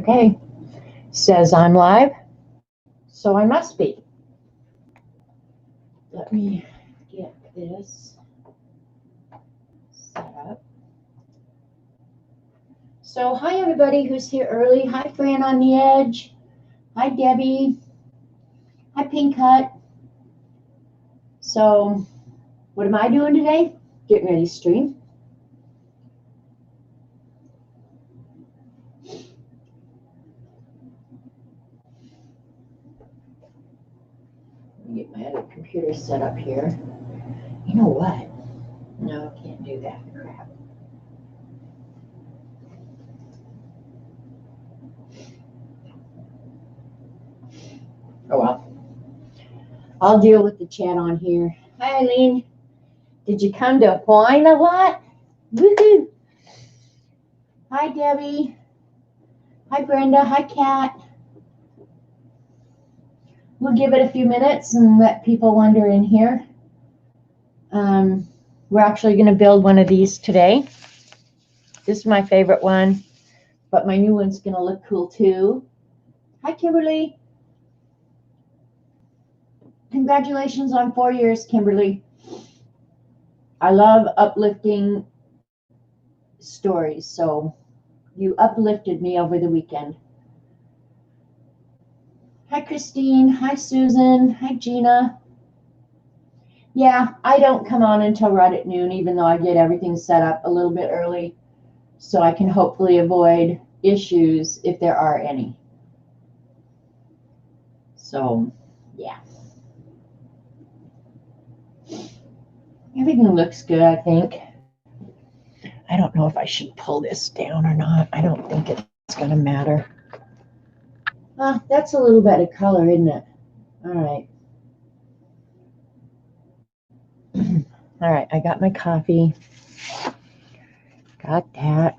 Okay, says I'm live, so I must be. Let me get this set up. So hi everybody who's here early. Hi Fran on the edge. Hi Debbie. Hi Pink Hut. So what am I doing today? Getting ready to stream. Let me get my other computer set up here. You know what? No, I can't do that. Crap. Oh well. I'll deal with the chat on here. Hi Eileen. Did you come to whine a lot? Woohoo! Hi Debbie. Hi Brenda. Hi Kat. We'll give it a few minutes and let people wander in here. We're actually going to build one of these today. This is my favorite one, but my new one's going to look cool too. Hi Kimberly. Congratulations on 4 years, Kimberly. I love uplifting stories, so you uplifted me over the weekend. Hi Christine. Hi Susan. Hi Gina. Yeah, I don't come on until right at noon, even though I get everything set up a little bit early, so I can hopefully avoid issues if there are any. So, yeah. Everything looks good, I think. I don't know if I should pull this down or not. I don't think it's going to matter. That's a little bit of color, isn't it? All right. All right, I got my coffee. Got that.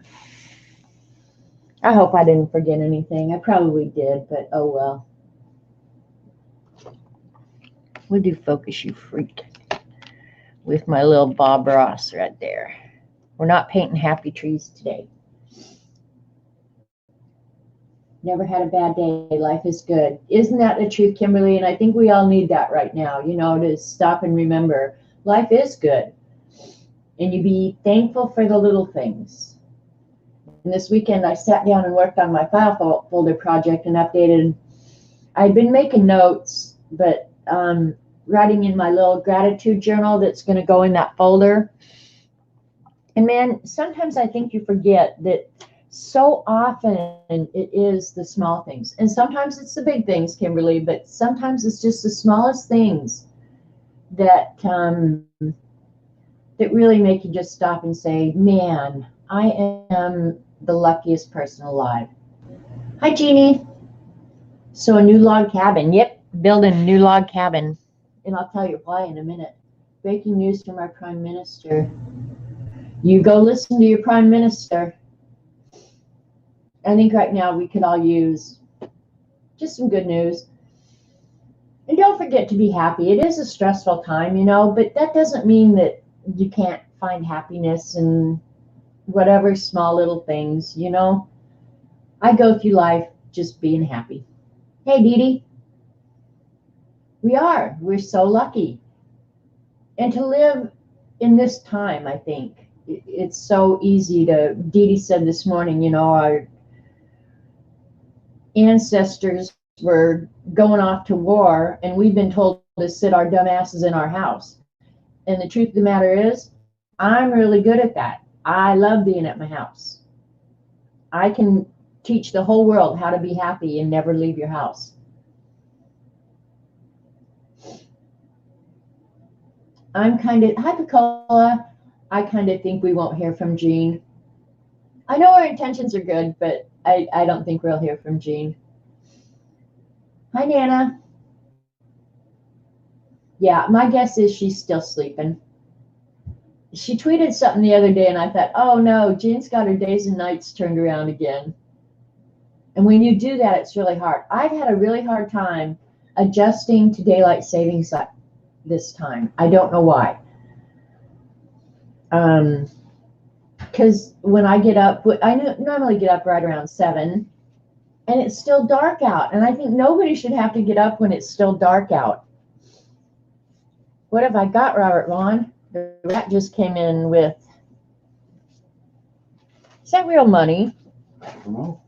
I hope I didn't forget anything. I probably did, but oh well. We'll do Focus You Freak with my little Bob Ross right there. We're not painting happy trees today. Never had a bad day. Life is good. Isn't that the truth, Kimberly? And I think we all need that right now, you know, to stop and remember life is good. And you be thankful for the little things. And this weekend I sat down and worked on my file folder project and updated. I'd been making notes, but writing in my little gratitude journal that's going to go in that folder. And man, sometimes I think you forget that so often it is the small things. And sometimes it's the big things, Kimberly, but sometimes it's just the smallest things that that really make you just stop and say, man, I am the luckiest person alive. Hi, Jeannie. So a new log cabin. Yep, building a new log cabin. And I'll tell you why in a minute. Breaking news from our Prime Minister. You go listen to your Prime Minister. I think right now we could all use just some good news. And don't forget to be happy. It is a stressful time, you know, but that doesn't mean that you can't find happiness in whatever small little things, you know. I go through life just being happy. Hey, Dee Dee. We're so lucky. And to live in this time, I think, it's so easy to, Dee Dee said this morning, you know, our ancestors were going off to war and we've been told to sit our dumb asses in our house. And the truth of the matter is, I'm really good at that. I love being at my house. I can teach the whole world how to be happy and never leave your house. I'm kind of, hi Picola, I kind of think we won't hear from Jean. I know our intentions are good, but I don't think we'll hear from Jean. Hi, Nana. Yeah, my guess is she's still sleeping. She tweeted something the other day, and I thought, oh no, Jean's got her days and nights turned around again. And when you do that, it's really hard. I've had a really hard time adjusting to daylight savings this time. I don't know why. Because when I get up, I normally get up right around 7. and it's still dark out. And I think nobody should have to get up when it's still dark out. What have I got, Robert Vaughn? The rat just came in with. Is that real money? I don't know.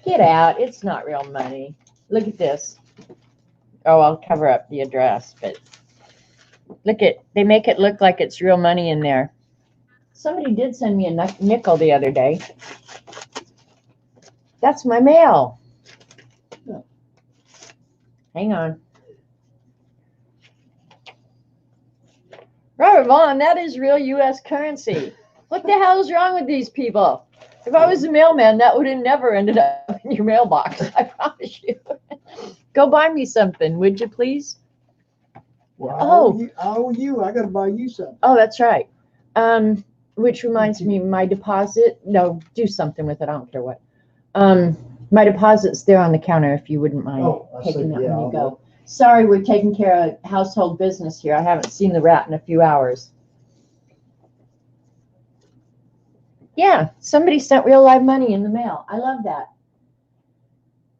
Get out. It's not real money. Look at this. Oh, I'll cover up the address, but look at, they make it look like it's real money in there. Somebody did send me a nickel the other day. That's my mail. Hang on. Robert Vaughn, that is real U.S. currency. What the hell is wrong with these people? If I was a mailman, that would have never ended up in your mailbox. I promise you. Go buy me something, would you please? Well, I owe you. I got to buy you something. Oh, that's right. Which reminds me, my deposit. No, do something with it. I don't care what. My deposit's there on the counter if you wouldn't mind taking that when you go. Sorry, we're taking care of household business here. I haven't seen the rat in a few hours. Yeah, somebody sent real live money in the mail. I love that.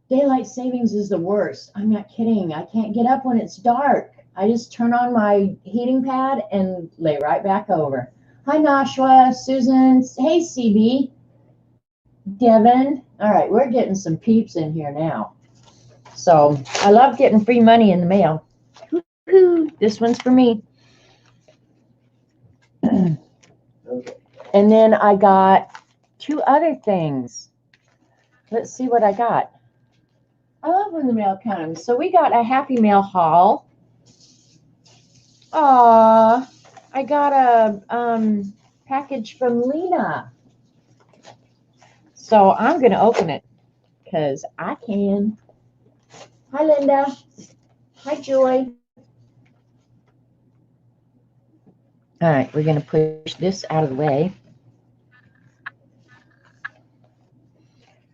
Daylight savings is the worst. I'm not kidding. I can't get up when it's dark. I just turn on my heating pad and lay right back over. Hi, Nashua, Susan. Hey, CB. Devin. All right, we're getting some peeps in here now. So I love getting free money in the mail. Woo-hoo. This one's for me. Okay. And then I got two other things. Let's see what I got. I love when the mail comes. So we got a Happy Mail haul. Aw, I got a package from Lena. So I'm going to open it because I can. Hi, Linda. Hi, Joy. All right, we're going to push this out of the way.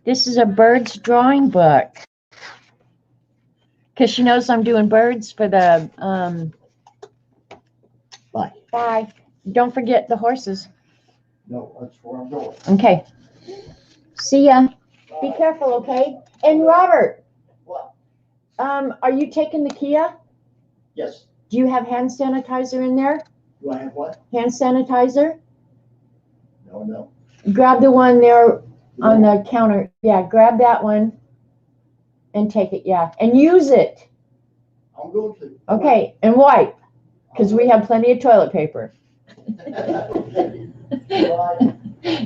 This is a bird's drawing book because she knows I'm doing birds for the Bye. Bye. Don't forget the horses. No, that's where I'm going. Okay. See ya. Be careful, okay? And Robert, What? are you taking the Kia? Yes. Do you have hand sanitizer in there? Do I have what? Hand sanitizer? No. Grab the one there on the counter. Yeah, grab that one and take it. Yeah, and use it. I'm going to. Okay, and wipe because we have plenty of toilet paper. Okay. Bye.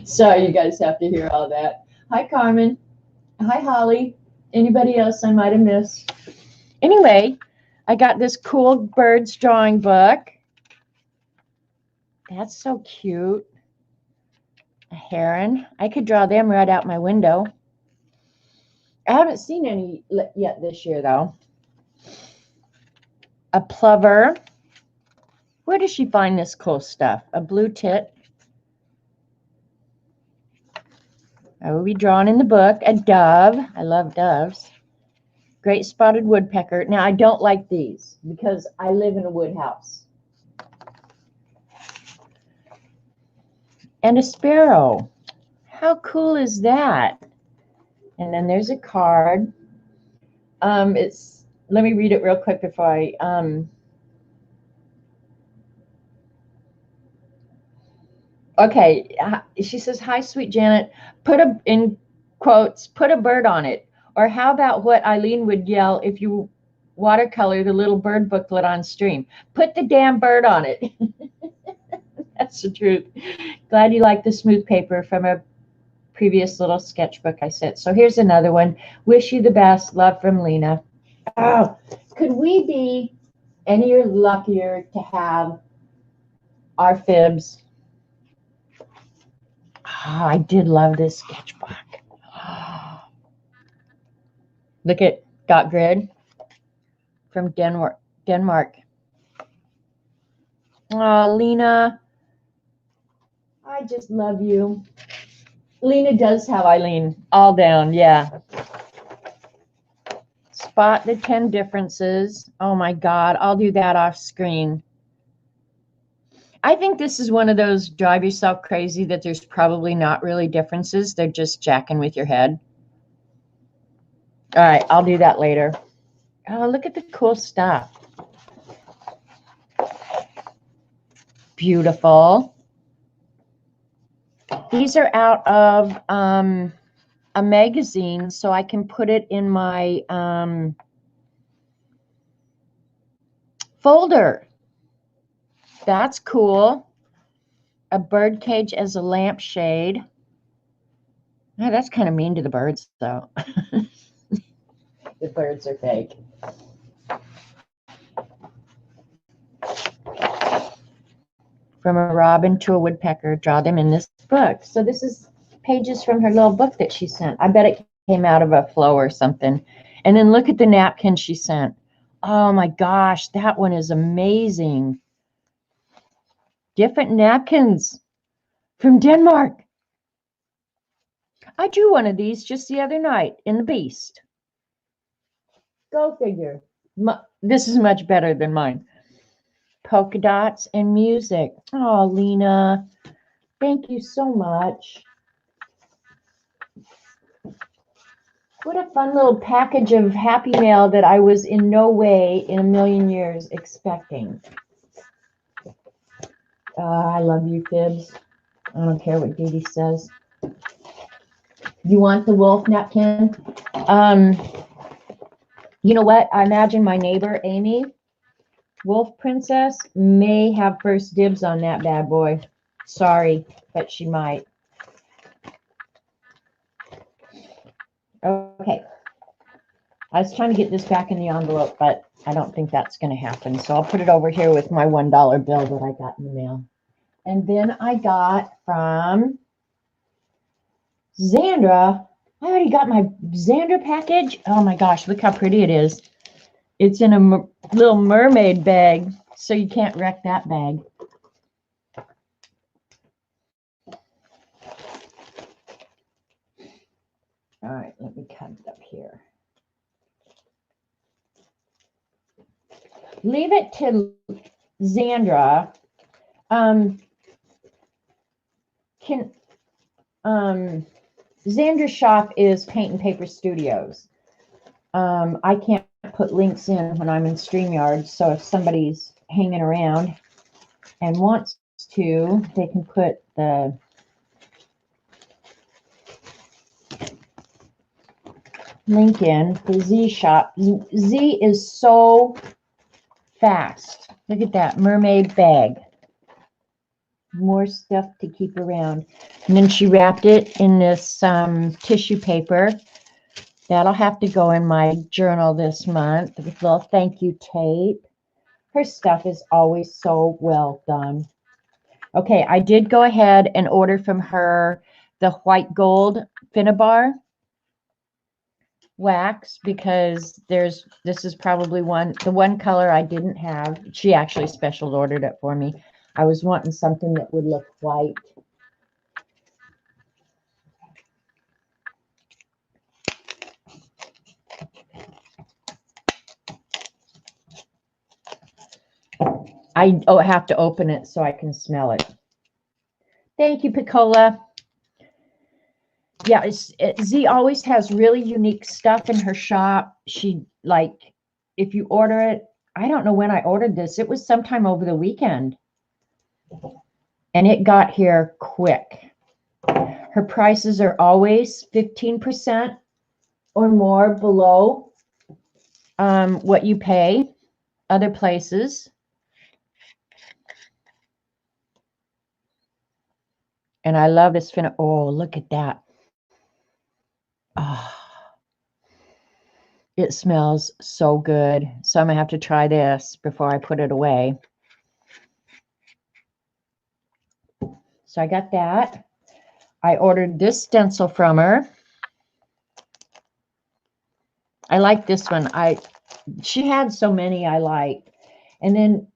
Sorry, you guys have to hear all that. Hi, Carmen. Hi, Holly. Anybody else I might have missed? Anyway, I got this cool birds drawing book. That's so cute. A heron. I could draw them right out my window. I haven't seen any yet this year, though. A plover. Where does she find this cool stuff? A blue tit. I will be drawn in the book. A dove. I love doves. Great spotted woodpecker. Now, I don't like these because I live in a wood house. And a sparrow. How cool is that? And then there's a card. Let me read it real quick before I okay, she says, hi, sweet Janet. In quotes, put a bird on it. Or how about what Eileen would yell if you watercolor the little bird booklet on stream? Put the damn bird on it. That's the truth. Glad you like the smooth paper from a previous little sketchbook I sent. So here's another one. Wish you the best. Love from Lena. Oh, could we be any luckier to have our fibs? Oh, I did love this sketchbook. Oh. Look at Got Grid from Denmark. Oh, Lena, I just love you. Lena does have Eileen all down, yeah. Spot the 10 differences. Oh my God, I'll do that off screen. I think this is one of those drive yourself crazy that there's probably not really differences. They're just jacking with your head. All right, I'll do that later. Oh, look at the cool stuff. Beautiful. These are out of a magazine, so I can put it in my folder. That's cool. A bird cage as a lampshade. Oh, that's kind of mean to the birds, though. The birds are fake. From a robin to a woodpecker, draw them in this book. So this is pages from her little book that she sent. I bet it came out of a flow or something. And then look at the napkin she sent. Oh my gosh, that one is amazing. Different napkins from Denmark. I drew one of these just the other night in the Beast. Go figure. This is much better than mine. Polka dots and music. Oh, Lena, thank you so much. What a fun little package of Happy Mail that I was in no way in a million years expecting. I love you, Fibs. I don't care what Dee Dee says. You want the wolf napkin? You know what? I imagine my neighbor, Amy, Wolf Princess, may have first dibs on that bad boy. Sorry, but she might. Okay. I was trying to get this back in the envelope, but I don't think that's going to happen. So I'll put it over here with my $1 bill that I got in the mail. And then I got from Xandra. I already got my Xandra package. Oh my gosh, look how pretty it is. It's in a little mermaid bag, so you can't wreck that bag. All right, let me cut it up here. Leave it to Xandra. Xandra's shop is Paint and Paper Studios. I can't put links in when I'm in StreamYard, so if somebody's hanging around and wants to, they can put the link in the Z shop. Z is so fast. Look at that mermaid bag. More stuff to keep around. And then she wrapped it in this tissue paper. That'll have to go in my journal this month with little thank you tape. Her stuff is always so well done. Okay, I did go ahead and order from her the white gold Finnabar wax because this is probably the one color I didn't have. She actually special ordered it for me. I was wanting something that would look white. I have to open it so I can smell it. Thank you, Piccola. Yeah, Z always has really unique stuff in her shop. She, like, if you order it, I don't know when I ordered this. It was sometime over the weekend. And it got here quick. Her prices are always 15% or more below what you pay other places. And I love this oh, look at that. Oh, it smells so good. So I'm going to have to try this before I put it away. So I got that. I ordered this stencil from her. I like this one. She had so many I liked. And then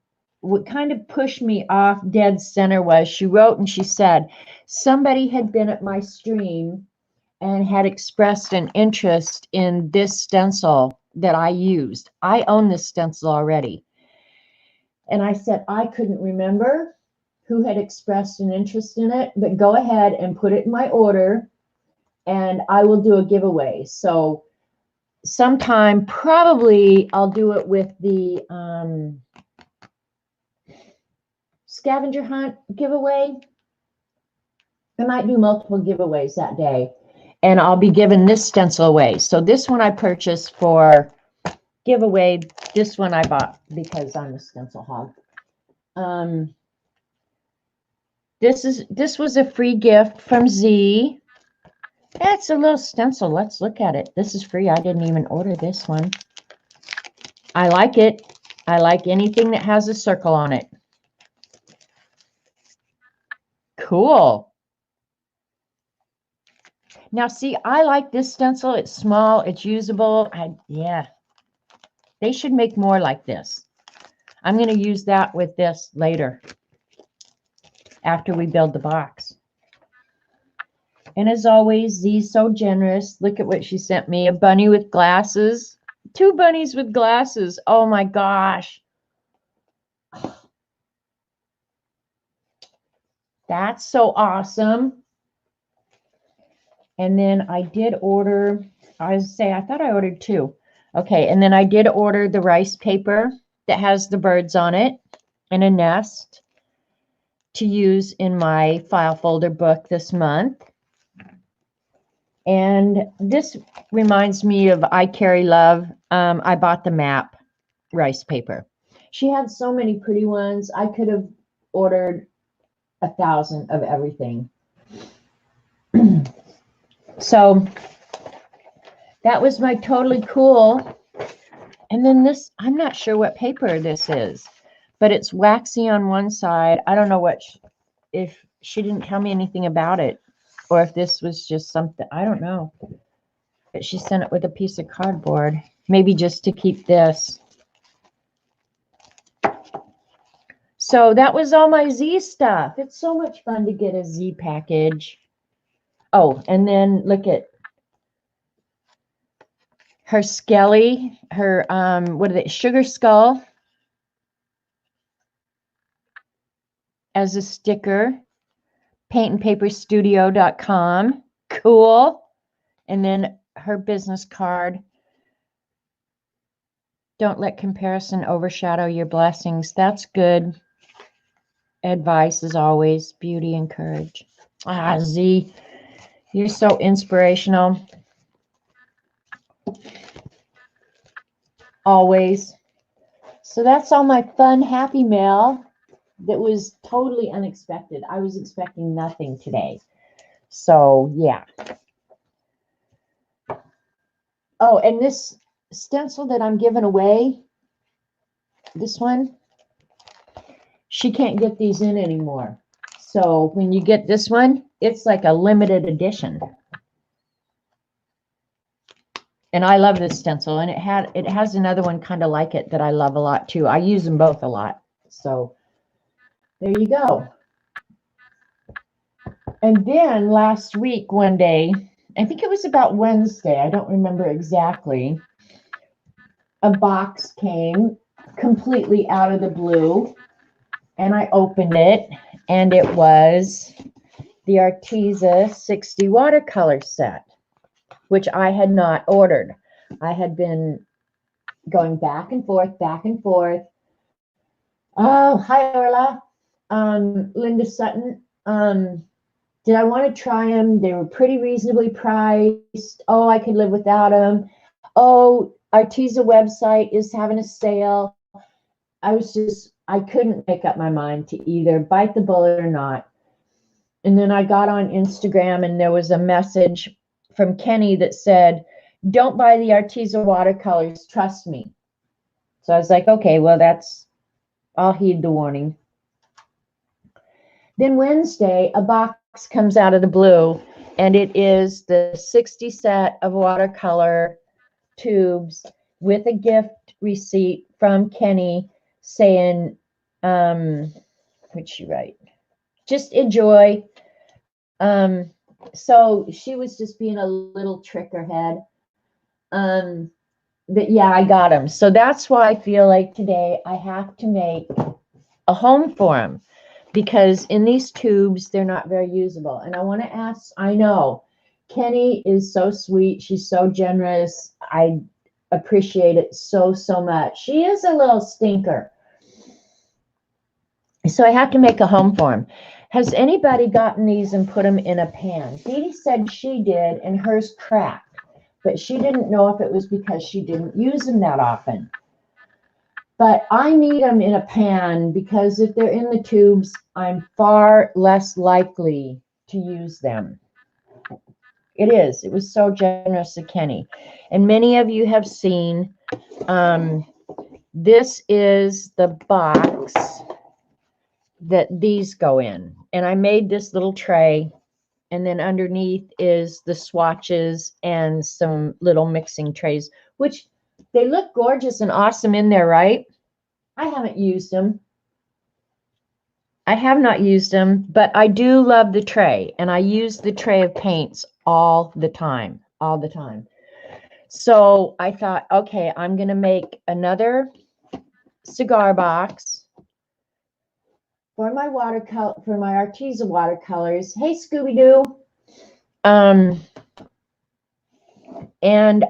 what kind of pushed me off dead center was she wrote and she said, somebody had been at my stream and had expressed an interest in this stencil that I used. I own this stencil already. And I said, I couldn't remember who had expressed an interest in it, but go ahead and put it in my order and I will do a giveaway. So sometime, probably I'll do it with the scavenger hunt giveaway. I might do multiple giveaways that day, and I'll be giving this stencil away. So this one I purchased for giveaway. This one I bought because I'm a stencil hog. This was a free gift from Z. It's a little stencil. Let's look at it. This is free. I didn't even order this one. I like it. I like anything that has a circle on it. Cool. Now, see, I like this stencil. It's small. It's usable. Yeah. They should make more like this. I'm going to use that with this later after we build the box. And as always, Z's so generous. Look at what she sent me. A bunny with glasses. 2 bunnies with glasses. Oh, my gosh. That's so awesome. And then I did order, I thought I ordered 2. Okay, and then I did order the rice paper that has the birds on it and a nest to use in my file folder book this month. And this reminds me of I Carry Love. I bought the map rice paper. She had so many pretty ones. I could have ordered 1,000 of everything. So that was my totally cool. And then this, I'm not sure what paper this is, but it's waxy on one side. I don't know if she didn't tell me anything about it, or if this was just something, I don't know. But she sent it with a piece of cardboard, maybe just to keep this. So that was all my Z stuff. It's so much fun to get a Z package. Oh, and then look at her Skelly, her, what are they, Sugar Skull as a sticker, paintandpaperstudio.com. Cool. And then her business card. Don't let comparison overshadow your blessings. That's good advice as always. Beauty and courage. Ah, Z, you're so inspirational. Always. So that's all my fun, happy mail that was totally unexpected. I was expecting nothing today. So, yeah. Oh, and this stencil that I'm giving away, this one, she can't get these in anymore. So when you get this one, it's like a limited edition. And I love this stencil, and it has another one kind of like it that I love a lot too. I use them both a lot. So there you go. And then last week, one day, I think it was about Wednesday, I don't remember exactly, a box came completely out of the blue, and I opened it, and it was the Arteza 60 watercolor set, which I had not ordered. I had been going back and forth, back and forth. Oh, hi, Orla. Linda Sutton. Did I want to try them? They were pretty reasonably priced. Oh, I could live without them. Oh, Arteza website is having a sale. I couldn't make up my mind to either bite the bullet or not. And then I got on Instagram, and there was a message from Kenny that said, don't buy the Arteza watercolors, trust me. So I was like, okay, well, I'll heed the warning. Then Wednesday, a box comes out of the blue, and it is the 60 set of watercolor tubes with a gift receipt from Kenny saying, what'd she write? Just enjoy. So she was just being a little trickerhead. But yeah, I got them. So that's why I feel like today I have to make a home for them, because in these tubes, they're not very usable. And I want to ask, I know, Kenny is so sweet. She's so generous. I appreciate it so, so much. She is a little stinker. So I have to make a home for him. Has anybody gotten these and put them in a pan? Dee Dee said she did, and hers cracked. But she didn't know if it was because she didn't use them that often. But I need them in a pan because if they're in the tubes, I'm far less likely to use them. It is. It was so generous of Kenny. And many of you have seen, this is the box that these go in. And I made this little tray. And then underneath is the swatches and some little mixing trays, which they look gorgeous and awesome in there, right? I haven't used them. I have not used them, but I do love the tray. And I use the tray of paints all the time, all the time. So I thought, okay, I'm going to make another cigar box for my watercolor, for my Arteza watercolors. Hey, Scooby-Doo. And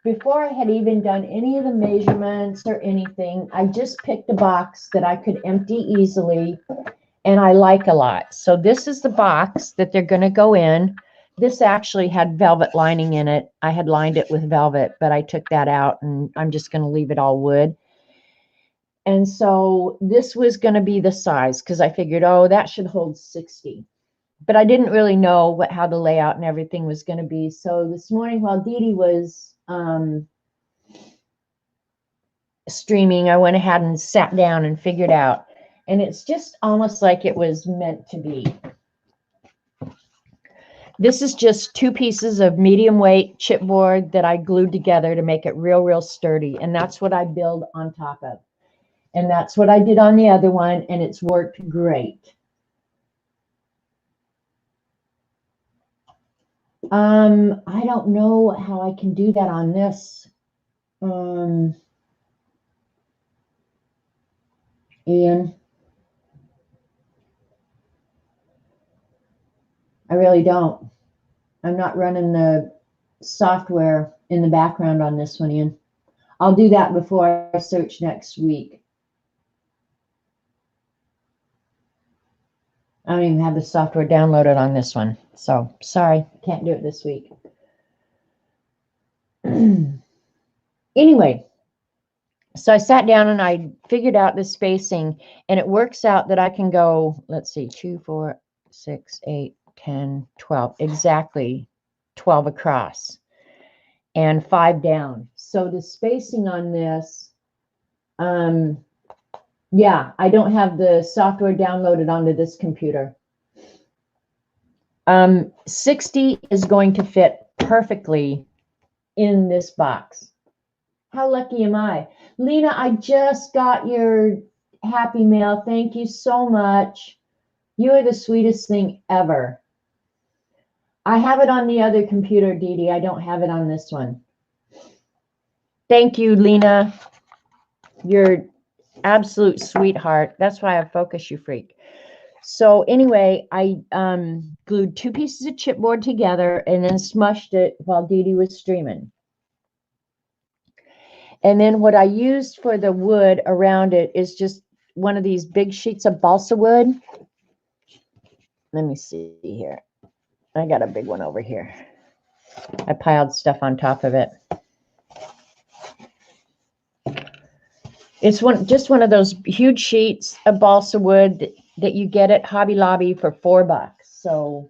before I had even done any of the measurements or anything, I just picked a box that I could empty easily and I like a lot. So this is the box that they're going to go in. This actually had velvet lining in it. I had lined it with velvet, but I took that out and I'm just going to leave it all wood. And so this was going to be the size because I figured, oh, that should hold 60. But I didn't really know how the layout and everything was going to be. So this morning while Dee Dee was streaming, I went ahead and sat down and figured out. And it's just almost like it was meant to be. This is just 2 pieces of medium weight chipboard that I glued together to make it real, real sturdy. And that's what I build on top of. And that's what I did on the other one, and it's worked great. I don't know how I can do that on this. Ian, I really don't. I'm not running the software in the background on this one, Ian. I'll do that before I search next week. I don't even have the software downloaded on this one. So sorry, can't do it this week. Anyway, so I sat down and I figured out the spacing, and it works out that I can go, let's see, 2, 4, 6, 8, 10, 12, exactly 12 across and 5 down. So the spacing on this, yeah, I don't have the software downloaded onto this computer. 60 is going to fit perfectly in this box. How lucky am I? Lena, I just got your happy mail. Thank you so much. You are the sweetest thing ever. I have it on the other computer, Dee Dee. I don't have it on this one. Thank you, Lena. You're absolute sweetheart. That's why I focus, you freak. So anyway, I glued 2 pieces of chipboard together and then smushed it while Dee Dee was streaming. And then what I used for the wood around it is just one of these big sheets of balsa wood. Let me see here. I got a big one over here. I piled stuff on top of it. It's just one of those huge sheets of balsa wood that you get at Hobby Lobby for $4. So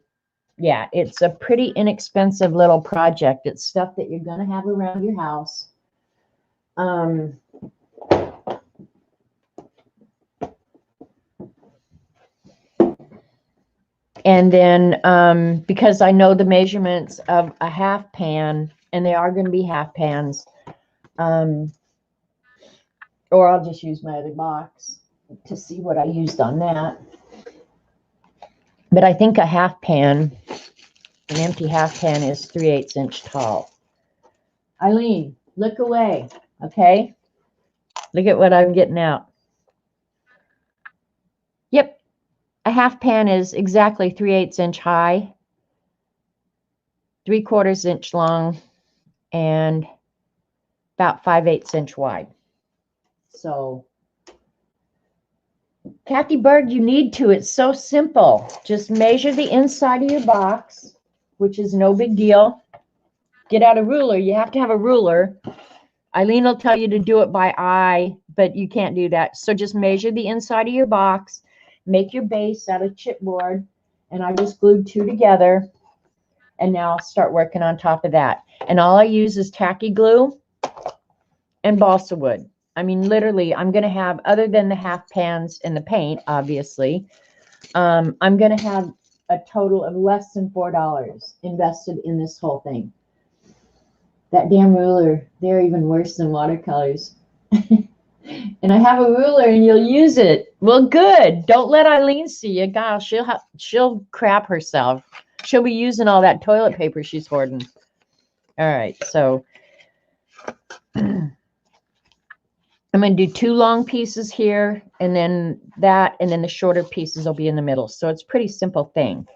yeah, it's a pretty inexpensive little project. It's stuff that you're going to have around your house. And then because I know the measurements of a half pan, and they are going to be half pans, or I'll just use my other box to see what I used on that. But I think a half pan, an empty half pan, is 3/8 inch tall. Eileen, look away, okay? Look at what I'm getting out. Yep, a half pan is exactly 3/8 inch high, 3/4 inch long, and about 5/8 inch wide. So, Kathy Berg, you need to. It's so simple. Just measure the inside of your box, which is no big deal. Get out a ruler. You have to have a ruler. Eileen will tell you to do it by eye, but you can't do that. So just measure the inside of your box. Make your base out of chipboard. And I just glued 2 together. And now I'll start working on top of that. And all I use is tacky glue and balsa wood. I mean, literally, I'm going to have, other than the half pans and the paint, obviously, I'm going to have a total of less than $4 invested in this whole thing. That damn ruler, they're even worse than watercolors. And I have a ruler and you'll use it. Well, good. Don't let Eileen see you. Gosh, she'll crap herself. She'll be using all that toilet paper she's hoarding. All right, so I'm going to do 2 long pieces here, and then that, and then the shorter pieces will be in the middle. So it's a pretty simple thing.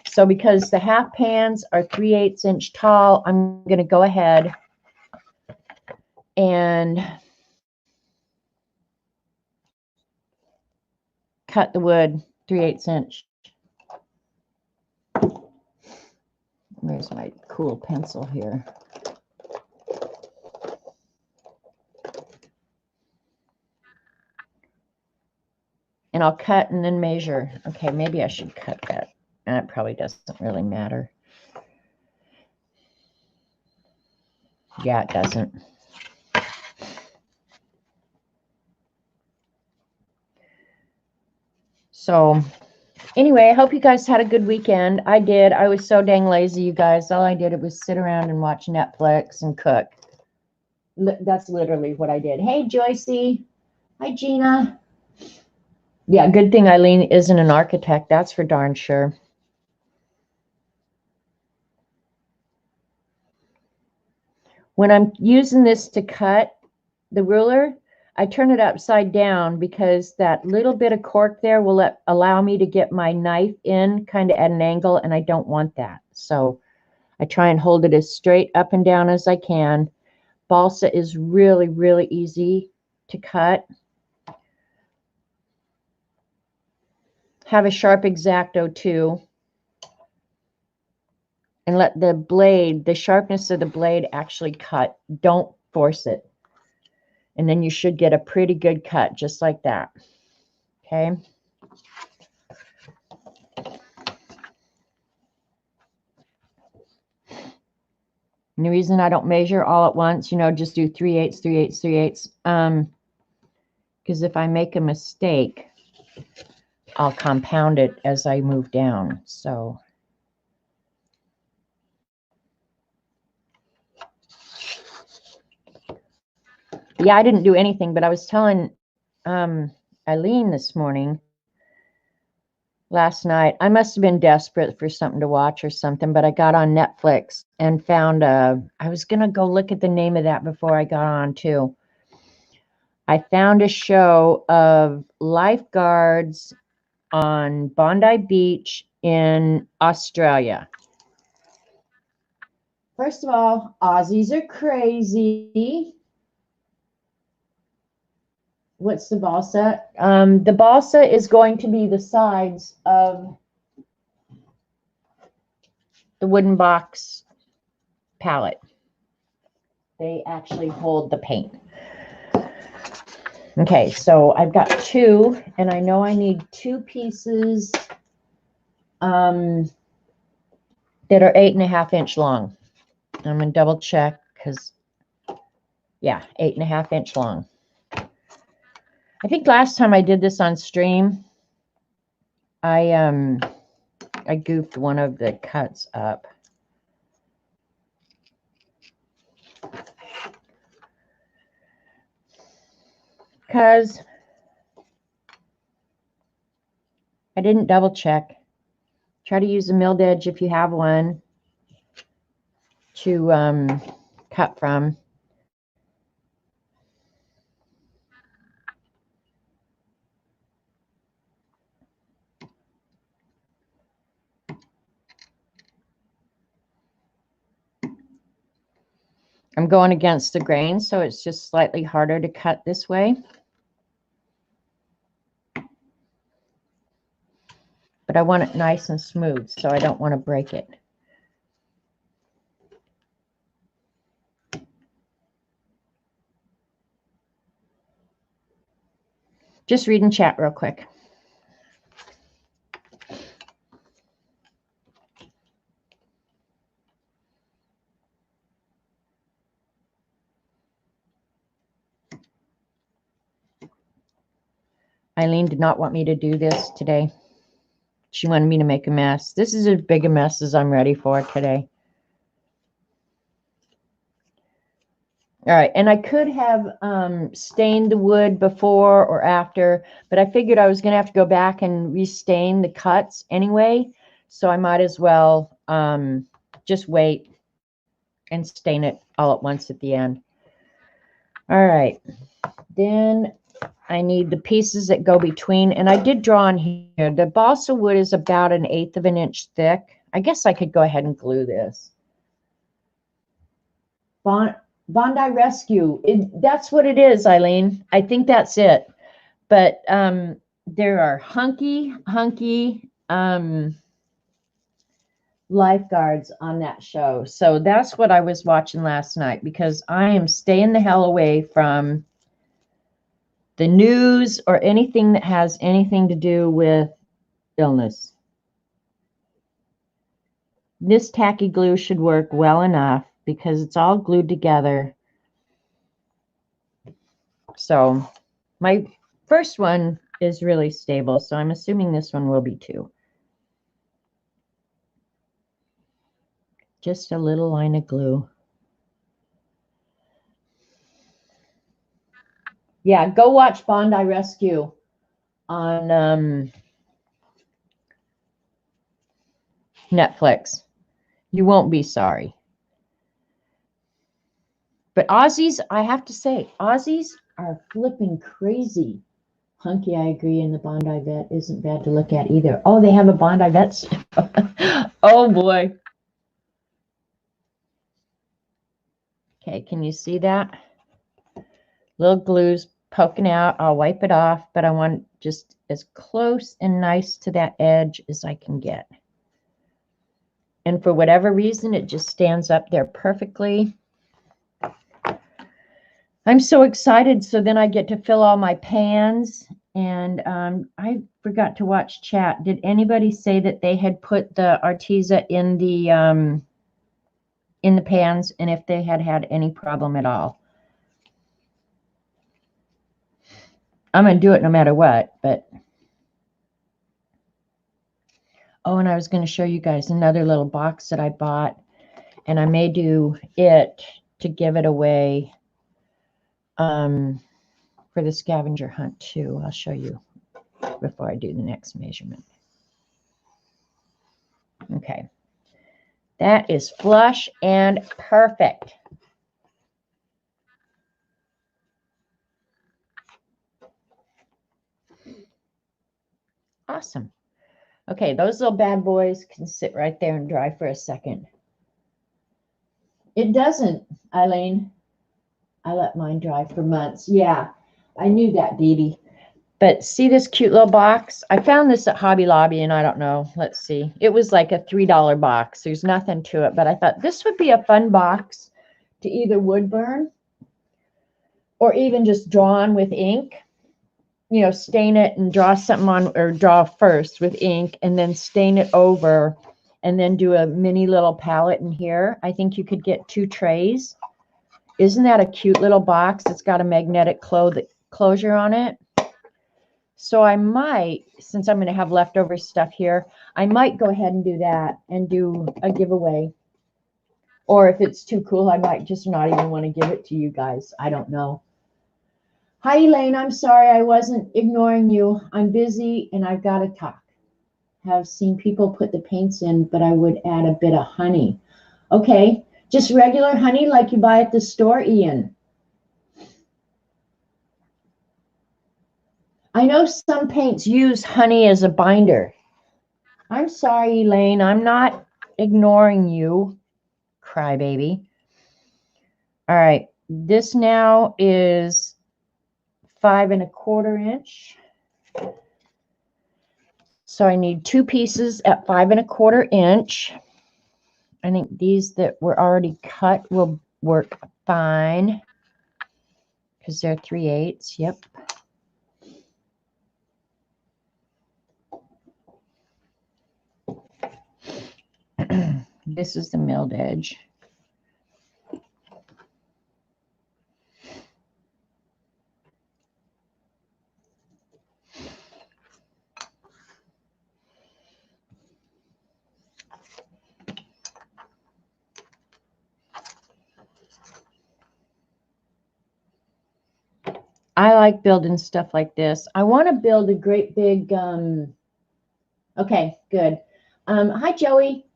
So because the half pans are 3/8 inch tall, I'm going to go ahead and cut the wood 3/8 inch. Where's my cool pencil here? And I'll cut and then measure. Okay, maybe I should cut that. That probably doesn't really matter. Yeah, it doesn't. So anyway, I hope you guys had a good weekend. I did. I was so dang lazy, you guys. All I did was sit around and watch Netflix and cook. That's literally what I did. Hey, Joycey. Hi, Gina. Yeah, good thing Eileen isn't an architect. That's for darn sure. When I'm using this to cut the ruler, I turn it upside down because that little bit of cork there will allow me to get my knife in kind of at an angle, and I don't want that. So I try and hold it as straight up and down as I can. Balsa is really, really easy to cut. Have a sharp X-Acto too. And let the blade, the sharpness of the blade actually cut. Don't force it. And then you should get a pretty good cut, just like that. Okay. And the reason I don't measure all at once, you know, just do 3/8, 3/8, 3/8. Because if I make a mistake, I'll compound it as I move down. So yeah, I didn't do anything, but I was telling Eileen this morning, last night, I must have been desperate for something to watch or something, but I got on Netflix and found I was going to go look at the name of that before I got on too. I found a show of lifeguards on Bondi Beach in Australia. First of all, Aussies are crazy. What's the balsa? The balsa is going to be the sides of the wooden box palette. They actually hold the paint. Okay, so I've got 2, and I know I need 2 pieces that are 8.5 inch long. I'm going to double check because, yeah, 8.5 inch long. I think last time I did this on stream, I goofed one of the cuts up. Because I didn't double check. Try to use a milled edge if you have one to cut from. I'm going against the grain, so it's just slightly harder to cut this way. But I want it nice and smooth, so I don't want to break it. Just reading chat real quick. Eileen did not want me to do this today. She wanted me to make a mess. This is as big a mess as I'm ready for today. All right, and I could have stained the wood before or after, but I figured I was going to have to go back and restain the cuts anyway, so I might as well just wait and stain it all at once at the end. All right, then I need the pieces that go between, and I did draw on here. The balsa wood is about 1/8 of an inch thick. I guess I could go ahead and glue this. Bondi Rescue. That's what it is, Eileen. I think that's it. But there are hunky lifeguards on that show. So that's what I was watching last night, because I am staying the hell away from the news or anything that has anything to do with illness. This tacky glue should work well enough because it's all glued together. So my first one is really stable, so I'm assuming this one will be too. Just a little line of glue. Yeah, go watch Bondi Rescue on Netflix. You won't be sorry. But Aussies, I have to say, Aussies are flipping crazy. Hunky, I agree, and the Bondi Vet isn't bad to look at either. Oh, they have a Bondi Vet. Oh, boy. Okay, can you see that? Little glue's poking out. I'll wipe it off, but I want just as close and nice to that edge as I can get. And for whatever reason, it just stands up there perfectly. I'm so excited. So then I get to fill all my pans. And I forgot to watch chat. Did anybody say that they had put the Arteza in the pans, and if they had had any problem at all? I'm going to do it no matter what, but. Oh, and I was going to show you guys another little box that I bought, and I may do it to give it away for the scavenger hunt too. I'll show you before I do the next measurement. Okay. That is flush and perfect. Awesome. Okay, those little bad boys can sit right there and dry for a second. It doesn't, Eileen. I let mine dry for months. Yeah, I knew that, Dee Dee. But see this cute little box? I found this at Hobby Lobby, and I don't know. Let's see. It was like a $3 box. There's nothing to it, but I thought this would be a fun box to either wood burn or even just draw on with ink. You know, stain it and draw something on, or draw first with ink and then stain it over and then do a mini little palette in here. I think you could get 2 trays. Isn't that a cute little box? It's got a magnetic closure on it. So I might, since I'm going to have leftover stuff here, I might go ahead and do that and do a giveaway. Or if it's too cool, I might just not even want to give it to you guys. I don't know. Hi, Elaine. I'm sorry I wasn't ignoring you. I'm busy and I've got to talk. Have seen people put the paints in, but I would add a bit of honey. Okay, just regular honey like you buy at the store, Ian. I know some paints use honey as a binder. I'm sorry, Elaine. I'm not ignoring you, crybaby. All right, this now is 5 1/4 inch. So I need 2 pieces at 5 1/4 inch. I think these that were already cut will work fine because they're 3/8. Yep. This is the milled edge. I like building stuff like this. I want to build a great big, okay, good. Hi, Joey.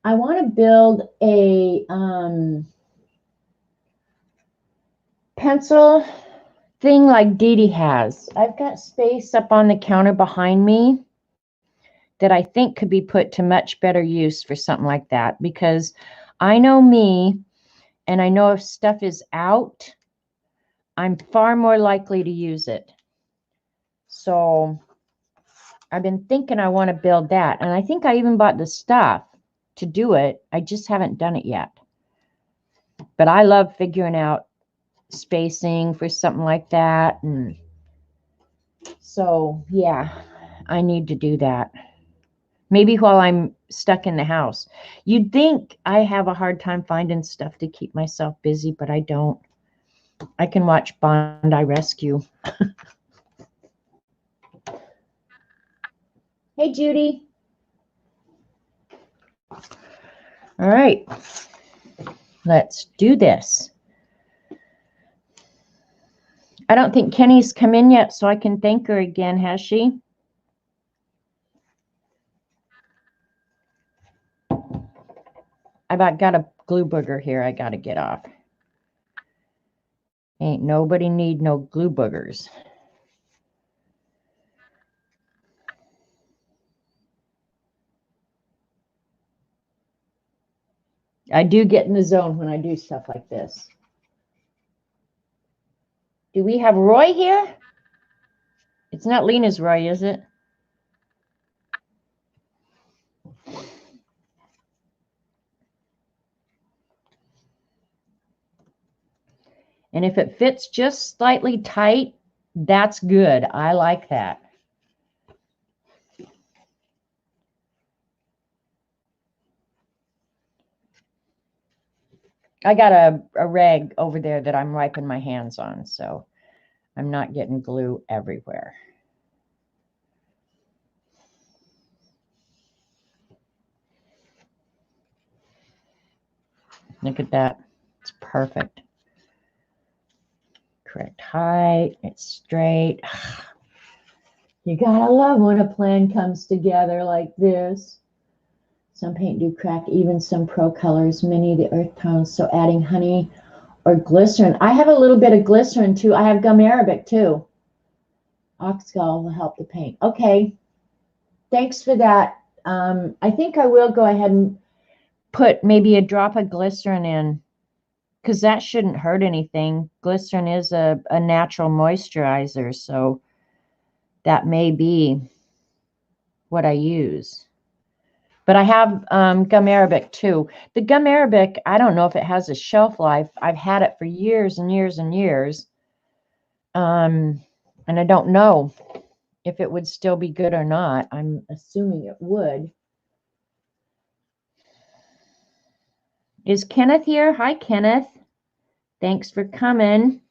I want to build a pencil thing like Dee Dee has. I've got space up on the counter behind me that I think could be put to much better use for something like that, because I know me, and I know if stuff is out, I'm far more likely to use it. So I've been thinking I want to build that. And I think I even bought the stuff to do it. I just haven't done it yet. But I love figuring out spacing for something like that. And so, yeah, I need to do that. Maybe while I'm stuck in the house. You'd think I have a hard time finding stuff to keep myself busy, but I don't. I can watch Bondi Rescue. Hey, Judy. All right. Let's do this. I don't think Kenny's come in yet, so I can thank her again, has she? I've got a glue booger here I got to get off. Ain't nobody need no glue boogers. I do get in the zone when I do stuff like this. Do we have Roy here? It's not Lena's Roy, is it? And if it fits just slightly tight, that's good. I like that. I got a rag over there that I'm wiping my hands on, so I'm not getting glue everywhere. Look at that. It's perfect. Correct height. It's straight. You gotta love when a plan comes together like this. Some paint do crack, even some pro colors, many of the earth tones. So adding honey or glycerin. I have a little bit of glycerin too. I have gum arabic too. Oxgall will help the paint. Okay. Thanks for that. I think I will go ahead and put maybe a drop of glycerin in, because that shouldn't hurt anything. Glycerin is a natural moisturizer, so that may be what I use. But I have gum arabic too. The gum arabic, I don't know if it has a shelf life. I've had it for years and years and years. And I don't know if it would still be good or not. I'm assuming it would. Is Kenneth here? Hi, Kenneth. Thanks for coming.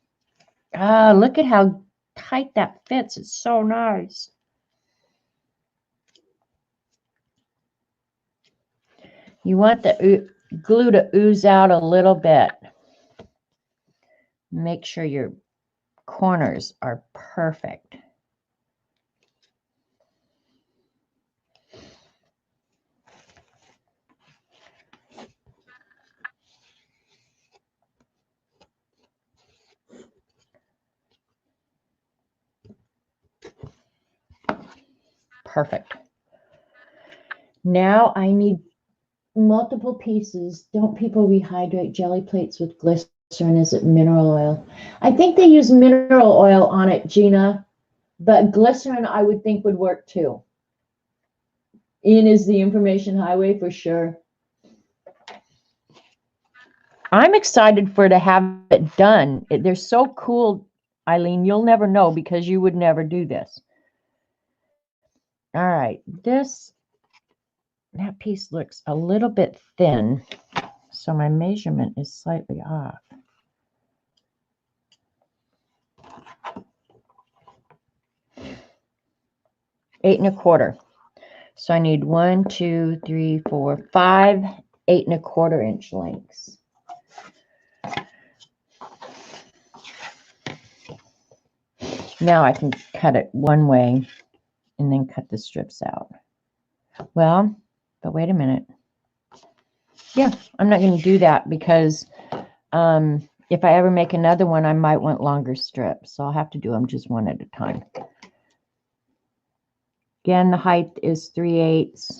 Ah, look at how tight that fits. It's so nice. You want the glue to ooze out a little bit. Make sure your corners are perfect. Perfect. Now I need multiple pieces. Don't people rehydrate jelly plates with glycerin? glycerin? Is it mineral oil? I think they use mineral oil on it, Gina, but glycerin I would think would work too. Ian is the information highway for sure. I'm excited for to have it done. They're so cool, Eileen. You'll never know because you would never do this. All right, that piece looks a little bit thin, so my measurement is slightly off. Eight and a quarter. So I need 1, 2, 3, 4, 5 8.25-inch lengths. Now I can cut it one way and then cut the strips out. Well, but wait a minute. Yeah, I'm not going to do that because if I ever make another one, I might want longer strips. So I'll have to do them just one at a time. Again, the height is 3/8.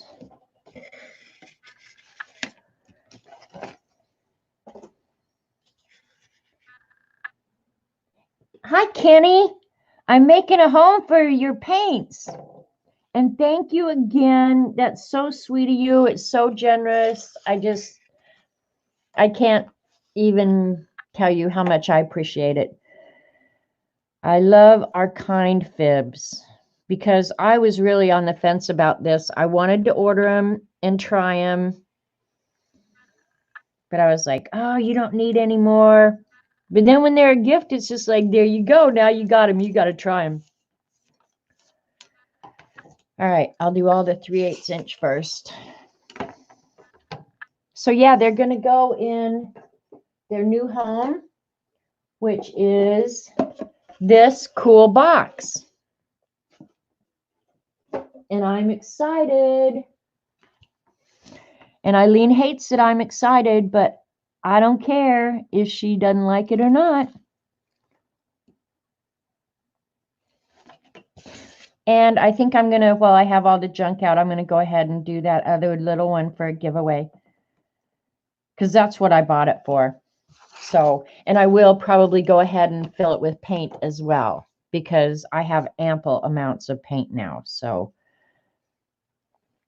Hi, Kenny. I'm making a home for your paints. And thank you again. That's so sweet of you. It's so generous. I can't even tell you how much I appreciate it. I love our kind fibs because I was really on the fence about this. I wanted to order them and try them. But I was like, oh, you don't need any more. But then when they're a gift, it's just like, there you go. Now you got them. You got to try them. All right, I'll do all the 3/8 inch first. So yeah, they're going to go in their new home, which is this cool box. And I'm excited. And Eileen hates that I'm excited, but I don't care if she doesn't like it or not. And I think I'm going to, while I have all the junk out, I'm going to go ahead and do that other little one for a giveaway. Because that's what I bought it for. So, and I will probably go ahead and fill it with paint as well. Because I have ample amounts of paint now. So,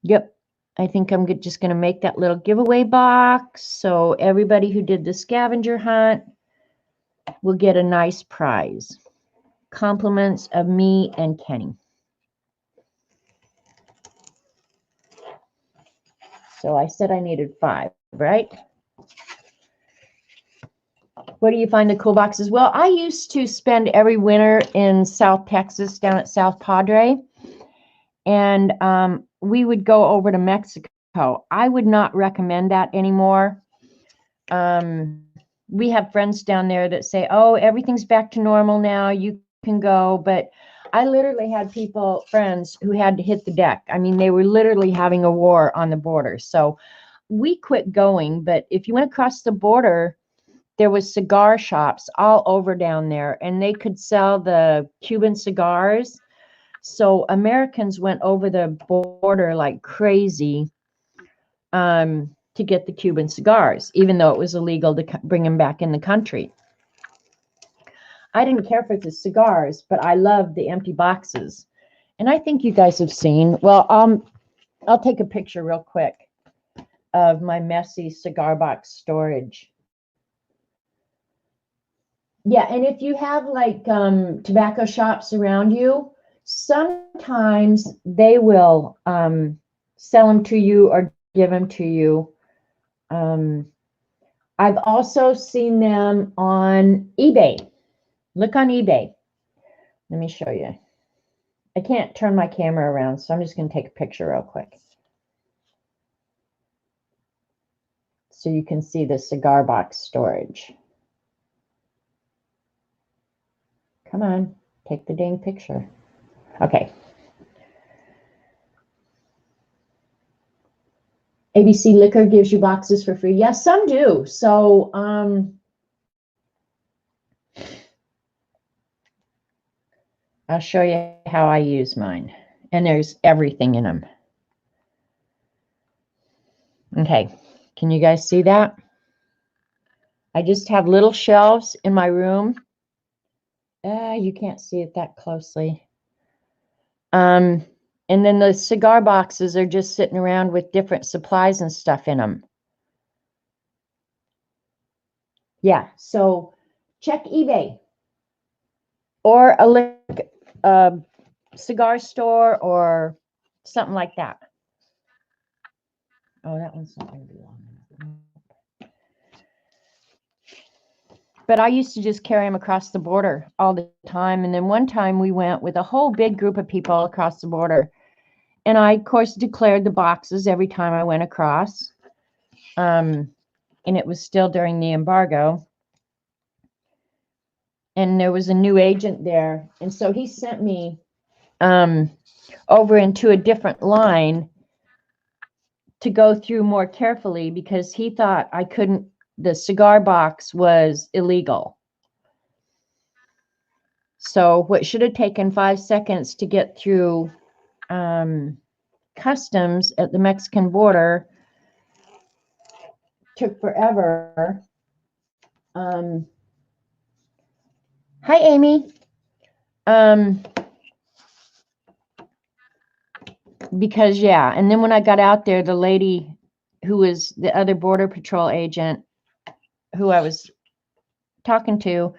yep. I think I'm just going to make that little giveaway box. So everybody who did the scavenger hunt will get a nice prize. Compliments of me and Kenny. So I said I needed 5, right? Where do you find the cool boxes? Well, I used to spend every winter in South Texas, down at South Padre. And we would go over to Mexico. I would not recommend that anymore. We have friends down there that say, oh, everything's back to normal now. You can go. But I literally had friends who had to hit the deck. I mean, they were literally having a war on the border. So we quit going. But if you went across the border, there was cigar shops all over down there, and they could sell the Cuban cigars. So Americans went over the border like crazy to get the Cuban cigars, even though it was illegal to bring them back in the country. I didn't care for the cigars, but I loved the empty boxes. And I think you guys have seen, well, I'll take a picture real quick of my messy cigar box storage. Yeah, and if you have like tobacco shops around you, sometimes they will sell them to you or give them to you. I've also seen them on eBay. Look on eBay. Let me show you. I can't turn my camera around, so I'm just going to take a picture real quick. So you can see the cigar box storage. Come on, take the dang picture. Okay. ABC Liquor gives you boxes for free. Yes, some do. So, I'll show you how I use mine. And there's everything in them. Okay. Can you guys see that? I just have little shelves in my room. You can't see it that closely. And then the cigar boxes are just sitting around with different supplies and stuff in them. Yeah, so check eBay or a cigar store or something like that. Oh, that one's not going to be long enough. But I used to just carry them across the border all the time. And then one time we went with a whole big group of people across the border. And I, of course, declared the boxes every time I went across. And it was still during the embargo. And there was a new agent there. And so he sent me over into a different line to go through more carefully because he thought I couldn't, the cigar box was illegal. So what should have taken 5 seconds to get through customs at the Mexican border took forever. Hi, Amy. Because, yeah, and then when I got out there, the lady who was the other Border Patrol agent who I was talking to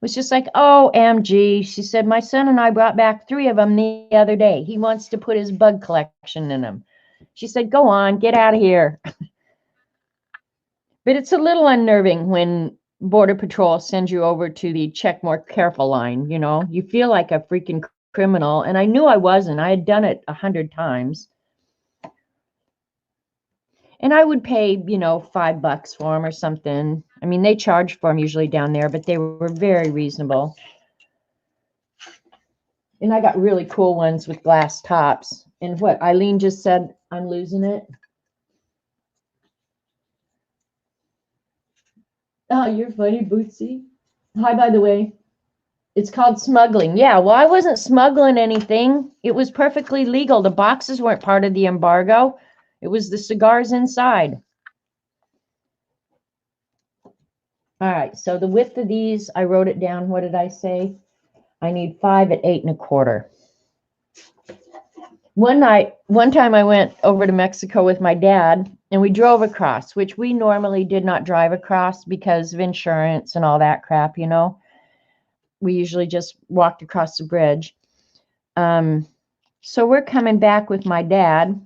was just like, oh, MG. She said, my son and I brought back 3 of them the other day. He wants to put his bug collection in them. She said, go on, get out of here. But it's a little unnerving when Border Patrol sends you over to the check more careful line. You know, you feel like a freaking criminal. And I knew I wasn't. I had done it 100 times. And I would pay, you know, $5 for them or something. I mean, they charge for them usually down there, but they were very reasonable. And I got really cool ones with glass tops. And what Eileen just said, I'm losing it. Oh, you're funny, Bootsy. Hi, by the way. It's called smuggling. Yeah, well, I wasn't smuggling anything. It was perfectly legal. The boxes weren't part of the embargo. It was the cigars inside. All right, so the width of these, I wrote it down. What did I say? I need 5 at 8 1/4. One time I went over to Mexico with my dad, and we drove across, which we normally did not drive across because of insurance and all that crap, you know. We usually just walked across the bridge. So we're coming back with my dad.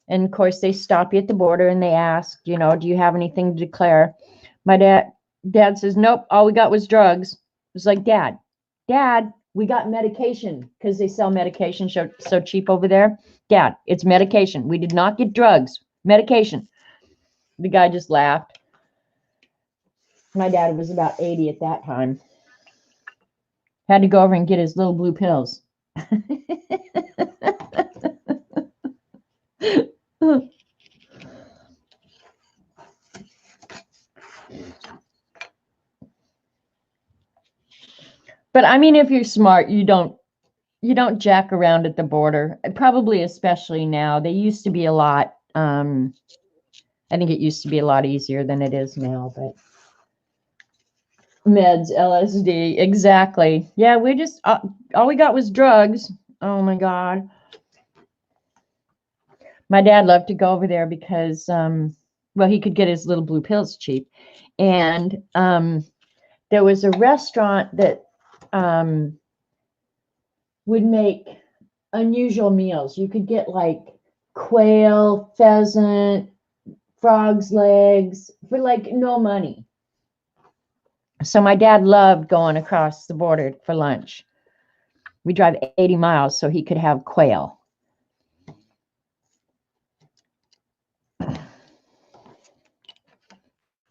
And of course, they stop you at the border and they ask, you know, do you have anything to declare? My dad says, nope, all we got was drugs. It's like, Dad, we got medication because they sell medication so cheap over there. Dad, it's medication. We did not get drugs. Medication. The guy just laughed. My dad was about 80 at that time. Had to go over and get his little blue pills. But I mean, if you're smart, you don't jack around at the border. Probably, especially now. They used to be a lot. I think it used to be a lot easier than it is now. But meds, LSD, exactly. Yeah, we just all we got was drugs. Oh my God. My dad loved to go over there because, well, he could get his little blue pills cheap, and there was a restaurant that would make unusual meals. You could get like quail, pheasant, frog's legs for like no money. So my dad loved going across the border for lunch. We drive 80 miles so he could have quail.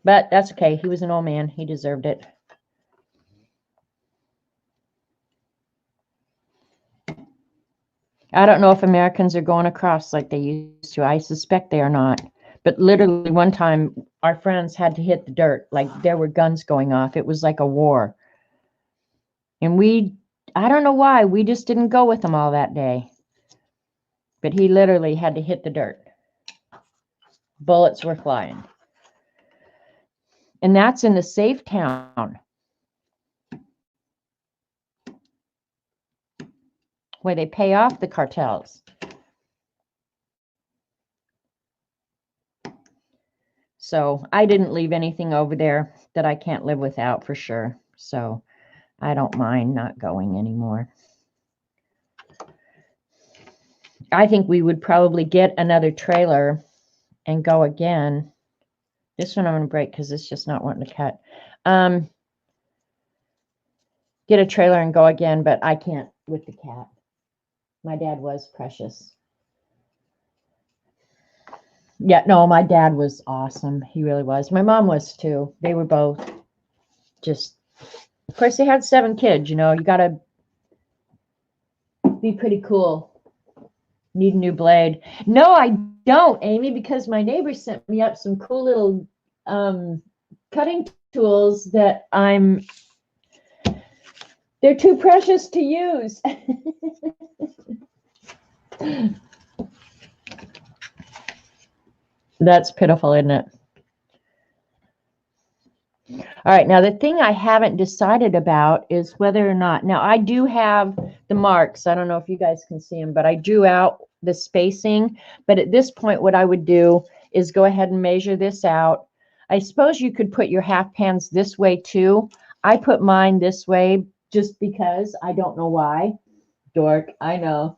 But that's okay. He was an old man. He deserved it. I don't know if Americans are going across like they used to. I suspect they are not. But literally one time, our friends had to hit the dirt. Like there were guns going off. It was like a war. And I don't know why, we just didn't go with them all that day. But he literally had to hit the dirt. Bullets were flying. And that's in the safe town, where they pay off the cartels. So I didn't leave anything over there that I can't live without for sure. So I don't mind not going anymore. I think we would probably get another trailer and go again. This one I'm going to break because it's just not wanting to cut. Get a trailer and go again, but I can't with the cat. My dad was precious. Yeah, no, my dad was awesome. He really was. My mom was too. They were both just, of course, they had 7 kids, you know, you got to be pretty cool. Need a new blade. No, I don't, Amy, because my neighbor sent me up some cool little cutting tools that they're too precious to use. That's pitiful, isn't it? All right, now the thing I haven't decided about is whether or not, now I do have the marks. I don't know if you guys can see them, but I drew out the spacing. But at this point, what I would do is go ahead and measure this out. I suppose you could put your half pans this way too. I put mine this way just because. I don't know why. Dork, I know.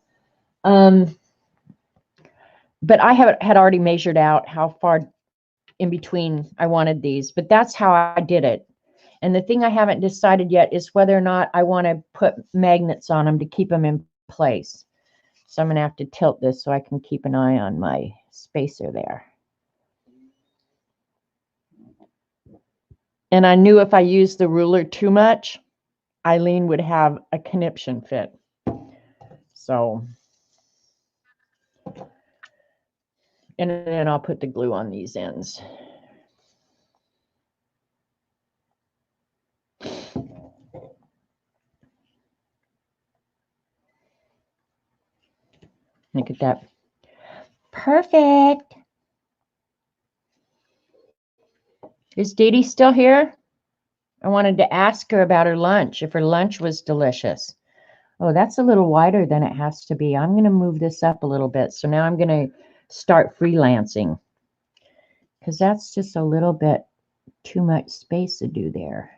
But I had already measured out how far in between I wanted these, but that's how I did it. And the thing I haven't decided yet is whether or not I want to put magnets on them to keep them in place. So I'm going to have to tilt this so I can keep an eye on my spacer there. And I knew if I used the ruler too much, Eileen would have a conniption fit. So, and then I'll put the glue on these ends. Look at that. Perfect. Is Dee Dee still here? I wanted to ask her about her lunch, if her lunch was delicious. Oh, that's a little wider than it has to be. I'm going to move this up a little bit. So now I'm going to start freelancing because that's just a little bit too much space to do there.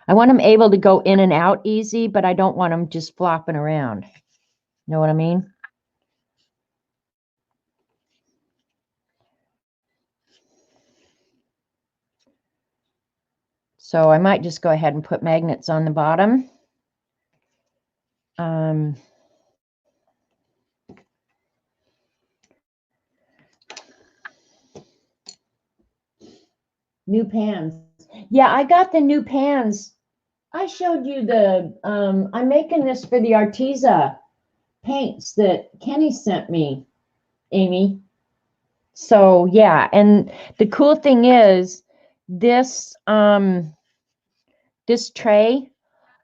I want them able to go in and out easy, but I don't want them just flopping around. Know what I mean? So I might just go ahead and put magnets on the bottom. New pans. Yeah, I got the new pans. I showed you the, I'm making this for the Arteza paints that Kenny sent me, Amy. So yeah, and the cool thing is this, this tray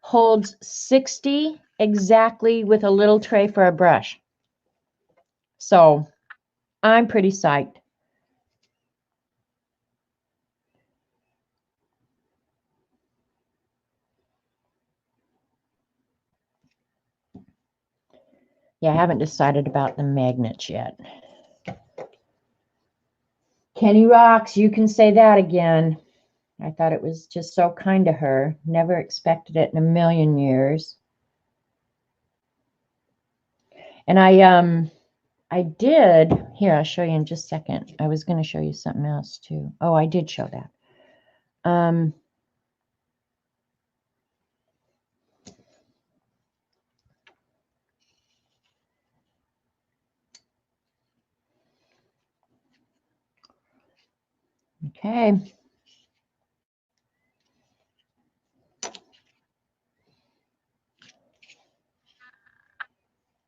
holds 60 exactly with a little tray for a brush. So I'm pretty psyched. Yeah, I haven't decided about the magnets yet. Kenny rocks, you can say that again. I thought it was just so kind to her. Never expected it in a million years. And I did, here, I'll show you in just a second. I was going to show you something else too. Oh, I did show that. Okay.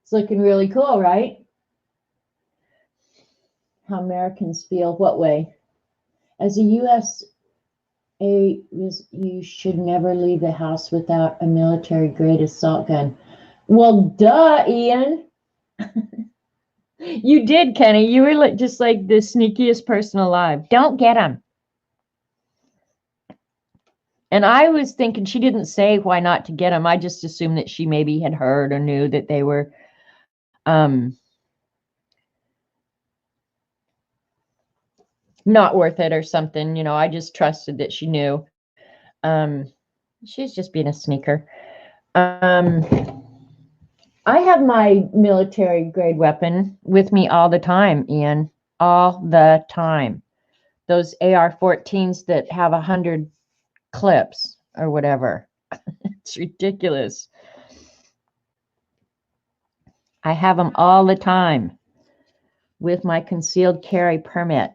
It's looking really cool, right? How Americans feel, what way? As a U.S. you should never leave the house without a military-grade assault gun. Well, duh, Ian. You did, Kenny. You were just like the sneakiest person alive. Don't get him. And I was thinking she didn't say why not to get him. I just assumed that she maybe had heard or knew that they were not worth it or something. You know, I just trusted that she knew. She's just being a sneaker. I have my military grade weapon with me all the time, Ian. All the time. Those AR-14s that have 100 clips or whatever. It's ridiculous. I have them all the time with my concealed carry permit.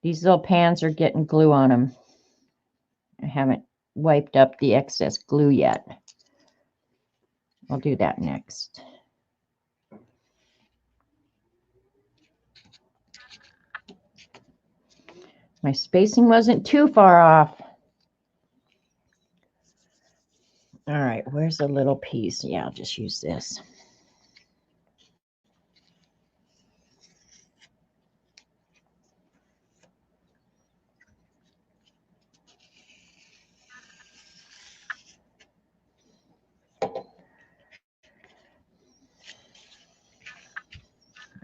These little pans are getting glue on them. I haven't wiped up the excess glue yet. I'll do that next. My spacing wasn't too far off. All right, where's the little piece? Yeah, I'll just use this.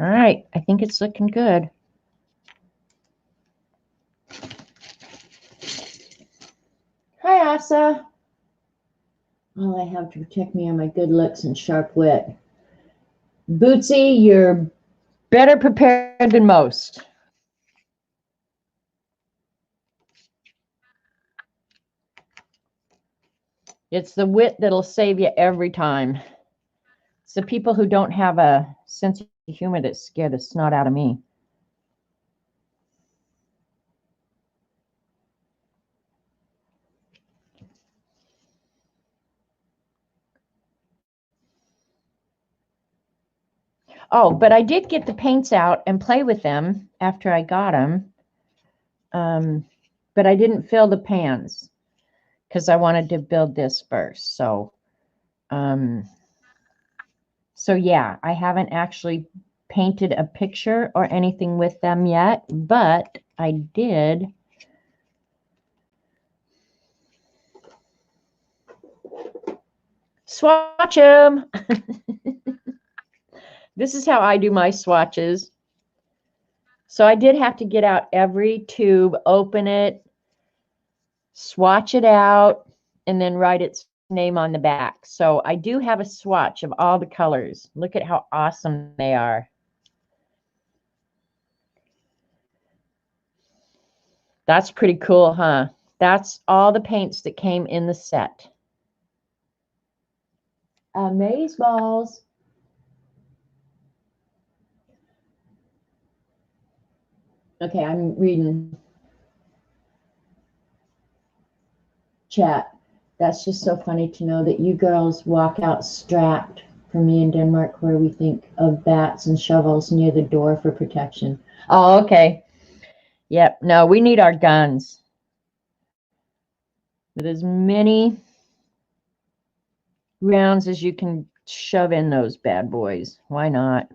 All right, I think it's looking good. Hi, Asa. All I have to protect me are my good looks and sharp wit. Bootsy, you're better prepared than most. It's the wit that'll save you every time. It's the people who don't have a sense of humor that scare the snot out of me. Oh, but I did get the paints out and play with them after I got them. But I didn't fill the pans because I wanted to build this first. So yeah, I haven't actually painted a picture or anything with them yet, but I did. Swatch them. This is how I do my swatches. So I did have to get out every tube, open it, swatch it out, and then write its name on the back. So I do have a swatch of all the colors. Look at how awesome they are. That's pretty cool, huh? That's all the paints that came in the set. Amaze balls. Okay, I'm reading chat. That's just so funny to know that you girls walk out strapped for me in Denmark, where we think of bats and shovels near the door for protection. Oh, okay. Yep. No, we need our guns. With as many rounds as you can shove in those bad boys. Why not?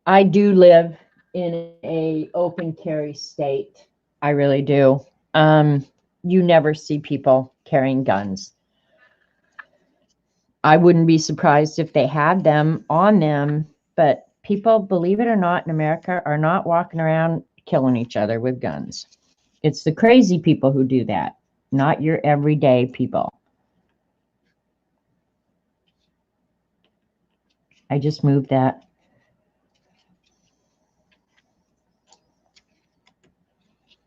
I do live in a open carry state. I really do. You never see people carrying guns. I wouldn't be surprised if they had them on them, but people, believe it or not, in America are not walking around killing each other with guns. It's the crazy people who do that, not your everyday people. I just moved that.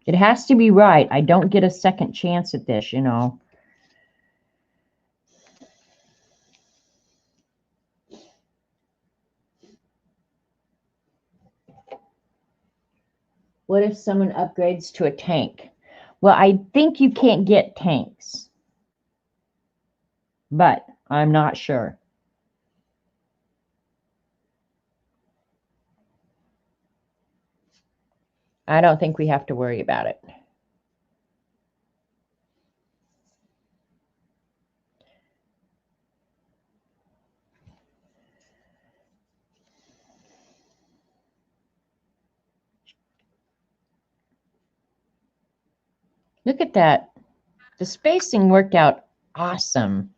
It has to be right. I don't get a second chance at this, you know. What if someone upgrades to a tank? Well, I think you can't get tanks, but I'm not sure. I don't think we have to worry about it. Look at that. The spacing worked out awesome.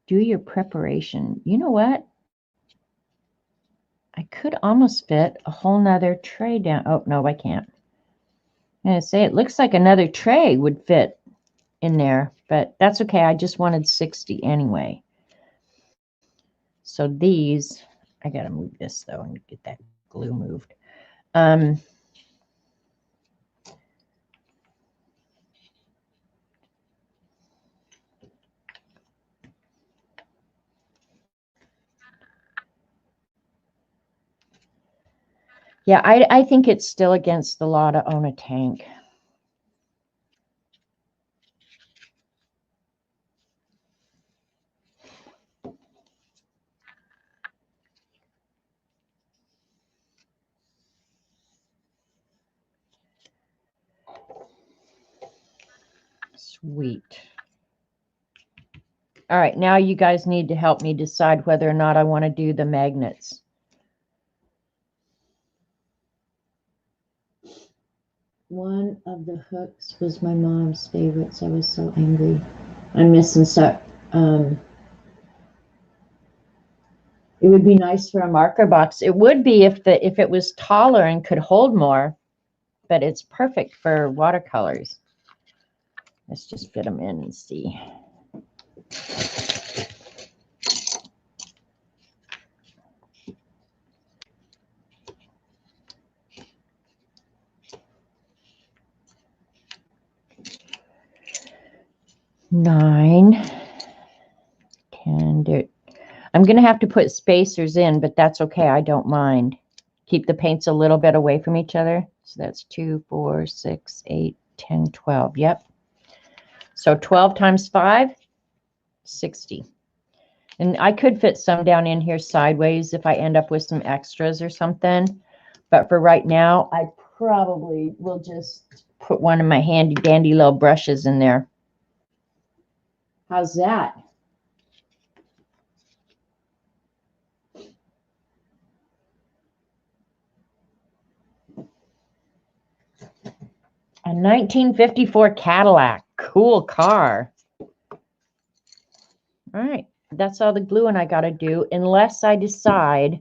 Do your preparation. You know what? I could almost fit a whole nother tray down. Oh, no, I can't. I'm going to say it looks like another tray would fit in there, but that's okay. I just wanted 60 anyway. So these, I got to move this though and get that glue moved. Yeah, I think it's still against the law to own a tank. Sweet. All right, now you guys need to help me decide whether or not I want to do the magnets. One of the hooks was my mom's favorites. I was so angry. I'm missing so. It would be nice for a marker box. It would be if it was taller and could hold more, but it's perfect for watercolors. Let's just fit them in and see. Nine, 10. I'm going to have to put spacers in, but that's okay. I don't mind. Keep the paints a little bit away from each other. So that's 2, 4, 6, 8, 10, 12. Yep. So 12 times 5, 60. And I could fit some down in here sideways if I end up with some extras or something. But for right now, I probably will just put one of my handy dandy little brushes in there. How's that? A 1954 Cadillac. Cool car. All right. That's all the gluing I got to do, unless I decide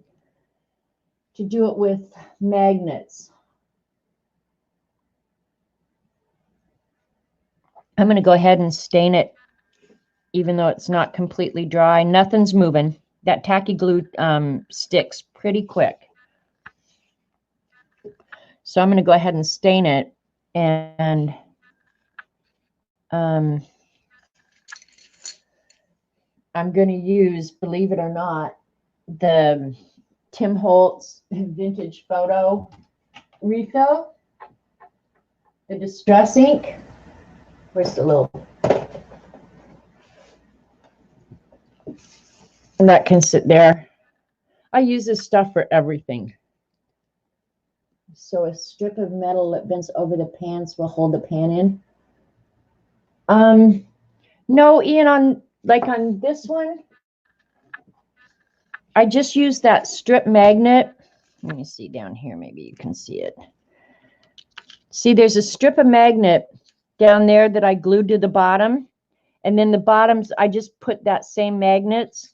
to do it with magnets. I'm going to go ahead and stain it, even though it's not completely dry. Nothing's moving. That tacky glue sticks pretty quick. So I'm going to go ahead and stain it. And I'm going to use, believe it or not, the Tim Holtz Vintage Photo refill, the Distress ink. Where's the little? And that can sit there. I use this stuff for everything. So a strip of metal that bends over the pans will hold the pan in. No, Ian, on this one, I just used that strip magnet. Let me see down here. Maybe you can see it. See, there's a strip of magnet down there that I glued to the bottom. And then the bottoms, I just put that same magnets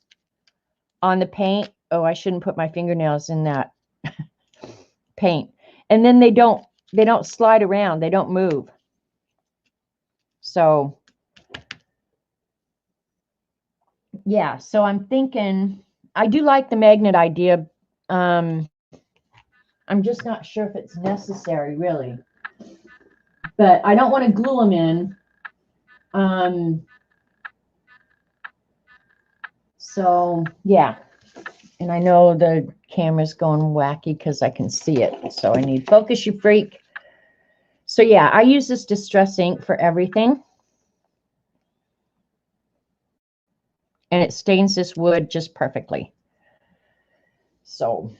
on the paint. Oh, I shouldn't put my fingernails in that paint. And then they don't slide around. They don't move. So yeah, so I'm thinking, I do like the magnet idea. I'm just not sure if it's necessary, really. But I don't want to glue them in. So yeah. And I know the camera's going wacky because I can see it. So I need focus, you freak. So yeah, I use this Distress ink for everything. and it stains this wood just perfectly. So,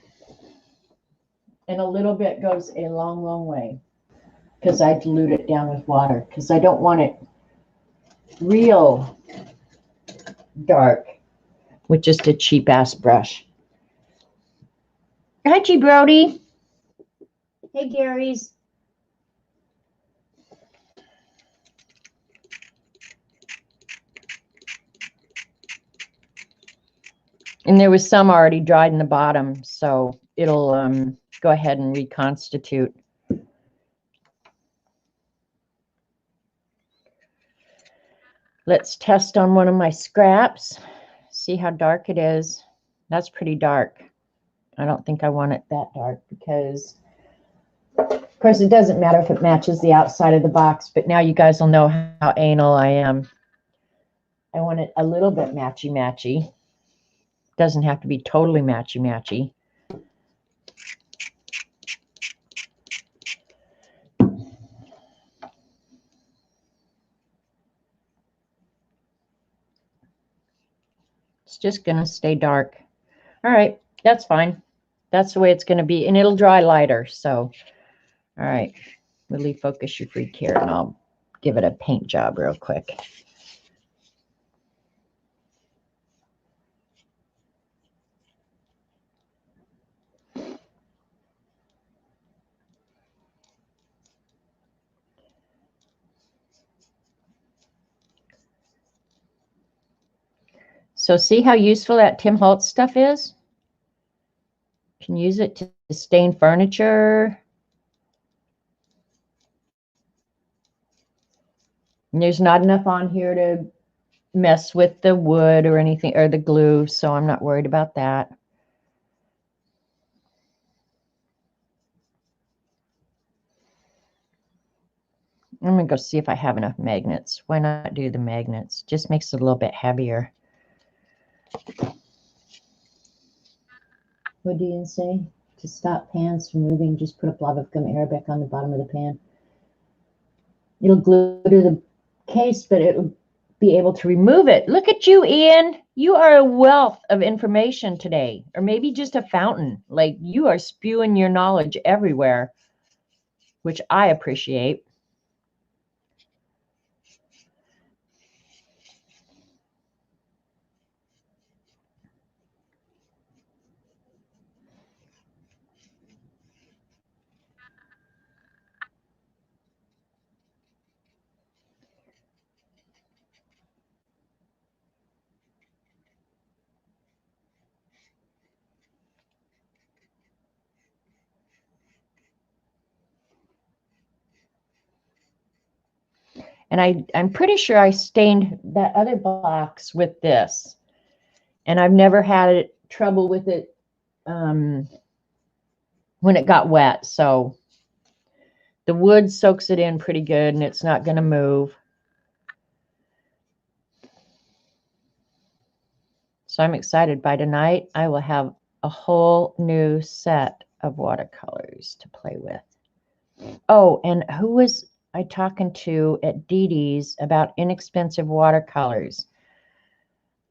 and a little bit goes a long, long way because I dilute it down with water because I don't want it real dark with just a cheap ass brush. Hi, G. Brody. Hey, Gary's. And there was some already dried in the bottom, so it'll go ahead and reconstitute. Let's test on one of my scraps, see how dark it is. That's pretty dark. I don't think I want it that dark because, of course, it doesn't matter if it matches the outside of the box, but now you guys will know how anal I am. I want it a little bit matchy-matchy. Doesn't have to be totally matchy-matchy. It's just going to stay dark. All right, that's fine. That's the way it's going to be, and it'll dry lighter. So, all right, really focus your freak here, and I'll give it a paint job real quick. So see how useful that Tim Holtz stuff is? You can use it to stain furniture. And there's not enough on here to mess with the wood or anything, or the glue, so I'm not worried about that. I'm going to go see if I have enough magnets. Why not do the magnets? Just makes it a little bit heavier. What do you say? To stop pans from moving, just put a blob of gum arabic on the bottom of the pan. It'll glue to the case, but it will be able to remove it. Look at you, Ian. You are a wealth of information today, or maybe just a fountain. Like, you are spewing your knowledge everywhere, which I appreciate. And I'm pretty sure I stained that other box with this. And I've never had trouble with it when it got wet. So the wood soaks it in pretty good, and it's not going to move. So I'm excited. By tonight, I will have a whole new set of watercolors to play with. Oh, and who was I talking to at Dee Dee's about inexpensive watercolors?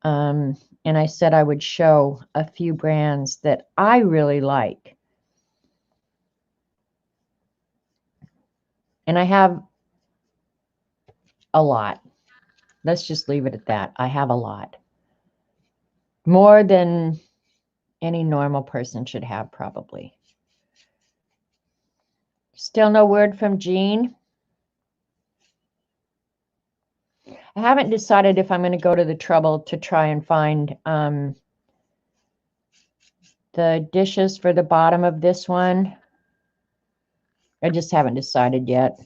And I said I would show a few brands that I really like. And I have a lot. Let's just leave it at that. I have a lot. More than any normal person should have, probably. Still no word from Jean. I haven't decided if I'm going to go to the trouble to try and find the dishes for the bottom of this one. I just haven't decided yet.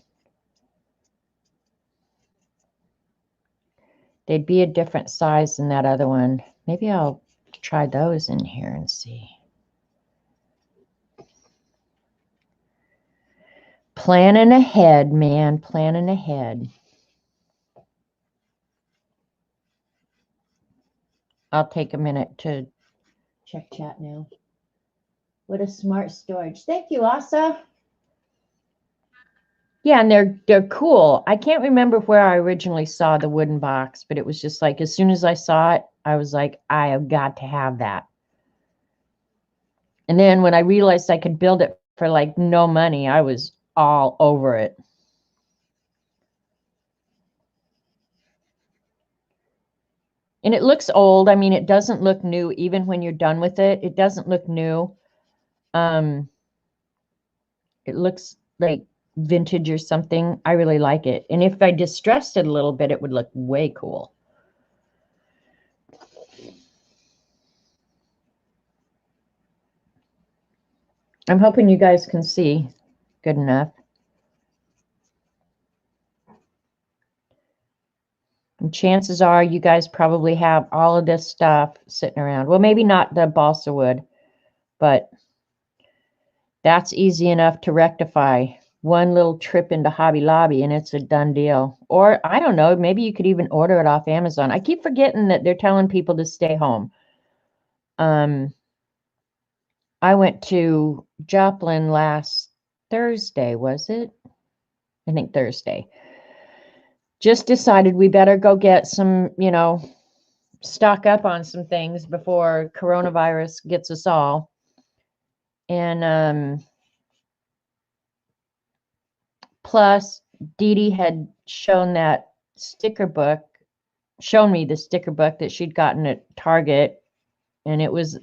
They'd be a different size than that other one. Maybe I'll try those in here and see. Planning ahead, man. Planning ahead. I'll take a minute to check chat now. What a smart storage. Thank you, Asa. Yeah, and they're cool. I can't remember where I originally saw the wooden box, but it was just like as soon as I saw it, I was like, I have got to have that. And then when I realized I could build it for like no money, I was all over it. And it looks old. I mean, it doesn't look new. Even when you're done with it, it doesn't look new. It looks like vintage or something. I really like it. And if I distressed it a little bit, it would look way cool. I'm hoping you guys can see good enough. And chances are you guys probably have all of this stuff sitting around. Well, maybe not the balsa wood, but that's easy enough to rectify. One little trip into Hobby Lobby and it's a done deal. Or I don't know, maybe you could even order it off Amazon. I keep forgetting that they're telling people to stay home. I went to Joplin last Thursday, was it? I think Thursday. Just decided we better go get some, stock up on some things before coronavirus gets us all. And plus, Dee Dee had shown me the sticker book that she'd gotten at Target, and it was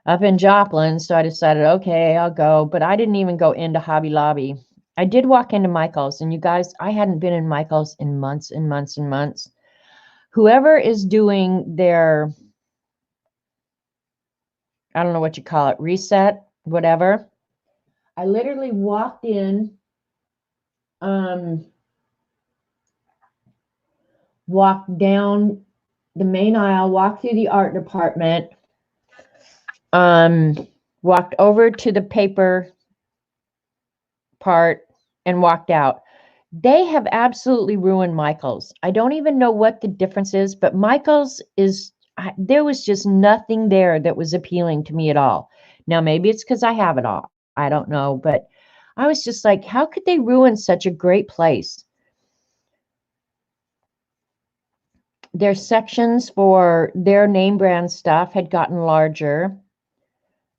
up in Joplin. So I decided, okay, I'll go. But I didn't even go into Hobby Lobby. I did walk into Michael's, and you guys, I hadn't been in Michael's in months and months and months. Whoever is doing their, I don't know what you call it, reset, whatever. I literally walked in, walked down the main aisle, walked through the art department, walked over to the paper part and walked out. They have absolutely ruined Michael's. I don't even know what the difference is, but Michael's there was just nothing there that was appealing to me at all. Now, maybe it's because I have it all. I don't know, but I was just like, how could they ruin such a great place? Their sections for their name brand stuff had gotten larger.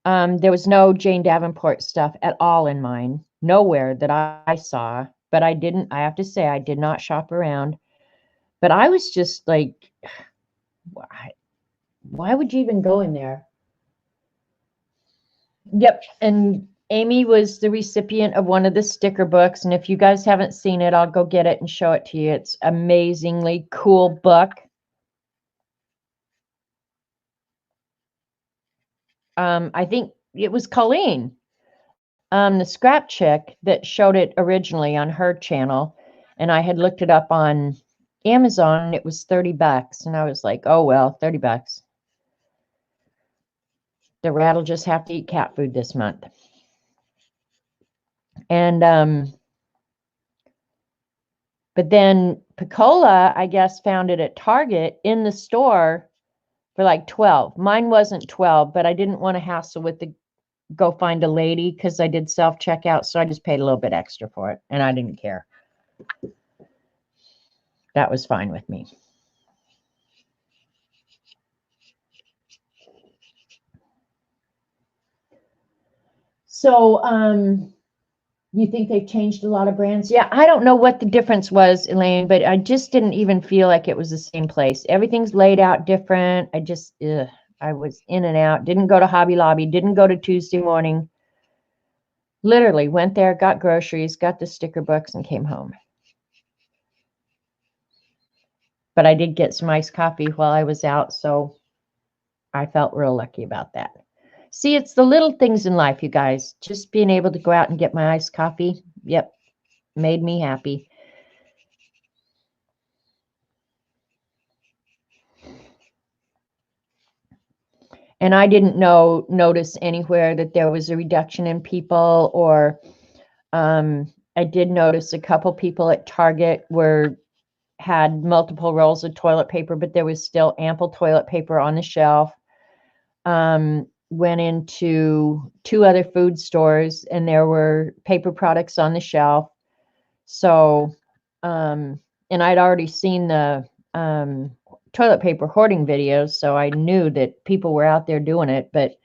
There was no Jane Davenport stuff at all in mine. Nowhere that I saw. But I have to say, I did not shop around. But I was just like, why would you even go in there? Yep. And Amy was the recipient of one of the sticker books. And if you guys haven't seen it, I'll go get it and show it to you. It's amazingly cool book. I think it was Colleen, the scrap chick, that showed it originally on her channel. And I had looked it up on Amazon and it was $30. And I was like, oh, well, $30. The rat will just have to eat cat food this month. And, but then Picola, I guess, found it at Target in the store for like 12. Mine wasn't 12, but I didn't want to hassle with go find a lady because I did self-checkout. So I just paid a little bit extra for it and I didn't care. That was fine with me. So, you think they've changed a lot of brands? Yeah, I don't know what the difference was, Elaine, but I just didn't even feel like it was the same place. Everything's laid out different. I was in and out. Didn't go to Hobby Lobby. Didn't go to Tuesday morning. Literally went there, got groceries, got the sticker books, and came home. But I did get some iced coffee while I was out, so I felt real lucky about that. See, it's the little things in life, you guys. Just being able to go out and get my iced coffee, yep, made me happy. And I didn't notice anywhere that there was a reduction in people, or I did notice a couple people at Target had multiple rolls of toilet paper, but there was still ample toilet paper on the shelf. Went into 2 other food stores and there were paper products on the shelf. So, and I'd already seen the toilet paper hoarding videos, so I knew that people were out there doing it. But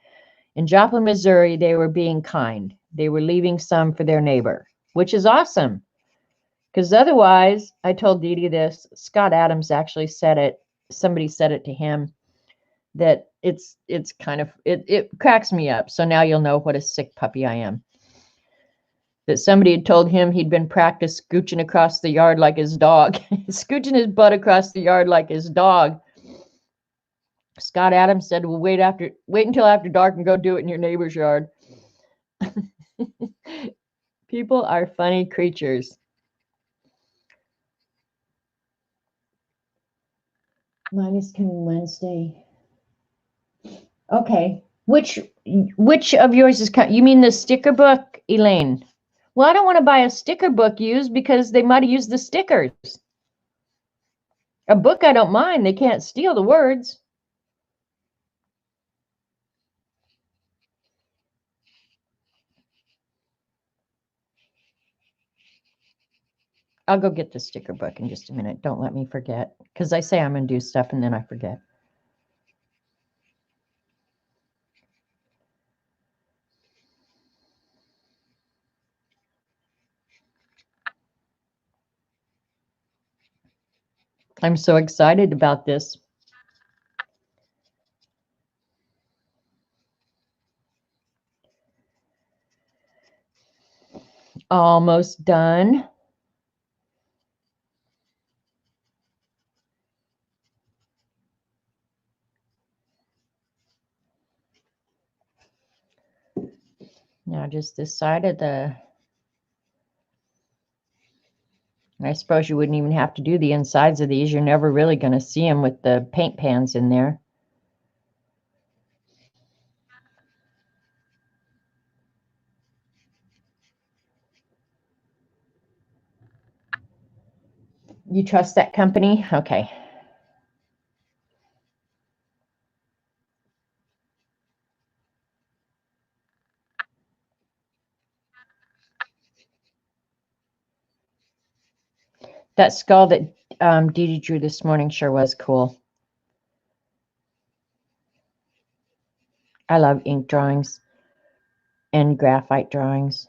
in Joplin, Missouri, they were being kind. They were leaving some for their neighbor, which is awesome. Because otherwise, I told Dee Dee this, Scott Adams actually said it, somebody said it to him, that it's kind of, it cracks me up. So now you'll know what a sick puppy I am. That somebody had told him he'd been practice scooching across the yard like his dog, scooching his butt across the yard like his dog. Scott Adams said, well, wait until after dark and go do it in your neighbor's yard. People are funny creatures. Mine is coming Wednesday. Okay. Which of yours is coming? You mean the sticker book, Elaine? Well, I don't want to buy a sticker book used because they might have used the stickers. A book I don't mind. They can't steal the words. I'll go get the sticker book in just a minute. Don't let me forget. Because I say I'm going to do stuff and then I forget. I'm so excited about this. Almost done. Now just this side of the, I suppose you wouldn't even have to do the insides of these. You're never really going to see them with the paint pans in there. You trust that company? Okay. That skull that Dee Dee drew this morning sure was cool. I love ink drawings and graphite drawings.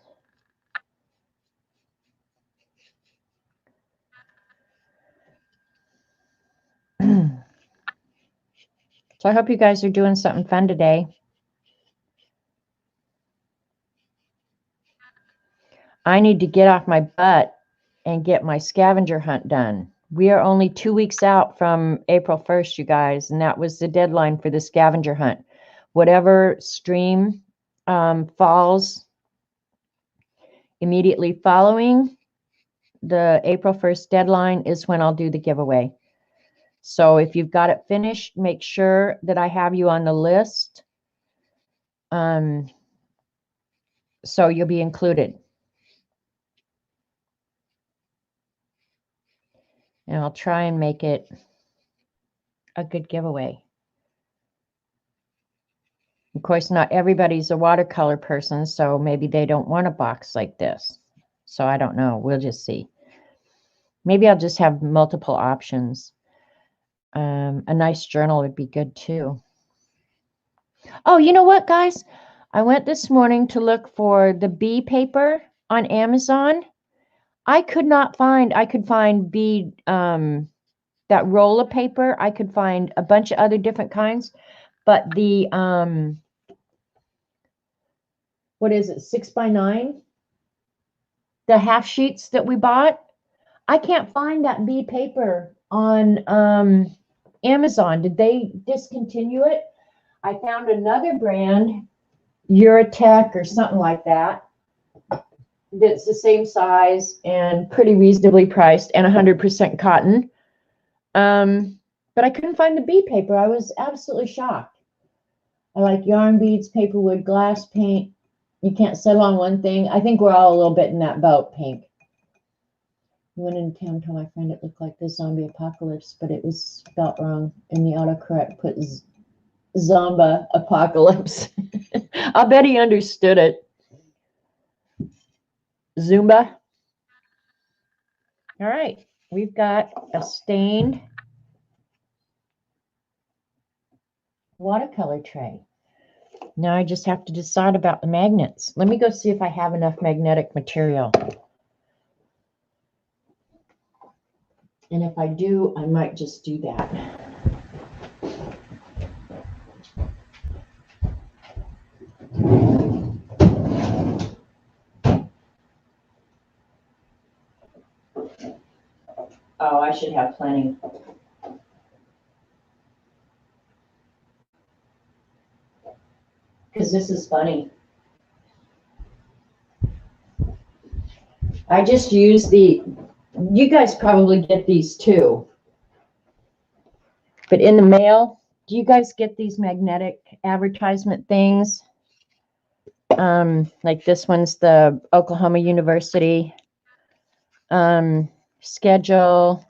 So I hope you guys are doing something fun today. I need to get off my butt and get my scavenger hunt done. We are only 2 weeks out from April 1st, you guys, and that was the deadline for the scavenger hunt. Whatever stream falls immediately following the April 1st deadline is when I'll do the giveaway. So if you've got it finished, make sure that I have you on the list. So you'll be included. And I'll try and make it a good giveaway. Of course, not everybody's a watercolor person, so maybe they don't want a box like this. So I don't know. We'll just see. Maybe I'll just have multiple options. A nice journal would be good too. Oh, you know what, guys? I went this morning to look for the bee paper on Amazon. I could find bee, that roll of paper. I could find a bunch of other different kinds, but the, what is it, 6x9? The half sheets that we bought. I can't find that bee paper on Amazon. Did they discontinue it? I found another brand, Eurotech or something like that, that's the same size and pretty reasonably priced and 100% cotton. But I couldn't find the bee paper. I was absolutely shocked. I like yarn beads, paperwood, glass paint. You can't settle on one thing. I think we're all a little bit in that boat, Pink. I went into town and told my friend it looked like the zombie apocalypse, but it was spelt wrong. And the autocorrect put Zomba apocalypse. I'll bet he understood it. Zumba. All right, we've got a stained watercolor tray. Now I just have to decide about the magnets. Let me go see if I have enough magnetic material. And if I do, I might just do that. Oh, I should have plenty. Because this is funny. I just use you guys probably get these too. But in the mail, do you guys get these magnetic advertisement things? Like this one's the Oklahoma University schedule.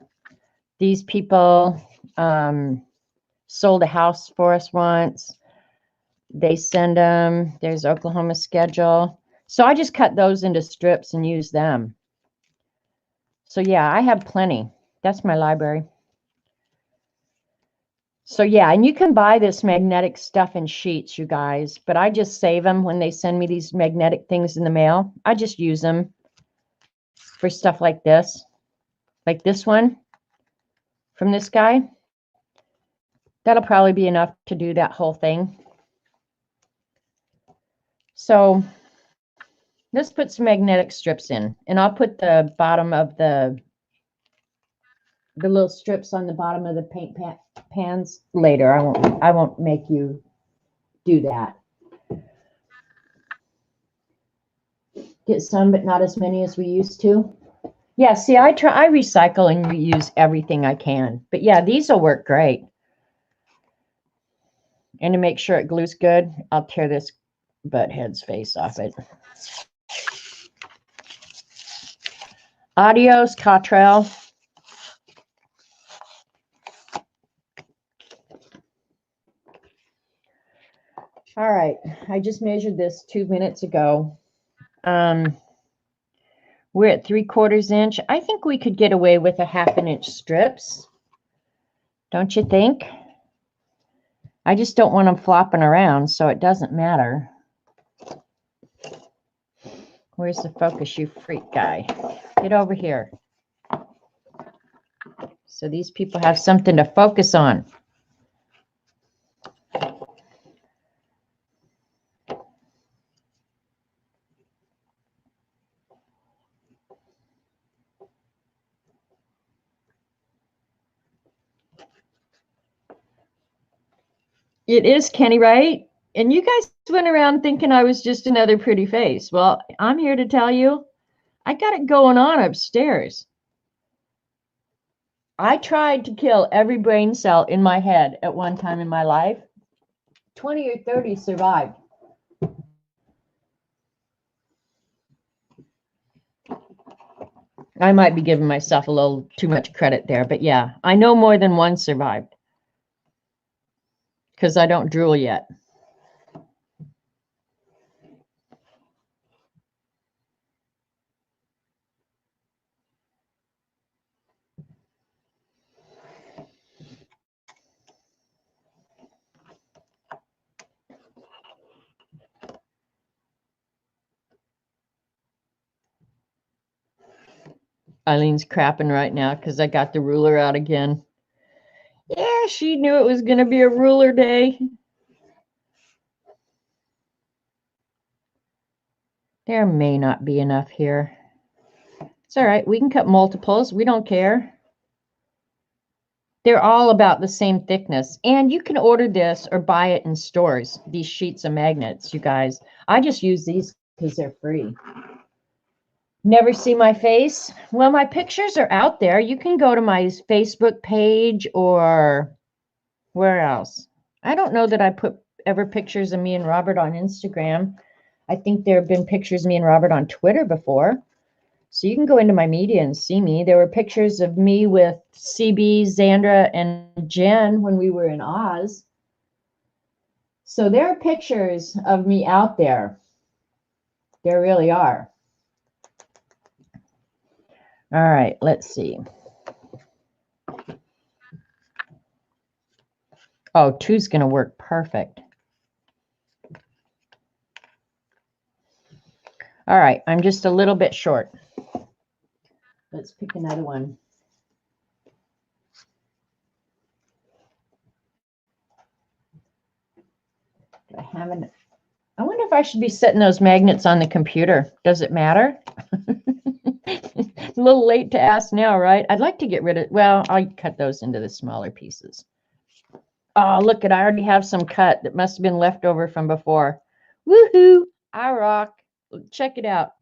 These people sold a house for us once. They send them. There's Oklahoma schedule. So I just cut those into strips and use them. So yeah, I have plenty. That's my library. So yeah, and you can buy this magnetic stuff in sheets, you guys, but I just save them when they send me these magnetic things in the mail. I just use them for stuff like this one from this guy. That'll probably be enough to do that whole thing. So let's put some magnetic strips in, and I'll put the bottom of the little strips on the bottom of the paint pans later. I won't make you do that. Get some, but not as many as we used to. Yeah, see, I recycle and reuse everything I can. But yeah, these will work great. And to make sure it glues good, I'll tear this butt head's face off it. Adios, Cottrell. All right, I just measured this 2 minutes ago. We're at 3/4 inch. I think we could get away with a 1/2 inch strips. Don't you think? I just don't want them flopping around, so it doesn't matter. Where's the focus, you freak guy? Get over here. So these people have something to focus on. It is Kenny, right? And you guys went around thinking I was just another pretty face. Well, I'm here to tell you, I got it going on upstairs. I tried to kill every brain cell in my head at one time in my life. 20 or 30 survived. I might be giving myself a little too much credit there, but yeah, I know more than one survived. Because I don't drool yet. Eileen's crapping right now because I got the ruler out again. Yeah, she knew it was going to be a ruler day. There may not be enough here. It's all right. We can cut multiples. We don't care. They're all about the same thickness. And you can order this or buy it in stores, these sheets of magnets, you guys. I just use these because they're free. Never see my face? Well, my pictures are out there. You can go to my Facebook page or where else? I don't know that I put ever pictures of me and Robert on Instagram. I think there have been pictures of me and Robert on Twitter before. So you can go into my media and see me. There were pictures of me with CB, Xandra, and Jen when we were in Oz. So there are pictures of me out there. There really are. All right, let's see. Oh, 2's going to work perfect. All right, I'm just a little bit short. Let's pick another one. Do I have an... I wonder if I should be setting those magnets on the computer. Does it matter? A little late to ask now, right? I'd like to get rid of... Well, I'll cut those into the smaller pieces. Oh, look, I already have some cut that must have been left over from before. Woohoo! I rock. Check it out.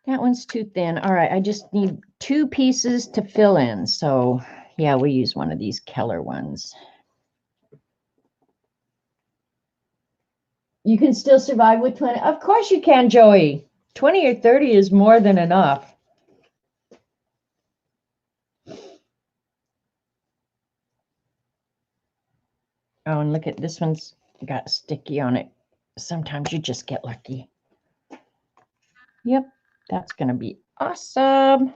That one's too thin. All right, I just need 2 pieces to fill in. So, yeah, we use one of these Keller ones. You can still survive with 20. Of course you can, Joey. 20 or 30 is more than enough. Oh, and look at this one's got sticky on it. Sometimes you just get lucky. Yep, that's going to be awesome.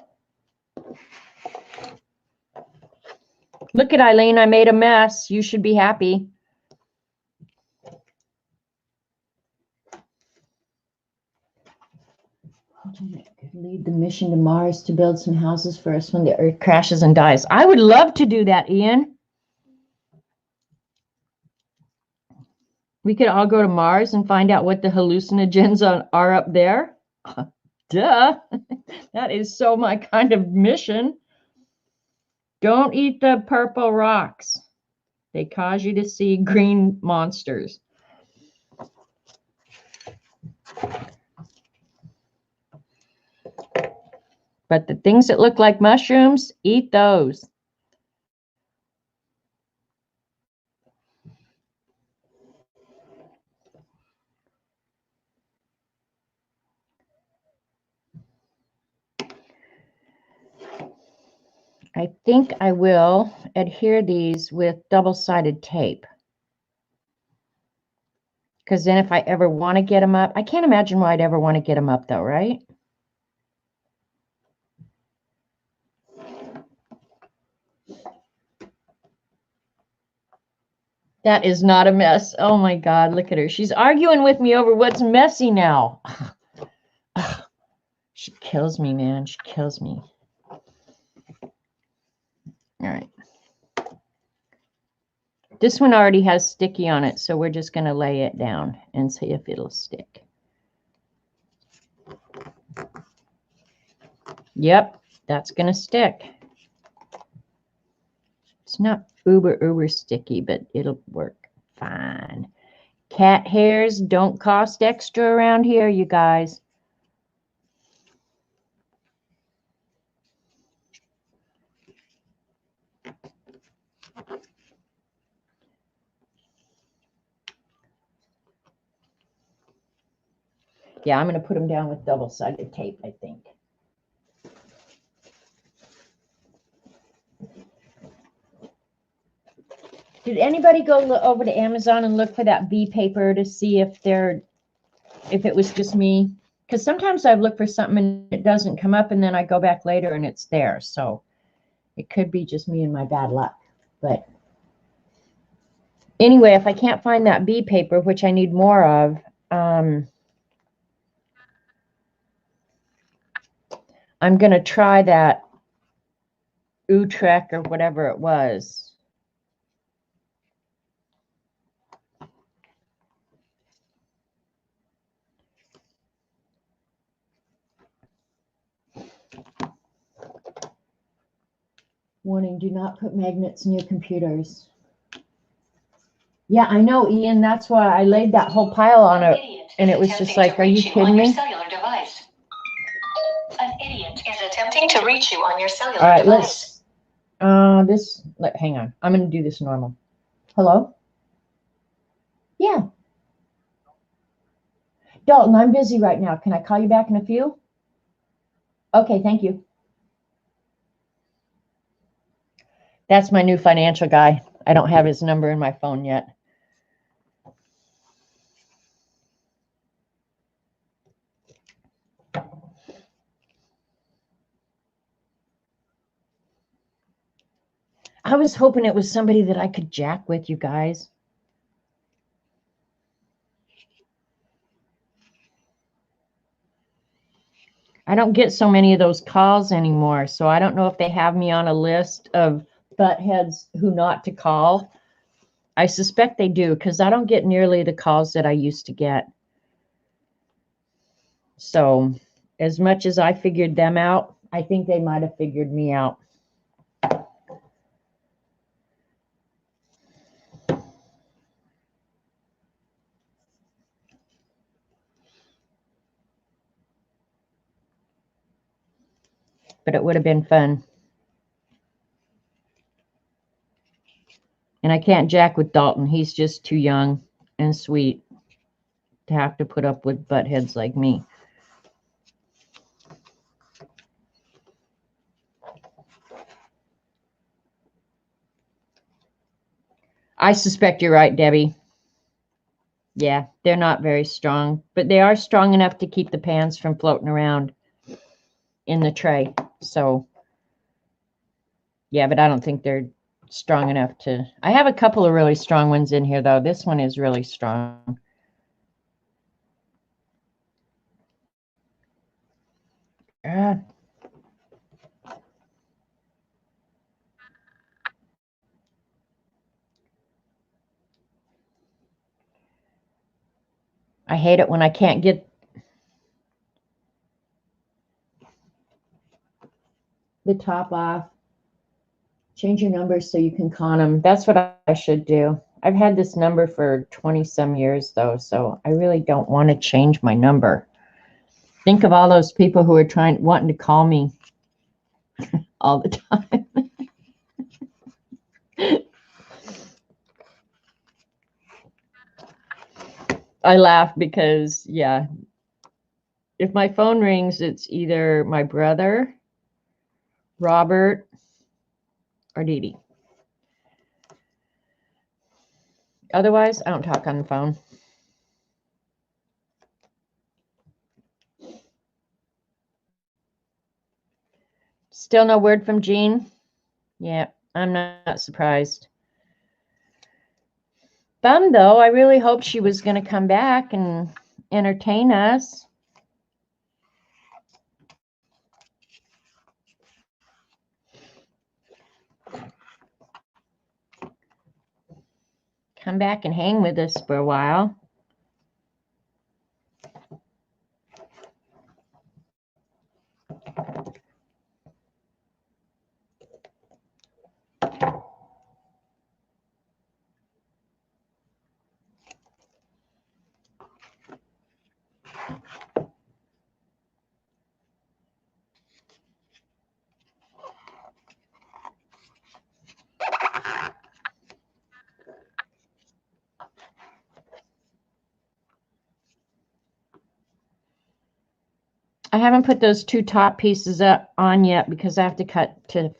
Look at Eileen, I made a mess. You should be happy. Lead the mission to Mars to build some houses for us when the Earth crashes and dies. I would love to do that, Ian. We could all go to Mars and find out what the hallucinogens are up there. Duh. That is so my kind of mission. Don't eat the purple rocks. They cause you to see green monsters. But the things that look like mushrooms, eat those. I think I will adhere these with double-sided tape. Because then if I ever want to get them up, I can't imagine why I'd ever want to get them up though, right? That is not a mess. Oh my God, look at her. She's arguing with me over what's messy now. She kills me, man. She kills me. All right. This one already has sticky on it, so we're just going to lay it down and see if it'll stick. Yep, that's going to stick. It's not uber sticky, but it'll work fine. Cat hairs don't cost extra around here, you guys. Yeah, I'm going to put them down with double-sided tape, I think. Did anybody go over to Amazon and look for that bee paper to see if it was just me? Because sometimes I've looked for something and it doesn't come up, and then I go back later and it's there. So it could be just me and my bad luck. But anyway, if I can't find that bee paper, which I need more of, I'm going to try that Utrecht or whatever it was. Warning, do not put magnets near computers. Yeah, I know, Ian. That's why I laid that whole pile on it. And it was just like, are you kidding me? An idiot is attempting to reach you on your cellular device. All right, let's, hang on. I'm going to do this normal. Hello? Yeah. Dalton, I'm busy right now. Can I call you back in a few? Okay, thank you. That's my new financial guy. I don't have his number in my phone yet. I was hoping it was somebody that I could jack with, you guys. I don't get so many of those calls anymore, so I don't know if they have me on a list of buttheads who not to call. I suspect they do, because I don't get nearly the calls that I used to get. So as much as I figured them out, I think they might have figured me out. But it would have been fun. And I can't jack with Dalton. He's just too young and sweet to have to put up with buttheads like me. I suspect you're right, Debbie. Yeah, they're not very strong, but they are strong enough to keep the pans from floating around in the tray. So, yeah, but I don't think they're strong enough to... I have a couple of really strong ones in here, though. This one is really strong. God. I hate it when I can't get the top off. Change your numbers so you can con them. That's what I should do. I've had this number for 20-some years, though, so I really don't want to change my number. Think of all those people who are wanting to call me all the time. I laugh because, yeah, if my phone rings, it's either my brother, Robert, or Dee Dee. Otherwise, I don't talk on the phone. Still no word from Jean? Yeah, I'm not surprised. Bummed, though. I really hoped she was going to come back and entertain us. Come back and hang with us for a while. I haven't put those two top pieces up on yet because I have to cut to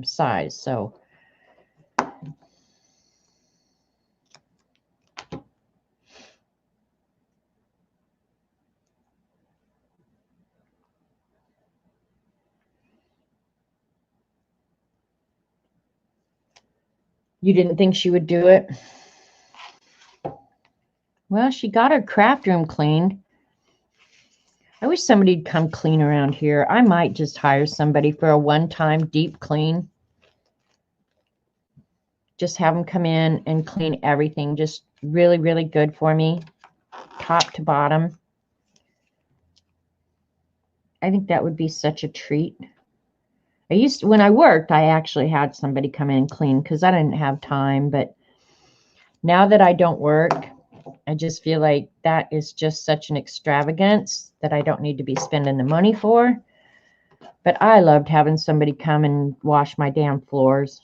size. So you didn't think she would do it? Well, she got her craft room cleaned. I wish somebody'd come clean around here. I might just hire somebody for a one-time deep clean. Just have them come in and clean everything. Just really, really good for me, top to bottom. I think that would be such a treat. When I worked, I actually had somebody come in and clean because I didn't have time. But now that I don't work, I just feel like that is just such an extravagance that I don't need to be spending the money for. But I loved having somebody come and wash my damn floors.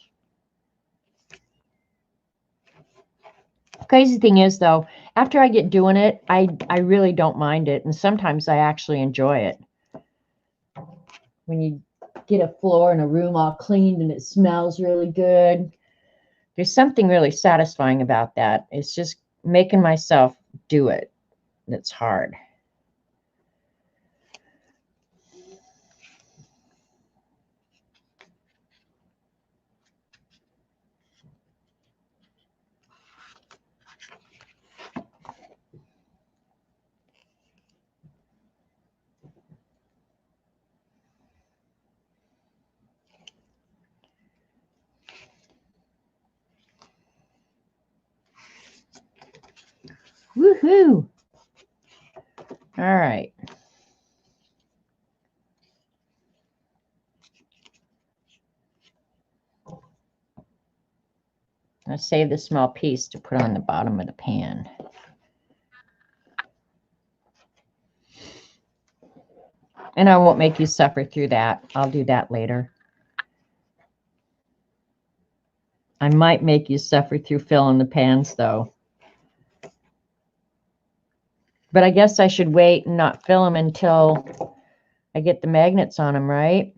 Crazy thing is, though, after I get doing it, I really don't mind it. And sometimes I actually enjoy it. When you get a floor in a room all cleaned and it smells really good. There's something really satisfying about that. It's just making myself do it. It's hard. Woohoo! All right. I'll save the small piece to put on the bottom of the pan. And I won't make you suffer through that. I'll do that later. I might make you suffer through filling the pans, though. But I guess I should wait and not fill them until I get the magnets on them, right?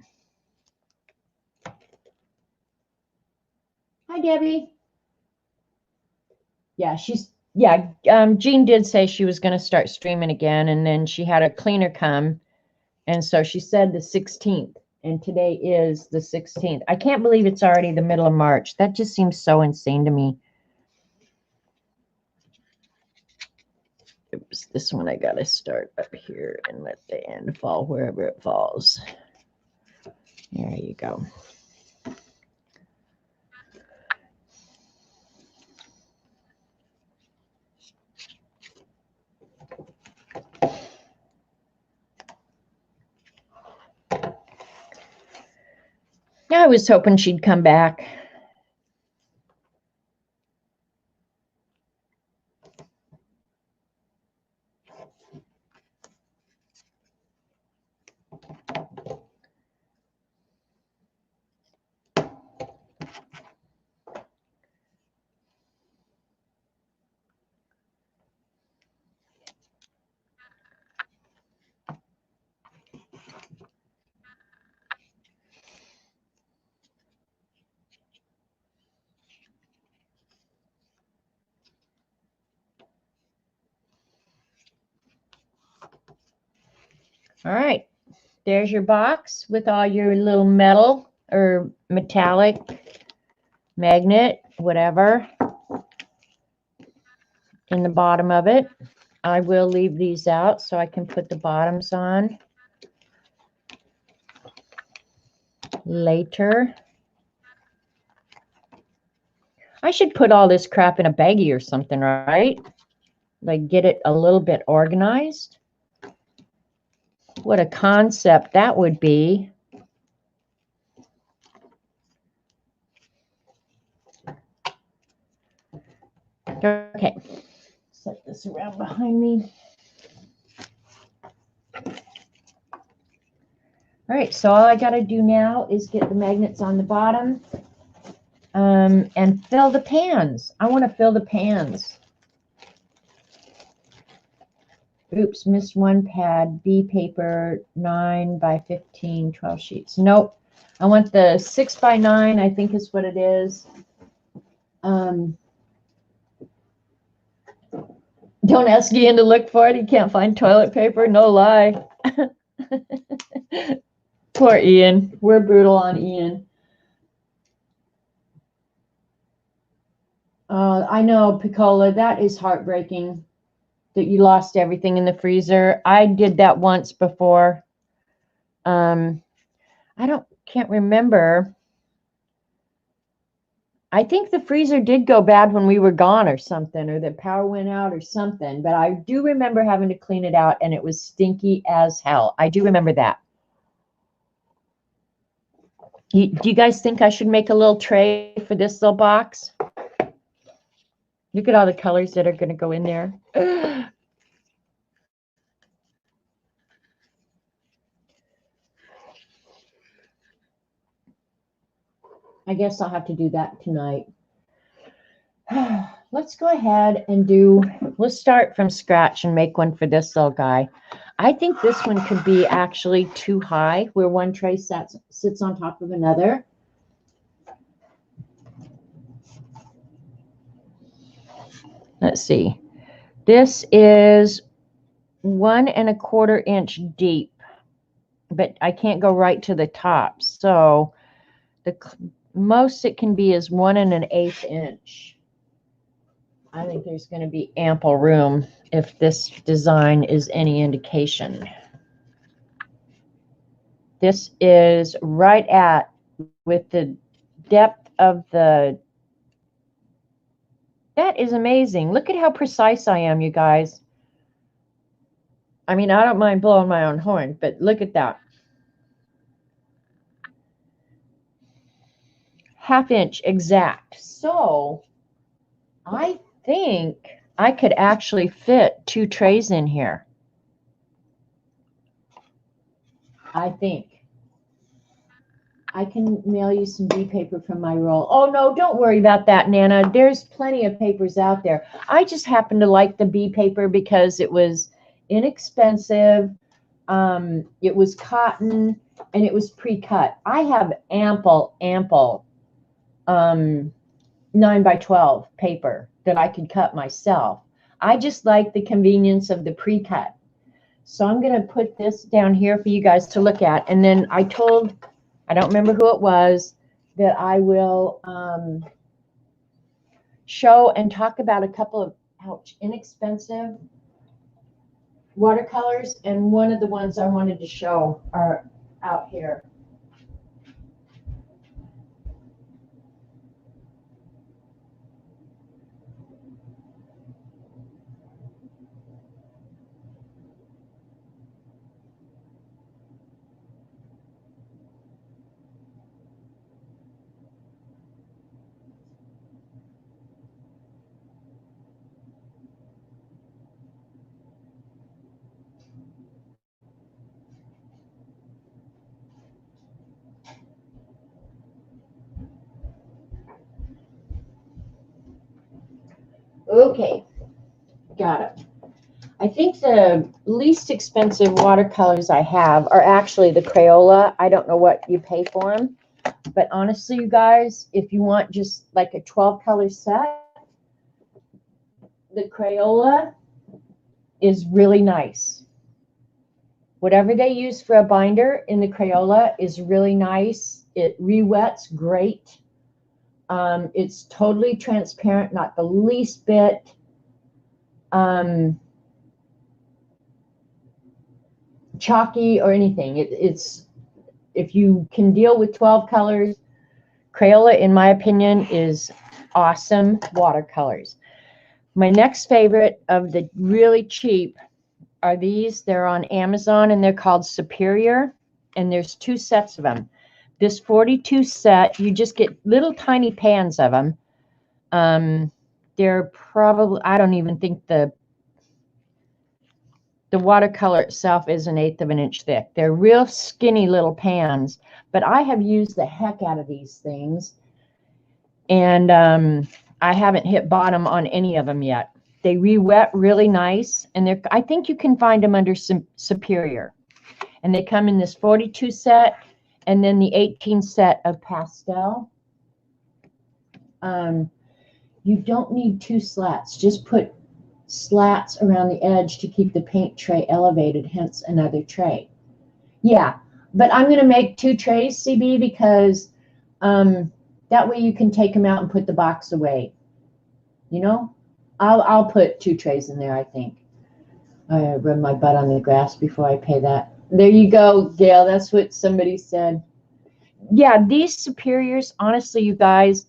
Hi, Debbie. Yeah, Jean did say she was going to start streaming again, and then she had a cleaner come, and so she said the 16th, and today is the 16th. I can't believe it's already the middle of March. That just seems so insane to me. Oops, this one I got to start up here and let the end fall wherever it falls. There you go. I was hoping she'd come back. All right, there's your box with all your little metal or metallic magnet, whatever, in the bottom of it. I will leave these out so I can put the bottoms on later. I should put all this crap in a baggie or something, right? Like get it a little bit organized. What a concept that would be. Okay, set this around behind me. All right, so all I got to do now is get the magnets on the bottom and fill the pans. I want to fill the pans. Oops, missed one pad, B paper, 9 by 15, 12 sheets. Nope, I want the 6 by 9, I think is what it is. Don't ask Ian to look for it. He can't find toilet paper. No lie. Poor Ian. We're brutal on Ian. I know, Piccola, that is heartbreaking that you lost everything in the freezer. I did that once before. Can't remember. I think the freezer did go bad when we were gone or something, or the power went out or something. But I do remember having to clean it out, and it was stinky as hell. I do remember that. Do you guys think I should make a little tray for this little box? Look at all the colors that are going to go in there. I guess I'll have to do that tonight. let's go ahead and let's start from scratch and make one for this little guy. I think this one could be actually too high, where one tray sits on top of another. Let's see. This is 1¼ inch deep, but I can't go right to the top. So the most it can be is 1⅛ inch. I think there's going to be ample room if this design is any indication. This is right at, with the depth of the, that is amazing. Look at how precise I am, you guys. I mean, I don't mind blowing my own horn, but look at that. 1/2 inch exact. So I think I could actually fit 2 trays in here. I think. I can mail you some B paper from my roll. Oh, no, don't worry about that, Nana. There's plenty of papers out there. I just happen to like the B paper because it was inexpensive. It was cotton, and it was pre-cut. I have ample 9x12 paper that I could cut myself. I just like the convenience of the pre-cut. So I'm going to put this down here for you guys to look at. And then I don't remember who it was, that I will show and talk about a couple of inexpensive watercolors. And one of the ones I wanted to show are out here. Okay, got it. I think the least expensive watercolors I have are actually the Crayola. I don't know what you pay for them, but honestly, you guys, if you want just like a 12-color set, the Crayola is really nice. Whatever they use for a binder in the Crayola is really nice. It re-wets great. It's totally transparent, not the least bit. Chalky or anything. It's if you can deal with 12 colors, Crayola, in my opinion, is awesome watercolors. My next favorite of the really cheap are these. They're on Amazon, and they're called Superior, and there's 2 sets of them. This 42 set, you just get little tiny pans of them. They're probably, I don't even think the watercolor itself is 1/8 inch thick. They're real skinny little pans, but I have used the heck out of these things, and I haven't hit bottom on any of them yet. They re-wet really nice, and I think you can find them under Superior. And they come in this 42 set, and then the 18 set of pastel. You don't need 2 slats. Just put slats around the edge to keep the paint tray elevated, hence another tray. Yeah, but I'm going to make 2 trays, CB, because that way you can take them out and put the box away. You know, I'll put 2 trays in there, I think. I rub my butt on the grass before I pay that. There you go, Gail. That's what somebody said. Yeah, these Superiors, honestly, you guys,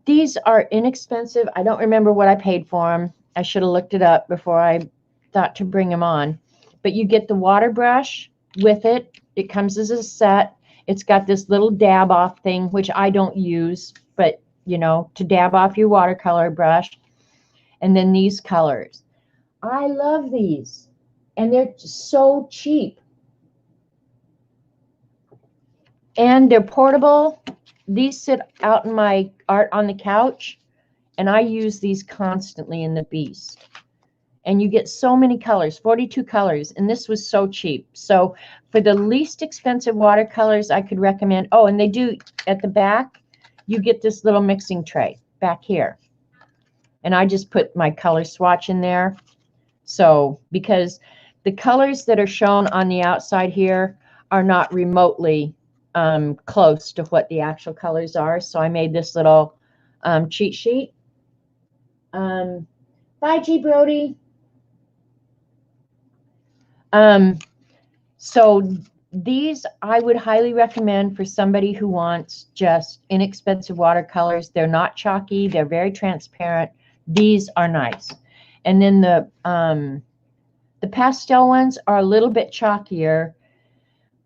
these are inexpensive. I don't remember what I paid for them. I should have looked it up before I thought to bring them on. But you get the water brush with it. It comes as a set. It's got this little dab off thing, which I don't use, but you know, to dab off your watercolor brush. And then these colors. I love these. And they're so cheap. And they're portable. These sit out in my art on the couch, And I use these constantly in the Beast. And you get so many colors, 42 colors, and this was so cheap. So for the least expensive watercolors I could recommend, oh, and they do, at the back, you get this little mixing tray back here. And I just put my color swatch in there. So, because the colors that are shown on the outside here are not remotely close to what the actual colors are. So I made this little cheat sheet. Bye, G. Brody. So these I would highly recommend for somebody who wants just inexpensive watercolors. They're not chalky. They're very transparent. These are nice. And then the pastel ones are a little bit chalkier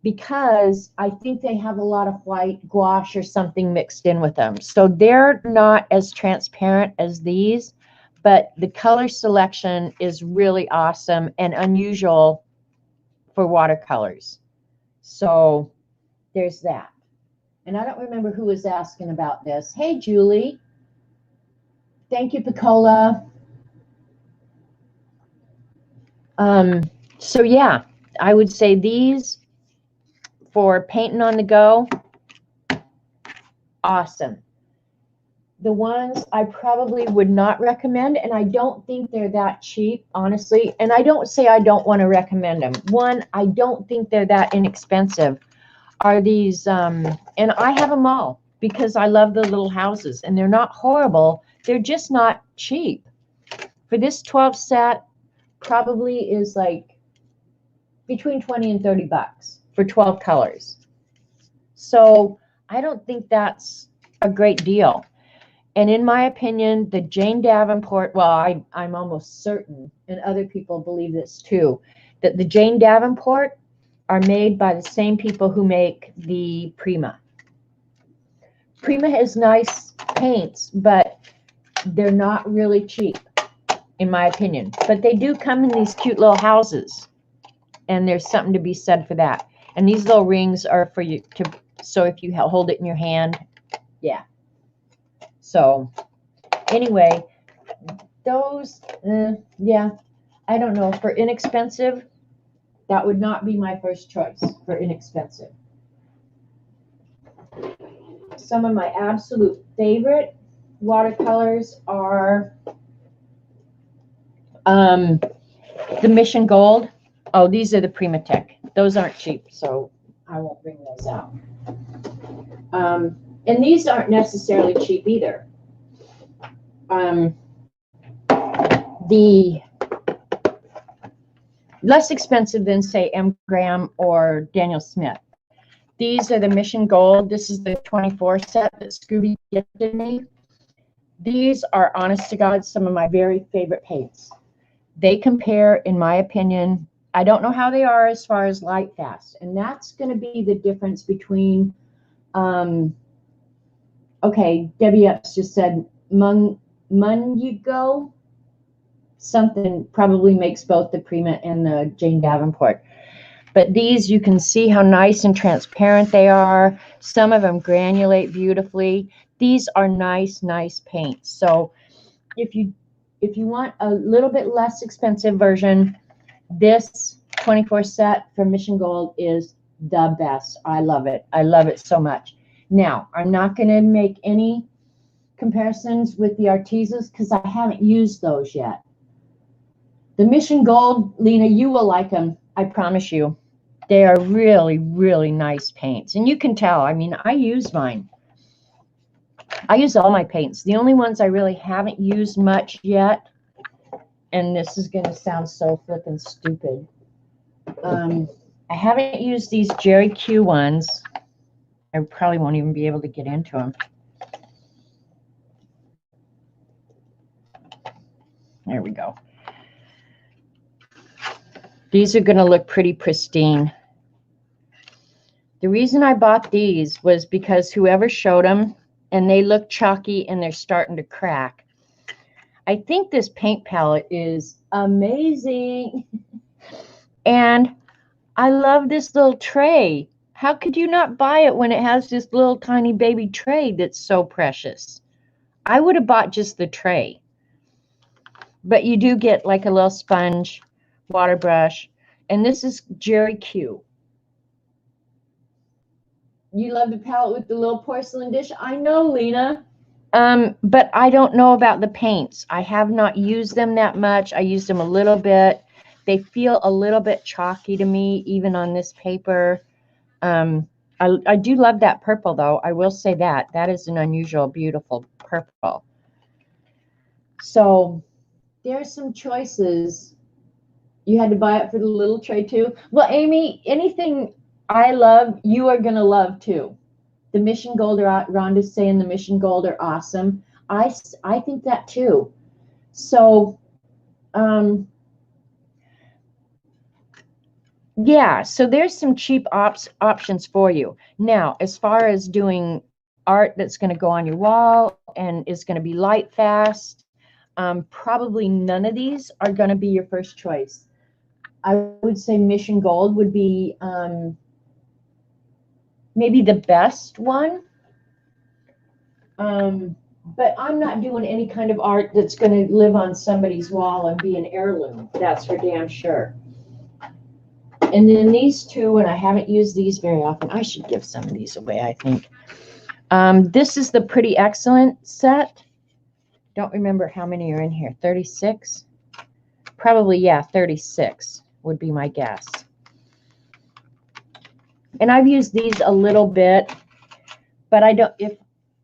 because I think they have a lot of white gouache or something mixed in with them. So they're not as transparent as these, but the color selection is really awesome and unusual for watercolors. So there's that. And I don't remember who was asking about this. Hey, Julie. Thank you, Picola. So yeah, I would say these for painting on the go, awesome. The ones I probably would not recommend, and I don't think they're that cheap, honestly. And I don't say I don't want to recommend them. One, I don't think they're that inexpensive, are these, and I have them all because I love the little houses, and they're not horrible. They're just not cheap. For this 12 set, probably is like between 20 and 30 bucks for 12 colors. So I don't think that's a great deal. And in my opinion, the Jane Davenport, well, I'm almost certain, and other people believe this too, that the Jane Davenport are made by the same people who make the Prima. Prima has nice paints, but they're not really cheap, in my opinion. But they do come in these cute little houses, and there's something to be said for that. And these little rings are for you to, so if you hold it in your hand, yeah. So anyway, those, yeah, I don't know. For inexpensive, that would not be my first choice for inexpensive. Some of my absolute favorite watercolors are the Mission Gold. Oh, these are the Primatech. Those aren't cheap, so I won't bring those out. And these aren't necessarily cheap either. The less expensive than, say, M. Graham or Daniel Smith. These are the Mission Gold. This is the 24 set that Scooby gifted me. These are, honest to God, some of my very favorite paints. They compare, in my opinion, I don't know how they are as far as light fast. And that's going to be the difference between, okay, Debbie Epps just said Munyigo. Something probably makes both the Prima and the Jane Davenport. But these, you can see how nice and transparent they are. Some of them granulate beautifully. These are nice, nice paints. So if you want a little bit less expensive version, this 24 set from Mission Gold is the best. I love it. I love it so much. Now, I'm not going to make any comparisons with the Artezas because I haven't used those yet. The Mission Gold, Lena, you will like them. I promise you. They are really, really nice paints. And you can tell, I mean, I use mine. I use all my paints. The only ones I really haven't used much yet, and this is going to sound so flippin' stupid. I haven't used these Jerry Q ones. I probably won't even be able to get into them. There we go. These are going to look pretty pristine. The reason I bought these was because whoever showed them, and they look chalky and they're starting to crack. I think this paint palette is amazing. And I love this little tray. How could you not buy it when it has this little tiny baby tray that's so precious? I would have bought just the tray. But you do get like a little sponge, water brush. And this is Jerry Q. You love the palette with the little porcelain dish? I know, Lena. But I don't know about the paints. I have not used them that much. I used them a little bit. They feel a little bit chalky to me, even on this paper. I do love that purple, though. I will say that. That is an unusual, beautiful purple. So there's some choices. You had to buy it for the little tray, too. Well, Amy, anything I love, you are going to love, too. The Mission Gold, Rhonda's saying the Mission Gold are awesome. I think that, too. So, yeah, so there's some cheap options for you. Now, as far as doing art that's going to go on your wall and is going to be light fast, probably none of these are going to be your first choice. I would say Mission Gold would be maybe the best one. But I'm not doing any kind of art that's going to live on somebody's wall and be an heirloom. That's for damn sure. And then these two, and I haven't used these very often. I should give some of these away, I think. This is the Pretty Excellent set. Don't remember how many are in here. 36? Probably, yeah, 36 would be my guess. And I've used these a little bit, but I don't,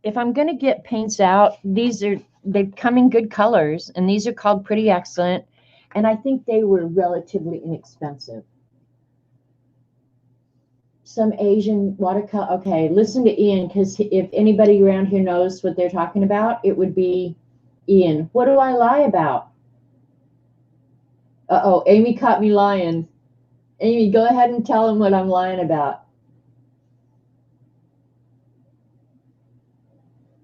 if I'm going to get paints out, they come in good colors, and these are called Pretty Excellent, and I think they were relatively inexpensive. Some Asian watercolor. Okay, listen to Ian, because if anybody around here knows what they're talking about, it would be Ian. What do I lie about? Uh-oh, Amy caught me lying. Amy, go ahead and tell him what I'm lying about.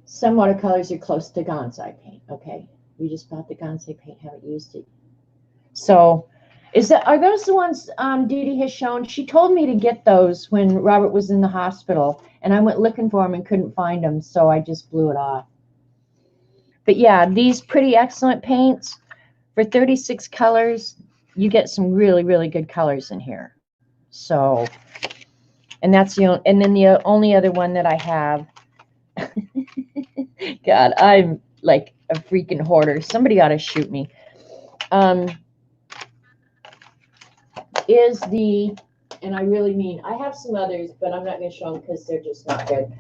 Some watercolors are close to Gansai paint. Okay, you just bought the Gansai paint, haven't used it. So, are those the ones Dee Dee has shown? She told me to get those when Robert was in the hospital, and I went looking for them and couldn't find them, so I just blew it off. But yeah, these Pretty Excellent paints for 36 colors, you get some really, really good colors in here. So, and that's the only other one that I have. God, I'm like a freaking hoarder. Somebody ought to shoot me. Is the, and I really mean, I have some others, but I'm not going to show them because they're just not good,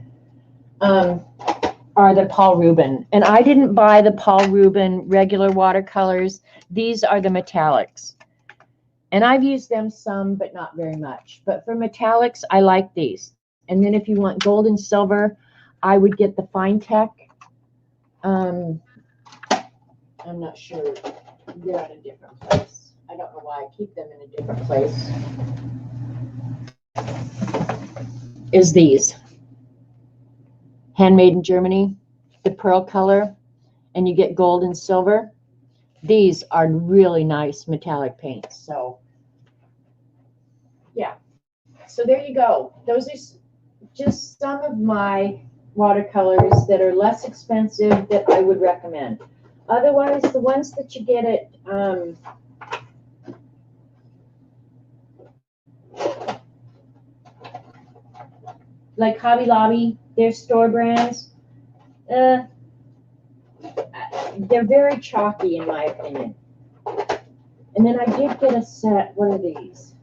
are the Paul Rubin. And I didn't buy the Paul Rubin regular watercolors. These are the metallics. And I've used them some, but not very much. But for metallics, I like these. And then if you want gold and silver, I would get the Fine Tech. I'm not sure. They're at a different place. I don't know why I keep them in a different place. Is these. Handmade in Germany, the pearl color, and you get gold and silver. These are really nice metallic paints. So, yeah. So there you go. Those are just some of my watercolors that are less expensive that I would recommend. Otherwise, the ones that you get at like Hobby Lobby, their store brands, they're very chalky in my opinion. And then I did get a set. What are these?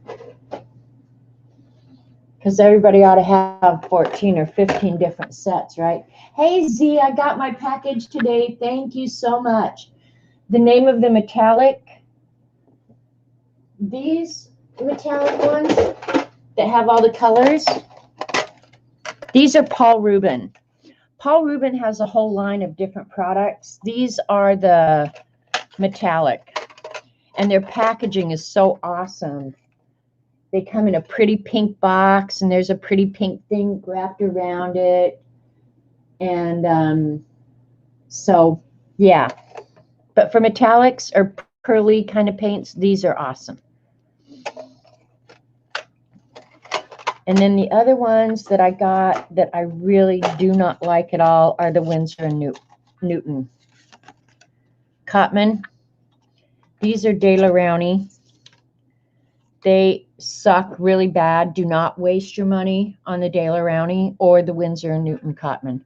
Because everybody ought to have 14 or 15 different sets, right? Hey, Z, I got my package today. Thank you so much. The name of the metallic, these metallic ones that have all the colors, these are Paul Rubin. Paul Rubin has a whole line of different products. These are the metallic, and their packaging is so awesome. They come in a pretty pink box, and there's a pretty pink thing wrapped around it. And so, yeah. But for metallics or pearly kind of paints, these are awesome. And then the other ones that I got that I really do not like at all are the Winsor & Newt. Newton. Cotman. These are De La Rowney. They suck really bad. Do not waste your money on the De La Rowney or the Winsor & Newton Cotman.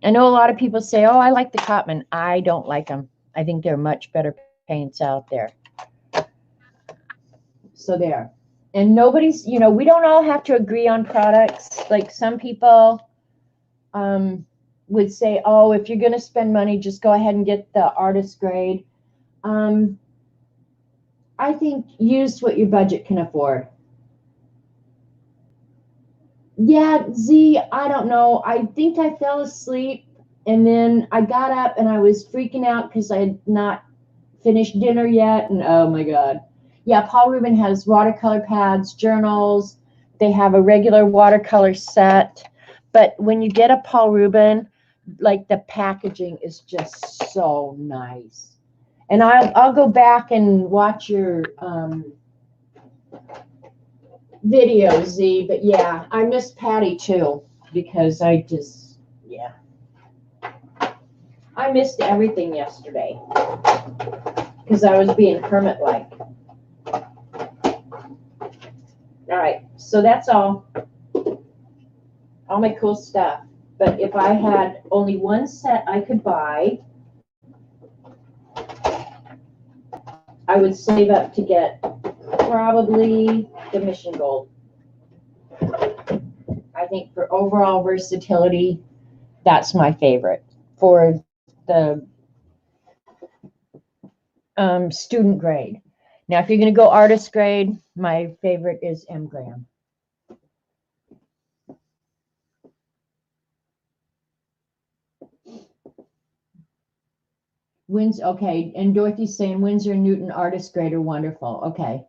I know a lot of people say, oh, I like the Cotman. I don't like them. I think they're much better paints out there. So there. And nobody's, you know, we don't all have to agree on products. Like some people would say, oh, if you're going to spend money, just go ahead and get the artist grade. I think use what your budget can afford. Yeah, Z, I don't know. I think I fell asleep and then I got up and I was freaking out because I had not finished dinner yet. And oh my God. Yeah, Paul Rubin has watercolor pads, journals. They have a regular watercolor set. But when you get a Paul Rubin, like the packaging is just so nice. And I'll go back and watch your videos, Z. But yeah, I miss Patty too because I just, yeah. I missed everything yesterday because I was being hermit-like. All right, so that's all my cool stuff. But if I had only one set I could buy, I would save up to get probably the Mission Gold. I think for overall versatility, that's my favorite. For the student grade. Now, if you're going to go artist grade, my favorite is M. Graham. Okay, and Dorothy's saying Winsor & Newton artist grade are wonderful. Okay.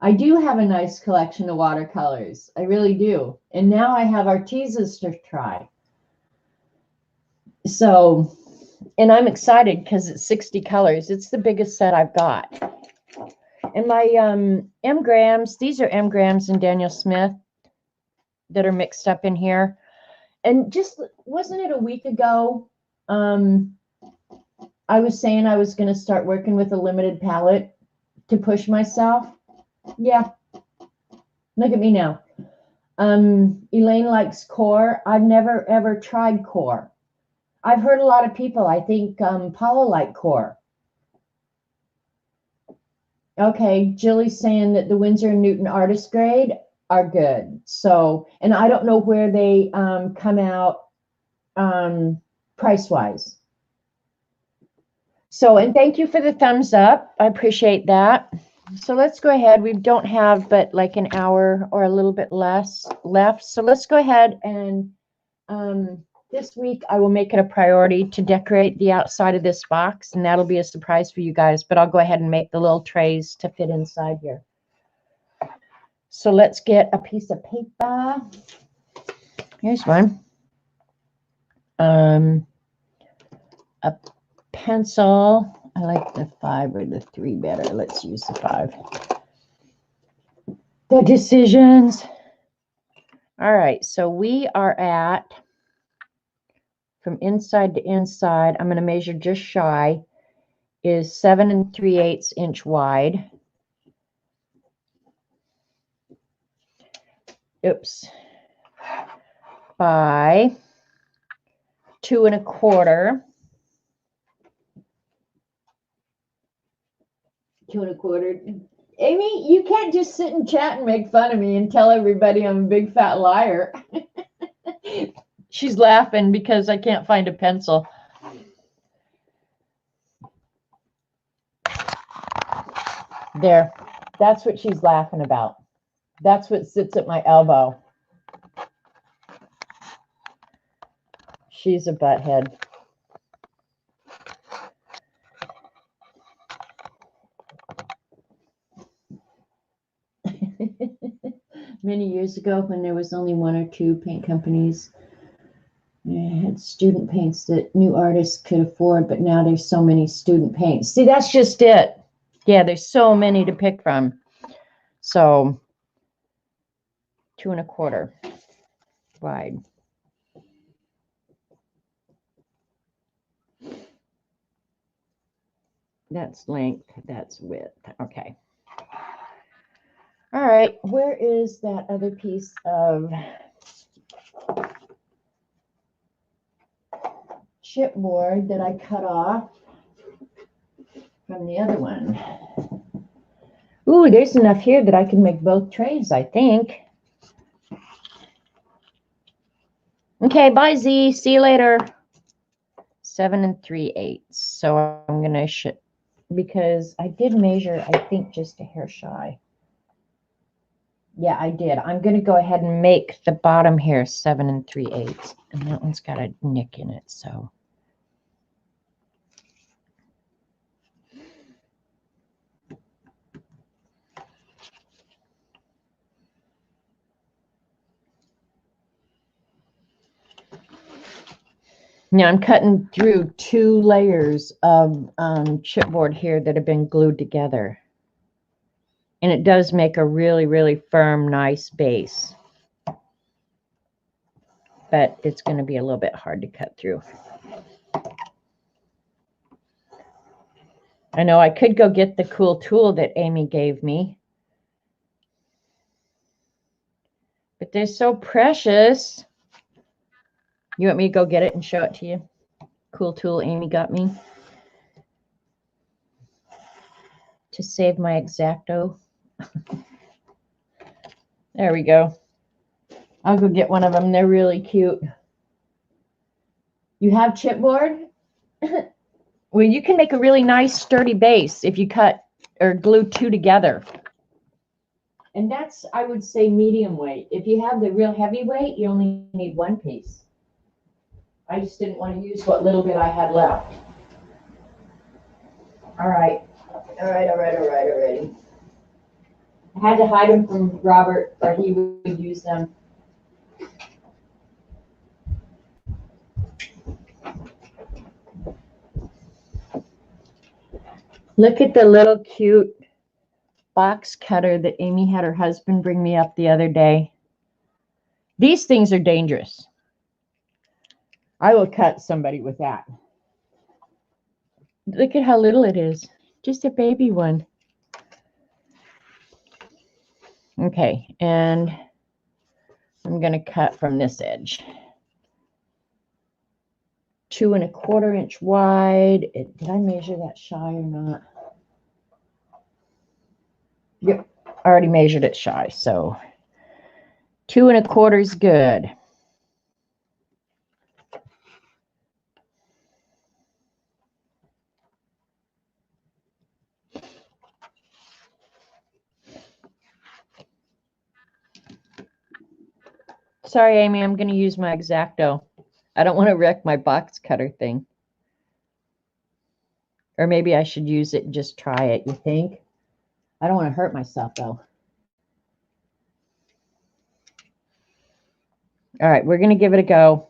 I do have a nice collection of watercolors. I really do. And now I have Artezas to try. So, and I'm excited because it's 60 colors. It's the biggest set I've got. And my M. Grahams, these are M. Grahams and Daniel Smith that are mixed up in here. And just, wasn't it a week ago, I was saying I was going to start working with a limited palette to push myself. Yeah. Look at me now. Elaine likes core. I've never, ever tried core. I've heard a lot of people, I think Paula liked core. Okay, Jillie's saying that the Winsor & Newton artist grade are good. So, and I don't know where they come out price-wise. So, and thank you for the thumbs up. I appreciate that. So let's go ahead. We don't have but like an hour or a little bit less left. So let's go ahead and this week I will make it a priority to decorate the outside of this box, and that'll be a surprise for you guys. But I'll go ahead and make the little trays to fit inside here. So let's get a piece of paper. Here's one. A pencil. I like the 5 or the 3 better. Let's use the 5. The decisions. All right, so we are at, from inside to inside, I'm going to measure just shy, is 7 3/8 inch wide. Oops. By 2 1/4. 2 1/4. Amy, you can't just sit and chat and make fun of me and tell everybody I'm a big fat liar. She's laughing because I can't find a pencil. There. That's what she's laughing about. That's what sits at my elbow. She's a butthead. Many years ago, when there was only 1 or 2 paint companies, they had student paints that new artists could afford, but now there's so many student paints. See, that's just it. Yeah, there's so many to pick from. So 2 1/4 wide. That's length, that's width. Okay. All right, where is that other piece of chipboard that I cut off from the other one? Ooh, there's enough here that I can make both trays, I think. Okay, bye Z, see you later. 7 3/8. So I'm gonna because I did measure, I think just a hair shy. Yeah, I did. I'm gonna go ahead and make the bottom here 7 3/8, and that one's got a nick in it, so. Now I'm cutting through 2 layers of chipboard here that have been glued together. And it does make a really, really firm, nice base. But it's going to be a little bit hard to cut through. I know I could go get the cool tool that Amy gave me. But they're so precious. You want me to go get it and show it to you? Cool tool Amy got me to save my X-Acto. There we go. I'll go get one of them. They're really cute. You have chipboard? Well, you can make a really nice sturdy base if you cut or glue 2 together. And that's, I would say, medium weight. If you have the real heavy weight, you only need 1 piece. I just didn't want to use what little bit I had left. All right. Alrighty. I had to hide them from Robert, or he would use them. Look at the little cute box cutter that Amy had her husband bring me up the other day. These things are dangerous. I will cut somebody with that. Look at how little it is. Just a baby one. Okay, and I'm going to cut from this edge. 2 1/4 inch wide. Did I measure that shy or not? Yep, I already measured it shy, so 2 1/4 is good. Sorry, Amy, I'm going to use my X-Acto. I don't want to wreck my box cutter thing. Or maybe I should use it and just try it, you think? I don't want to hurt myself, though. All right, we're going to give it a go.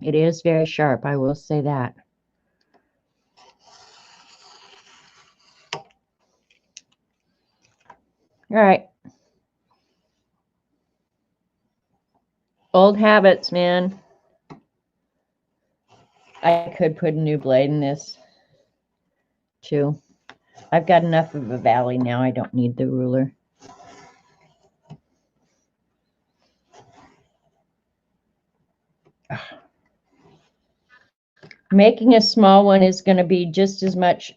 It is very sharp, I will say that. All right. Old habits, man. I could put a new blade in this, too. I've got enough of a valley now. I don't need the ruler. Making a small one is going to be just as much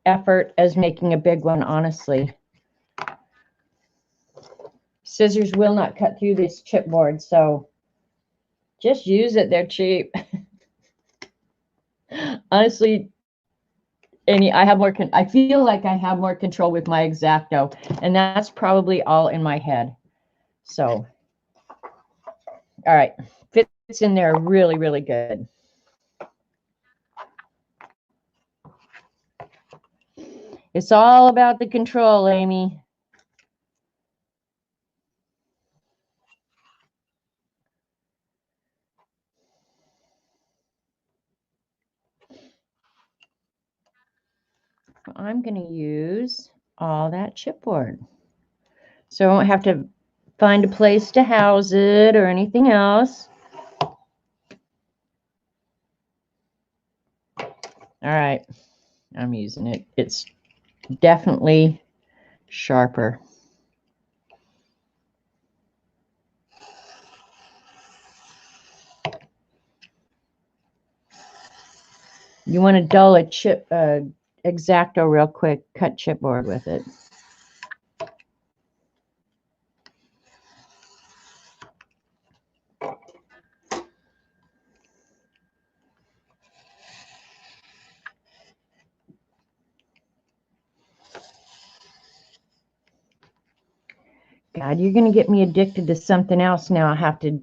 effort as making a big one, honestly. Scissors will not cut through this chipboard, so just use it. They're cheap. Honestly, Amy, I feel like I have more control with my X-Acto, and that's probably all in my head. So, all right, fits in there really, really good. It's all about the control, Amy. I'm going to use all that chipboard. So I won't have to find a place to house it or anything else. All right, I'm using it. It's definitely sharper. You want to dull a chip, X-Acto real quick, cut chipboard with it. God, you're going to get me addicted to something else now I have to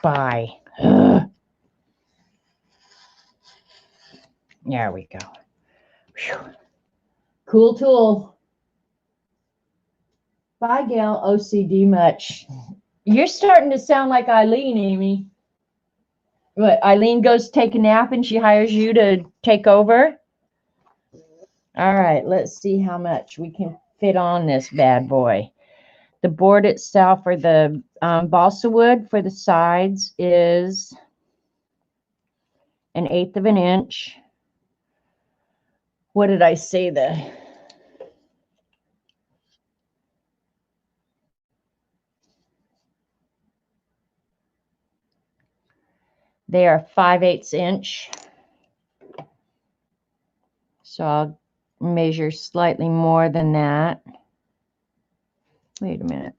buy. Ugh. There we go. Whew. Cool tool. Bye, Gail. OCD much. You're starting to sound like Eileen, Amy. What, Eileen goes take a nap and she hires you to take over? All right, let's see how much we can fit on this bad boy. The board itself, or the balsa wood for the sides, is 1/8 of an inch. What did I say? They are 5/8 inch. So I'll measure slightly more than that. Wait a minute.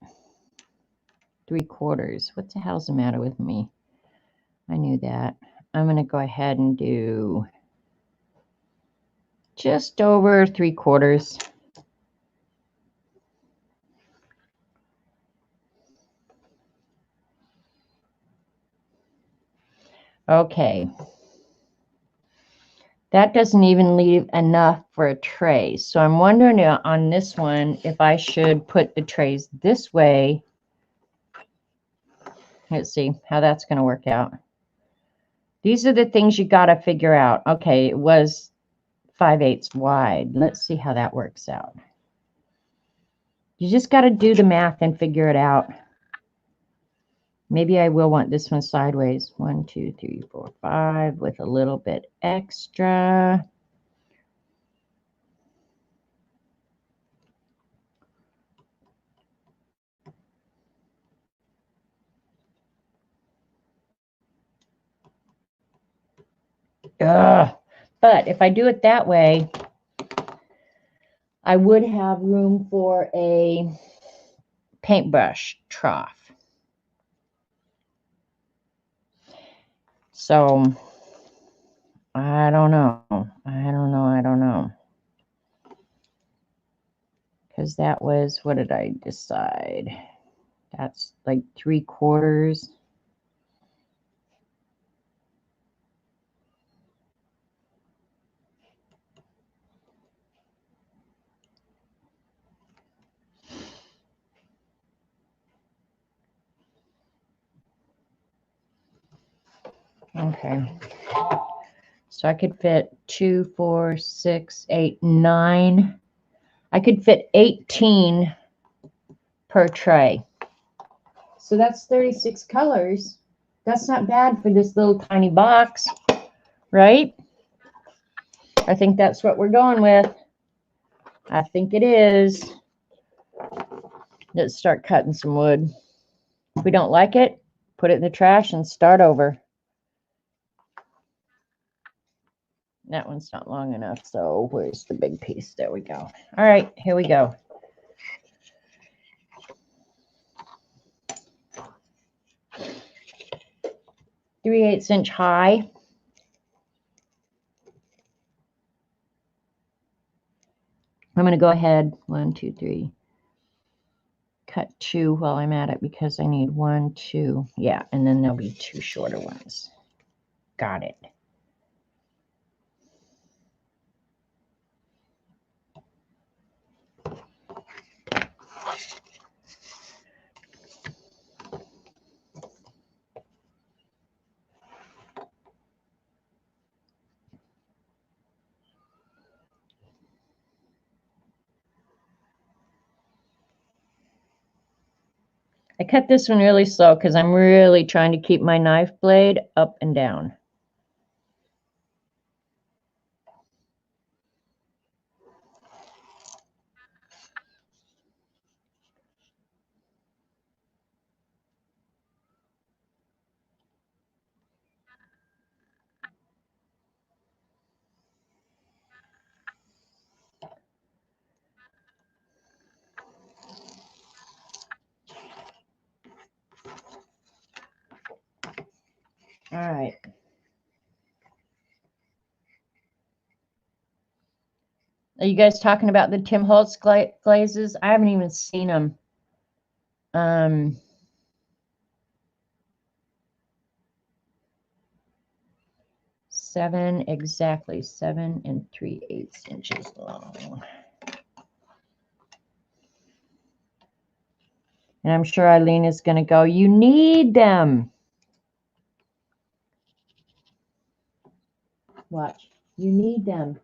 3/4. What the hell's the matter with me? I knew that. I'm going to go ahead and do just over 3/4. Okay. That doesn't even leave enough for a tray. So I'm wondering on this one if I should put the trays this way. Let's see how that's going to work out. These are the things you got to figure out. Okay, it was 5/8 wide. Let's see how that works out. You just got to do the math and figure it out. Maybe I will want this one sideways. 1, 2, 3, 4, 5 with a little bit extra. Ugh. But if I do it that way, I would have room for a paintbrush trough. So I don't know. I don't know. Because that was, what did I decide? That's like 3/4. Okay. So I could fit 2, 4, 6, 8, 9. I could fit 18 per tray. So that's 36 colors. That's not bad for this little tiny box, right? I think that's what we're going with. I think it is. Let's start cutting some wood. If we don't like it, put it in the trash and start over. That one's not long enough, so where's the big piece? There we go. All right, here we go. Three-eighths inch high. I'm going to go ahead, 1, 2, 3. Cut 2 while I'm at it because I need 1, 2. Yeah, and then there'll be 2 shorter ones. Got it. I cut this one really slow because I'm really trying to keep my knife blade up and down. All right. Are you guys talking about the Tim Holtz glazes? I haven't even seen them. 7 exactly, 7 3/8 inches long. And I'm sure Eileen is going to go, you need them. Watch. You need them.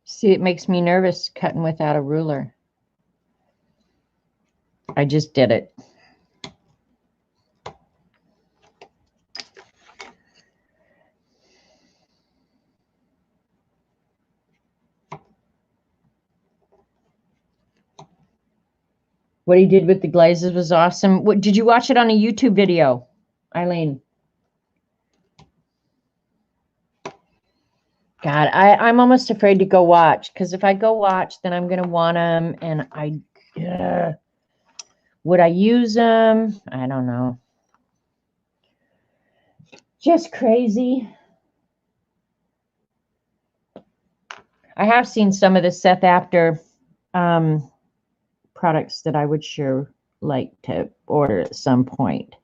See, it makes me nervous cutting without a ruler. I just did it. What he did with the glazes was awesome. What, did you watch it on a YouTube video, Eileen? God, I'm almost afraid to go watch, because if I go watch, then I'm going to want them, and would I use them? I don't know. Just crazy. I have seen some of the Seth After products that I would sure like to order at some point.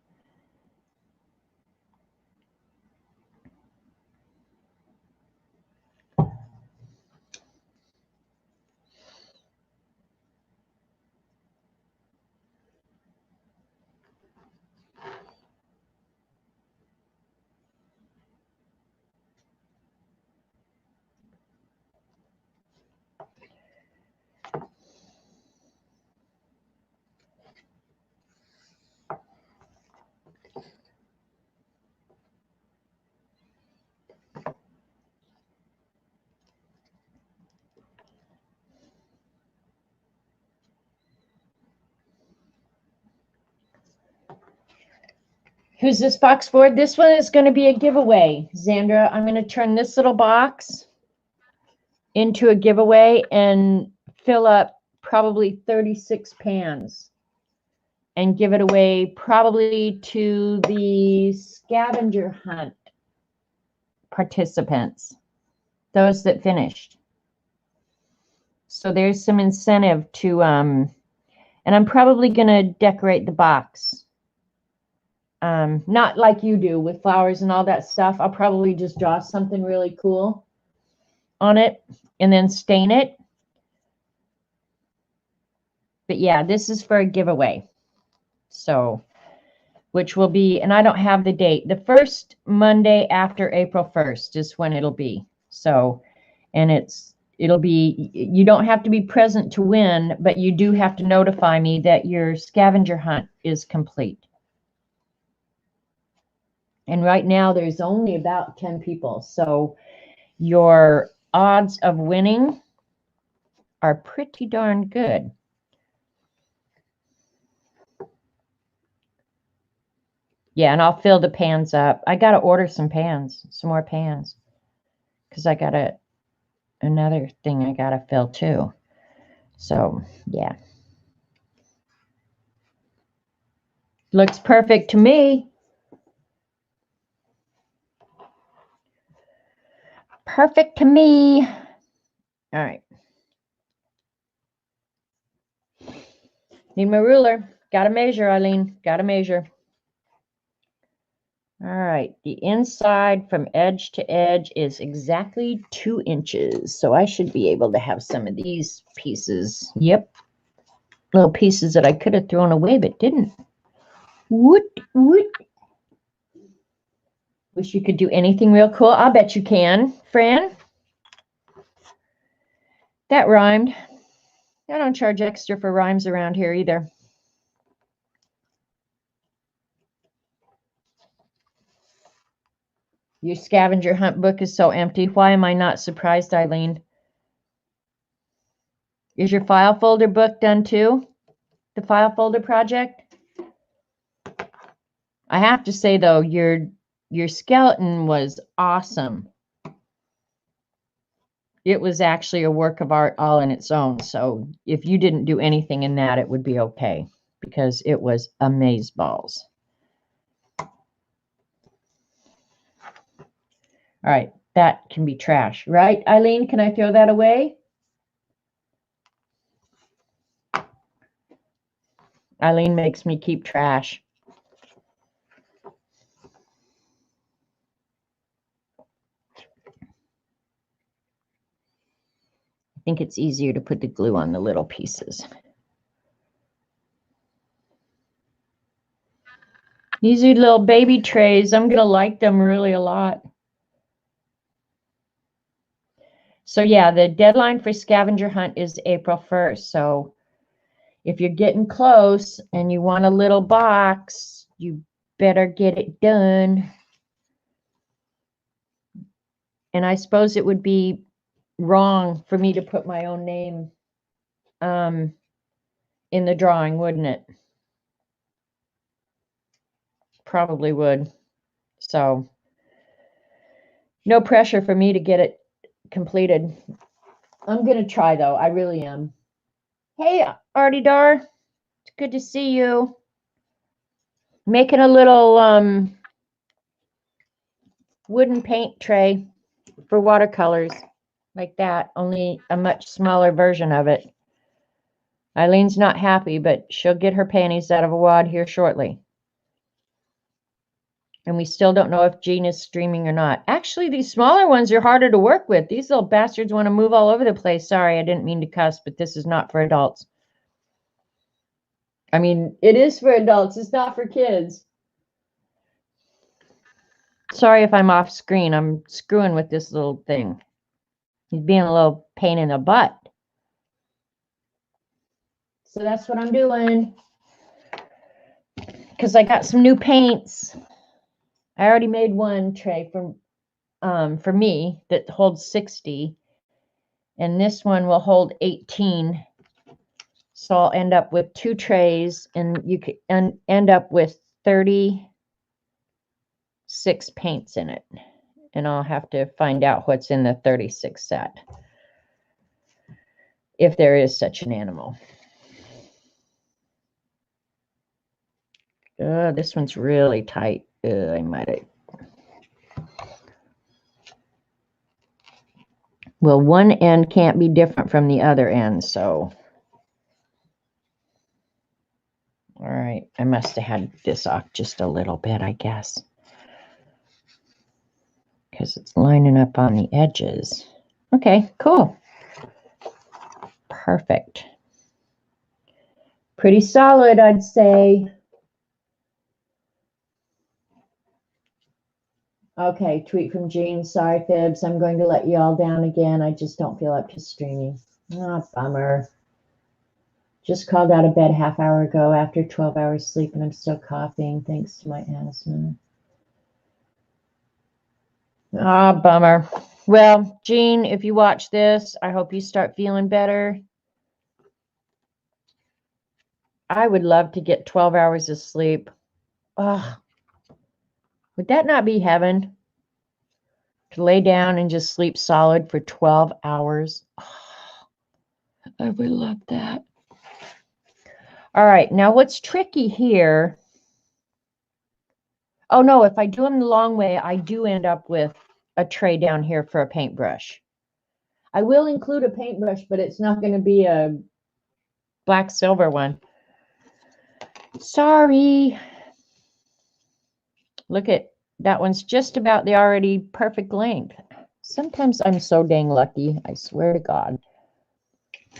Who's this box for? This one is going to be a giveaway. Xandra, I'm going to turn this little box into a giveaway and fill up probably 36 pans and give it away probably to the scavenger hunt participants, those that finished. So there's some incentive to, and I'm probably going to decorate the box. Not like you do with flowers and all that stuff. I'll probably just draw something really cool on it and then stain it. But yeah, this is for a giveaway. So, which will be, and I don't have the date. The first Monday after April 1st is when it'll be. So, and it'll be, you don't have to be present to win, but you do have to notify me that your scavenger hunt is complete. And right now there's only about 10 people. So your odds of winning are pretty darn good. Yeah, and I'll fill the pans up. I got to order some pans, some more pans, because I got another thing I got to fill too. So, yeah. Looks perfect to me. Perfect to me. All right. Need my ruler. Got to measure, Eileen. Got to measure. All right, the inside from edge to edge is exactly 2 inches. So I should be able to have some of these pieces. Yep. Little pieces that I could have thrown away but didn't. Woot, woot. Wish you could do anything real cool. I'll bet you can, Fran. That rhymed. I don't charge extra for rhymes around here either. Your scavenger hunt book is so empty. Why am I not surprised, Eileen? Is your file folder book done too? The file folder project? I have to say though, your skeleton was awesome. It was actually a work of art all in its own. So if you didn't do anything in that, it would be okay because it was amazeballs. All right, that can be trash, right, Eileen? Can I throw that away? Eileen makes me keep trash. I think it's easier to put the glue on the little pieces. These are little baby trays. I'm going to like them really a lot. So yeah, the deadline for scavenger hunt is April 1st. So if you're getting close and you want a little box, you better get it done. And I suppose it would be wrong for me to put my own name in the drawing, wouldn't it? Probably would. So no pressure for me to get it completed. I'm going to try though. I really am. Hey, Artie Dar. It's good to see you. Making a little wooden paint tray for watercolors like that, only a much smaller version of it. Eileen's not happy, but she'll get her panties out of a wad here shortly. And we still don't know if Jean is streaming or not. Actually, these smaller ones are harder to work with. These little bastards want to move all over the place. Sorry, I didn't mean to cuss, but this is not for adults. I mean, it is for adults. It's not for kids. Sorry if I'm off screen. I'm screwing with this little thing. He's being a little pain in the butt. So that's what I'm doing. Because I got some new paints. I already made one tray for me that holds 60. And this one will hold 18. So I'll end up with 2 trays, and you can end up with 36 paints in it. And I'll have to find out what's in the 36 set, if there is such an animal. This one's really tight. I might have. Well, one end can't be different from the other end, so. All right, I must have had this off just a little bit, I guess. Because it's lining up on the edges. Okay, cool. Perfect. Pretty solid, I'd say. Okay, tweet from Jean. Sorry, Fibs. I'm going to let you all down again. I just don't feel up to streaming. Ah, bummer. Just called out of bed half hour ago after 12 hours sleep, and I'm still coughing thanks to my asthma. Ah, bummer. Well, Jean, if you watch this, I hope you start feeling better. I would love to get 12 hours of sleep. Oh, would that not be heaven? To lay down and just sleep solid for 12 hours. Oh, I would love that. All right, now what's tricky here? Oh no, if I do them the long way, I do end up with a tray down here for a paintbrush. I will include a paintbrush, but it's not going to be a black silver one. Sorry. Look at That one's just about the already perfect length. Sometimes I'm so dang lucky, I swear to God.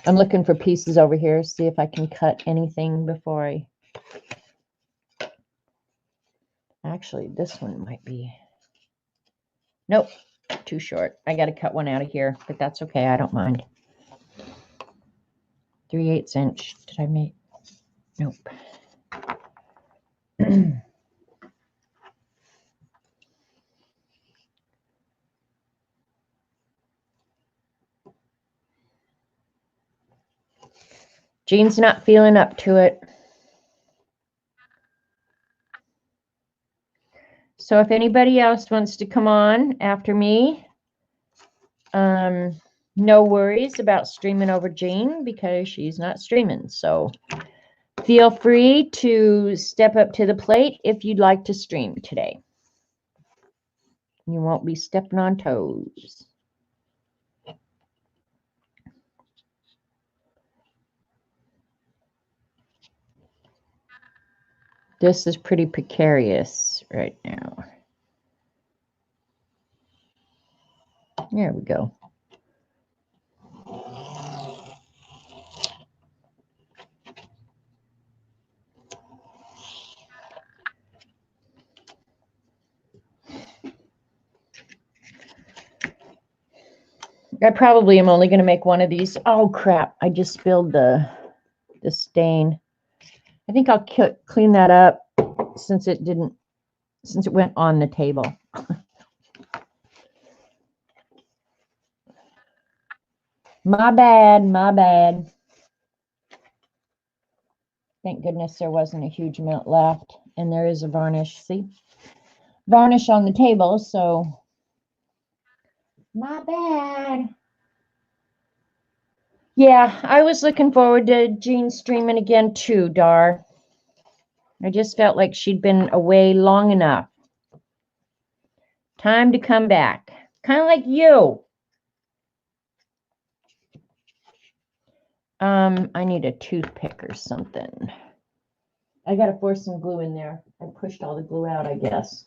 I'm looking for pieces over here, see if I can cut anything before I... Actually, this one might be... Nope, too short. I got to cut one out of here, but that's okay. I don't mind. 3/8 inch. Did I make? Nope. Jean's not feeling up to it. So if anybody else wants to come on after me, no worries about streaming over Jean because she's not streaming. So feel free to step up to the plate if you'd like to stream today. You won't be stepping on toes. This is pretty precarious right now. There we go. I probably am only going to make one of these. Oh, crap. I just spilled the stain. I think I'll clean that up since it went on the table. My bad, my bad. Thank goodness there wasn't a huge amount left. And there is a varnish, see? Varnish on the table, so my bad. Yeah, I was looking forward to Jean streaming again too, Dar. I just felt like she'd been away long enough. Time to come back. Kind of like you. I need a toothpick or something. I gotta force some glue in there. I pushed all the glue out, I guess.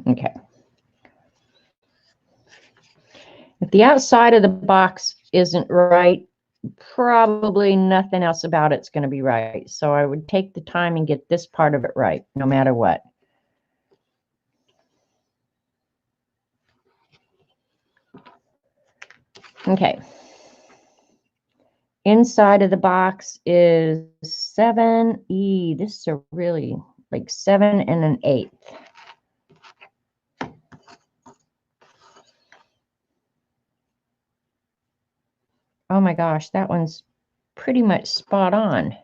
Okay. If the outside of the box isn't right, probably nothing else about it's going to be right. So I would take the time and get this part of it right, no matter what. Okay. Inside of the box is 7E. This is a really like 7 1/8. Oh my gosh, that one's pretty much spot on.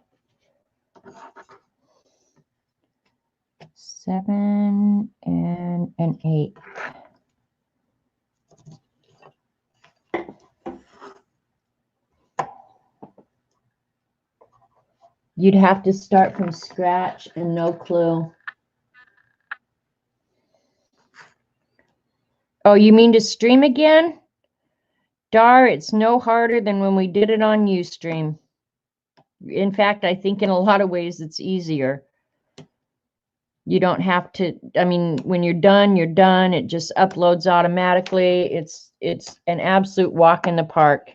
7 1/8. You'd have to start from scratch and no clue. Oh, you mean to stream again? Dar, it's no harder than when we did it on Ustream. In fact, I think in a lot of ways it's easier. You don't have to, I mean, when you're done, you're done. It just uploads automatically. It's an absolute walk in the park.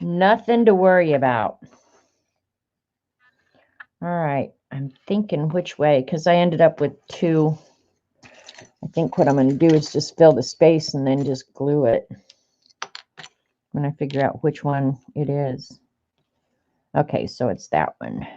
Nothing to worry about. All right, I'm thinking which way, because I ended up with 2. I think what I'm going to do is just fill the space and then just glue it when I figure out which one it is. Okay, so it's that one.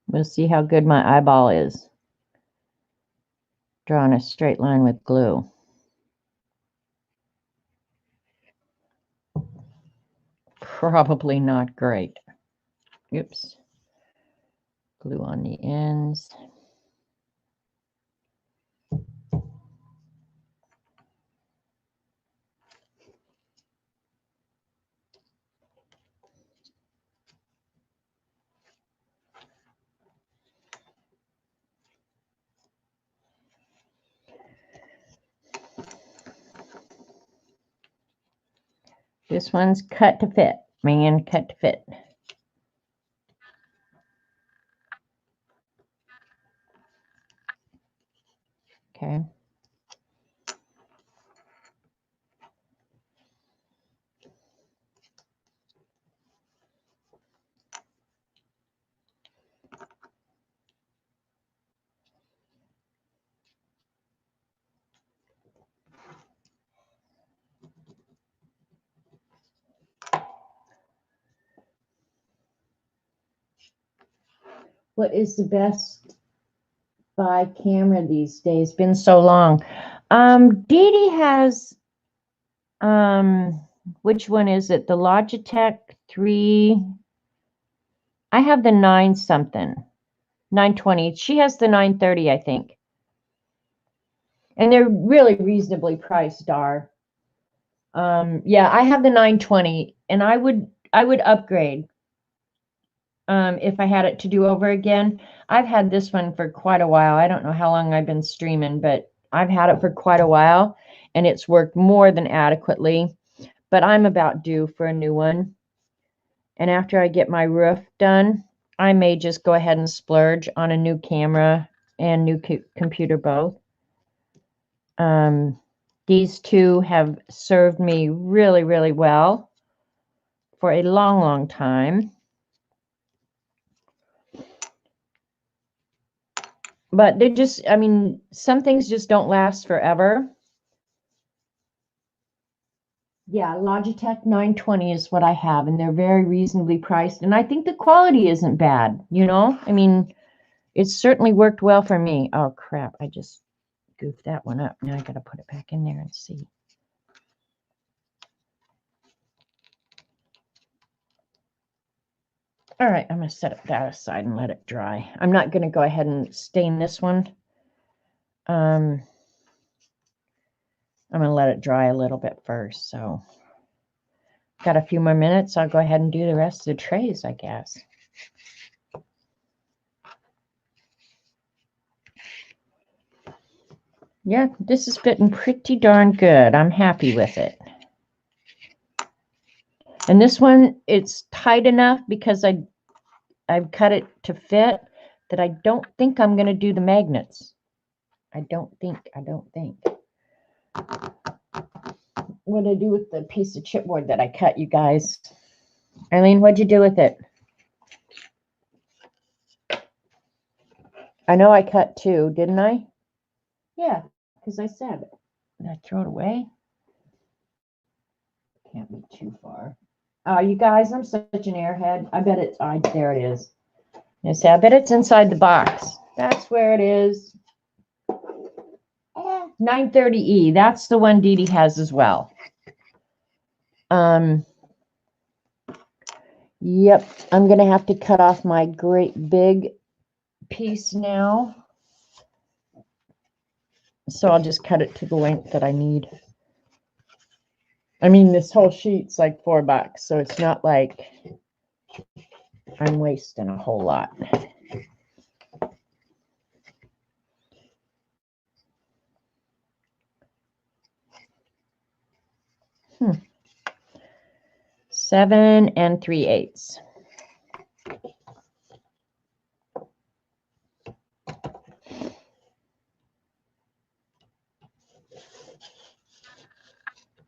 We'll see how good my eyeball is. Drawing a straight line with glue. probably not great. Oops. Glue on the ends. This one's cut to fit, man, cut to fit. Okay. What is the best buy camera these days? Been so long. Dee Dee has, which one is it? The Logitech 3. I have the 9 something, 920. She has the 930, I think. And they're really reasonably priced, Dar. Yeah, I have the 920, and I would upgrade if I had it to do over again. I've had this one for quite a while. I don't know how long I've been streaming, but I've had it for quite a while, and it's worked more than adequately. But I'm about due for a new one. And after I get my roof done, I may just go ahead and splurge on a new camera and new computer both. These two have served me really, really well for a long, long time. But they just, I mean, some things just don't last forever. Yeah, Logitech 920 is what I have, and they're very reasonably priced. And I think the quality isn't bad, you know? I mean, it's certainly worked well for me. Oh, crap. I just goofed that one up. Now I got to put it back in there and see. All right, I'm going to set that aside and let it dry. I'm not going to go ahead and stain this one. I'm going to let it dry a little bit first. So, got a few more minutes. I'll go ahead and do the rest of the trays, I guess. Yeah, this is fitting pretty darn good. I'm happy with it. And this one, it's tight enough because I've cut it to fit that I don't think I'm going to do the magnets. I don't think. What did I do with the piece of chipboard that I cut, you guys? Eileen, what'd you do with it? I know I cut 2, didn't I? Yeah, because I said, did I throw it away? Can't be too far. Oh, you guys, I'm such an airhead. I bet it's, there it is. Yes, I bet it's inside the box. That's where it is. 930E. That's the one Dee Dee has as well. Yep, I'm going to have to cut off my great big piece now. So I'll just cut it to the length that I need. I mean, this whole sheet's like $4, so it's not like I'm wasting a whole lot. Hmm. 7 3/8.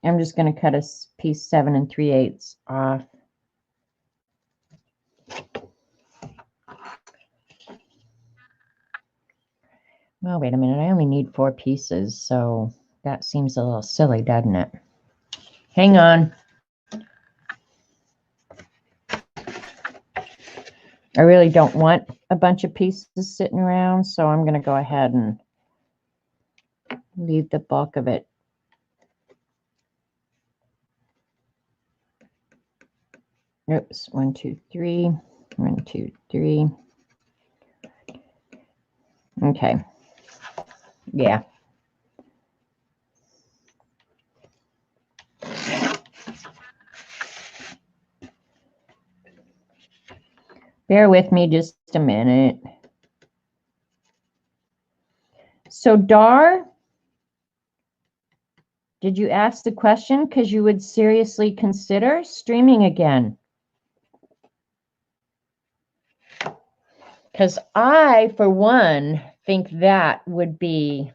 I'm just going to cut a piece 7 3/8 off. Oh, wait a minute. I only need 4 pieces, so that seems a little silly, doesn't it? Hang on. I really don't want a bunch of pieces sitting around, so I'm going to go ahead and leave the bulk of it. Oops, 1, 2, 3, 1, 2, 3. Okay. Yeah. Bear with me just a minute. So, Dar, did you ask the question because you would seriously consider streaming again? Because I, for one, think that would be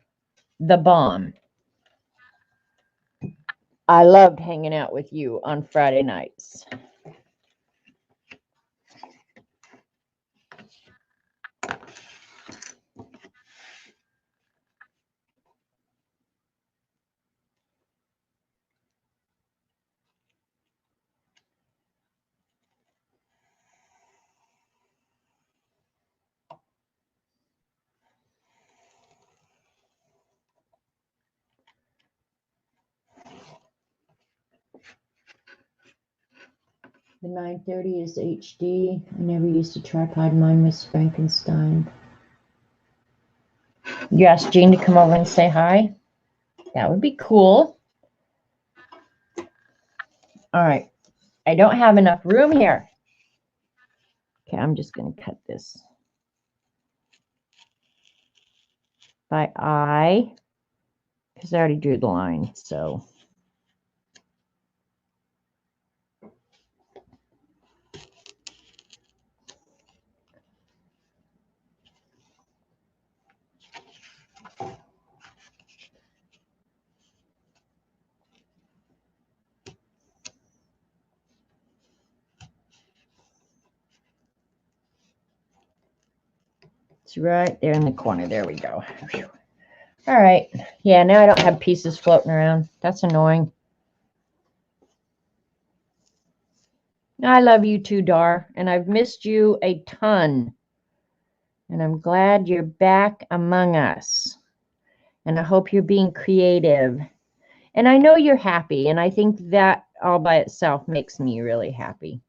the bomb. I loved hanging out with you on Friday nights. The 930 is HD. I never used a tripod. Mine was Frankenstein. You asked Jean to come over and say hi? That would be cool. All right. I don't have enough room here. Okay, I'm just going to cut this by eye because I already drew the line. So it's right there in the corner. There we go. Whew. All right. Yeah, now I don't have pieces floating around. That's annoying. I love you too, Dar, and I've missed you a ton. And I'm glad you're back among us. And I hope you're being creative. And I know you're happy, and I think that all by itself makes me really happy.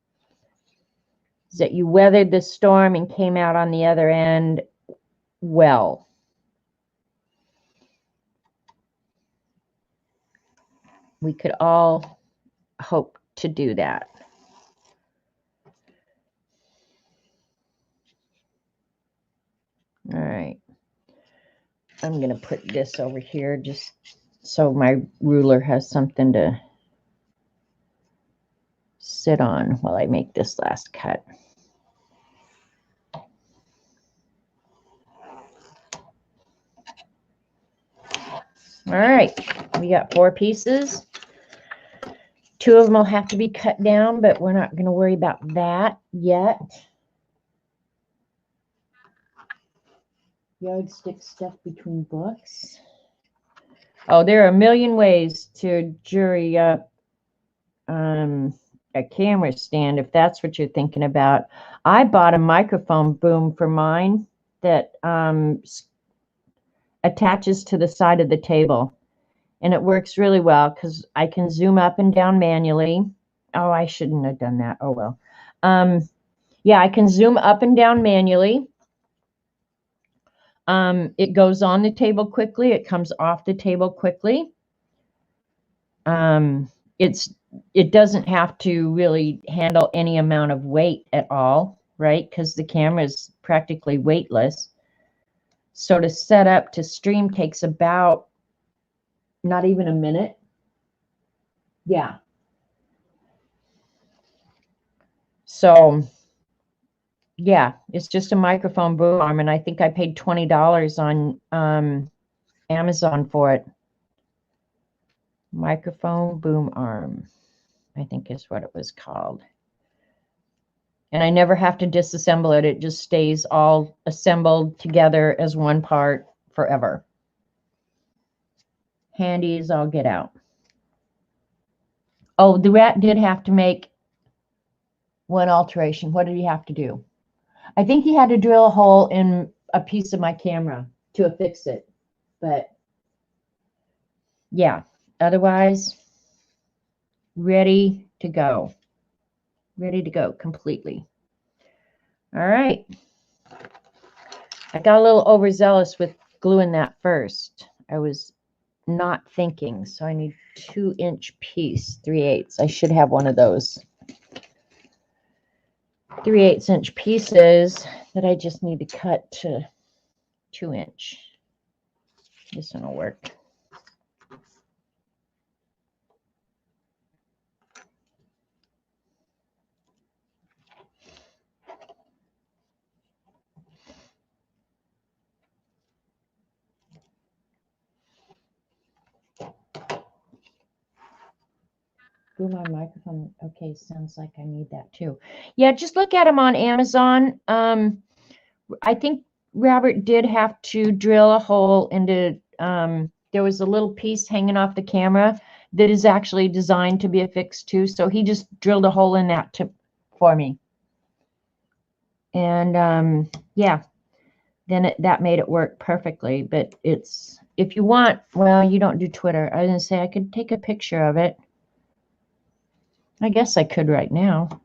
Is that you weathered the storm and came out on the other end well. We could all hope to do that. All right. I'm going to put this over here just so my ruler has something to sit on while I make this last cut. All right. We got 4 pieces. 2 of them will have to be cut down, but we're not going to worry about that yet. Yardstick stuff between books. Oh, there are a million ways to jury up a camera stand if that's what you're thinking about. I bought a microphone boom for mine that attaches to the side of the table, and it works really well because I can zoom up and down manually. Oh, I shouldn't have done that. Oh well. Yeah, I can zoom up and down manually. It goes on the table quickly. It comes off the table quickly. It doesn't have to really handle any amount of weight at all, right? Because the camera is practically weightless. So to set up to stream takes about not even a minute. Yeah. So yeah, it's just a microphone boom arm, and I think I paid $20 on Amazon for it. Microphone boom arm, I think is what it was called. And I never have to disassemble it. It just stays all assembled together as one part forever. Handy as all get out. Oh, the rat did have to make one alteration. What did he have to do? I think he had to drill a hole in a piece of my camera to affix it. But yeah, otherwise, ready to go. ready to go completely. All right. I got a little overzealous with gluing that first. I was not thinking, so I need 2-inch piece, 3/8. I should have one of those 3/8-inch pieces that I just need to cut to 2-inch. This one will work. Through my microphone. Okay, sounds like I need that too. Yeah, just look at them on Amazon. I think Robert did have to drill a hole into, there was a little piece hanging off the camera that is actually designed to be affixed to. So he just drilled a hole in that for me. And yeah, then that made it work perfectly. But it's, if you want, well, you don't do Twitter. I was going to say I could take a picture of it. I guess I could right now.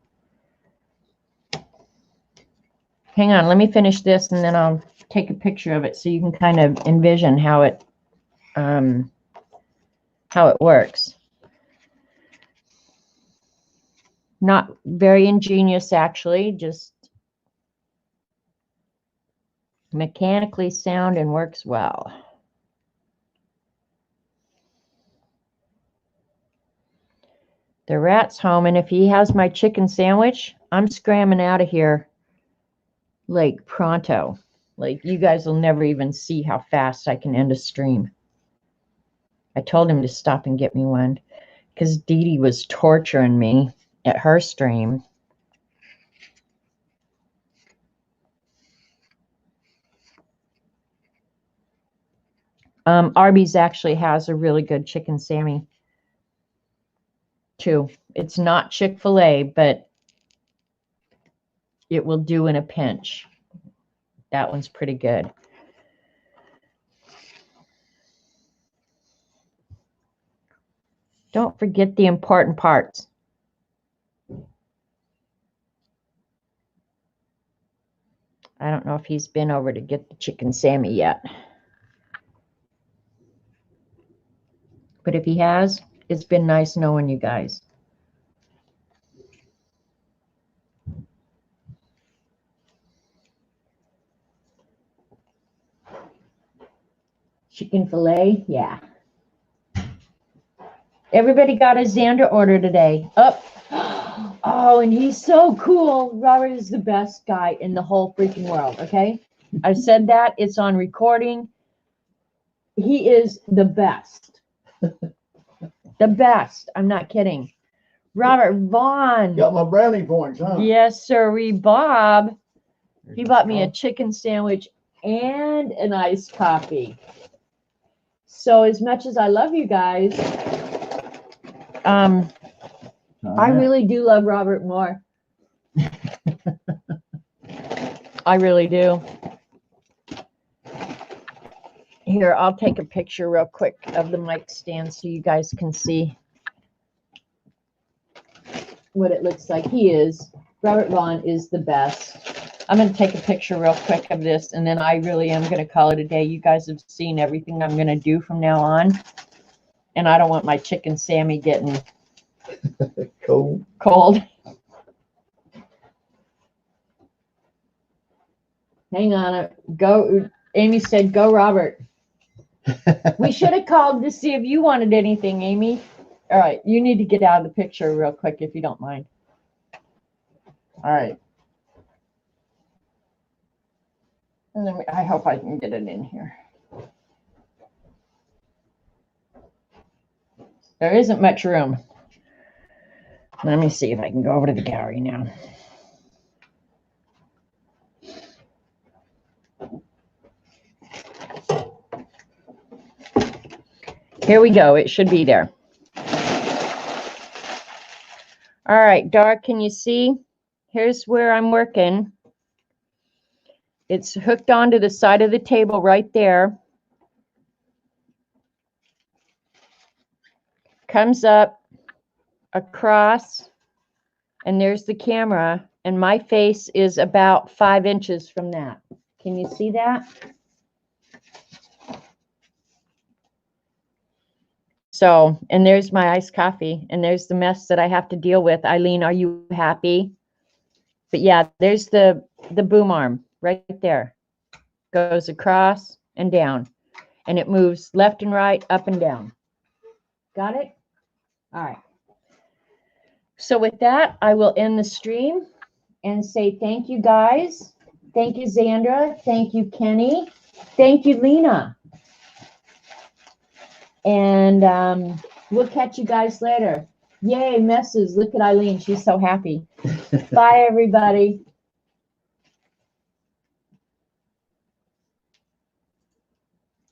Hang on, let me finish this and then I'll take a picture of it so you can kind of envision how it works. Not very ingenious, actually, just mechanically sound and works well. The rat's home, and if he has my chicken sandwich, I'm scrambling out of here like pronto. Like, you guys will never even see how fast I can end a stream. I told him to stop and get me one because Dee Dee was torturing me at her stream. Arby's actually has a really good chicken Sammy too. It's not Chick-fil-A, but it will do in a pinch. That one's pretty good. Don't forget the important parts. I don't know if he's been over to get the chicken Sammy yet. But if he has, it's been nice knowing you guys. Chicken fillet, yeah. Everybody got a Xander order today. Oh, and he's so cool. Robert is the best guy in the whole freaking world, okay? I've said that. It's on recording. He is the best. The best. I'm not kidding. Robert Vaughn. Got my brownie points, huh? Yes, sirree, Bob. He bought me a chicken sandwich and an iced coffee. So as much as I love you guys, I really do love Robert more. I really do. Here, I'll take a picture real quick of the mic stand so you guys can see what it looks like. Robert Vaughn is the best. I'm going to take a picture real quick of this, and then I really am going to call it a day. You guys have seen everything I'm going to do from now on, and I don't want my chicken Sammy getting cold. Hang on. Go. Amy said, go, Robert. We should have called to see if you wanted anything, Amy. All right. You need to get out of the picture real quick if you don't mind. All right. And then I hope I can get it in here. There isn't much room. Let me see if I can go over to the gallery now. Here we go. It should be there. All right, Dark, can you see? Here's where I'm working. It's hooked onto the side of the table right there. Comes up across And there's the camera, and my face is about 5 inches from that. Can you see that? So, and there's my iced coffee, and there's the mess that I have to deal with. Eileen, are you happy? But yeah, there's the boom arm right there. Goes across and down, and it moves left and right, up and down. Got it? All right. So with that, I will end the stream and say thank you, guys. Thank you, Zandra. Thank you, Kenny. Thank you, Lena. And we'll catch you guys later. Yay, messes. Look at Eileen. She's so happy. Bye, everybody.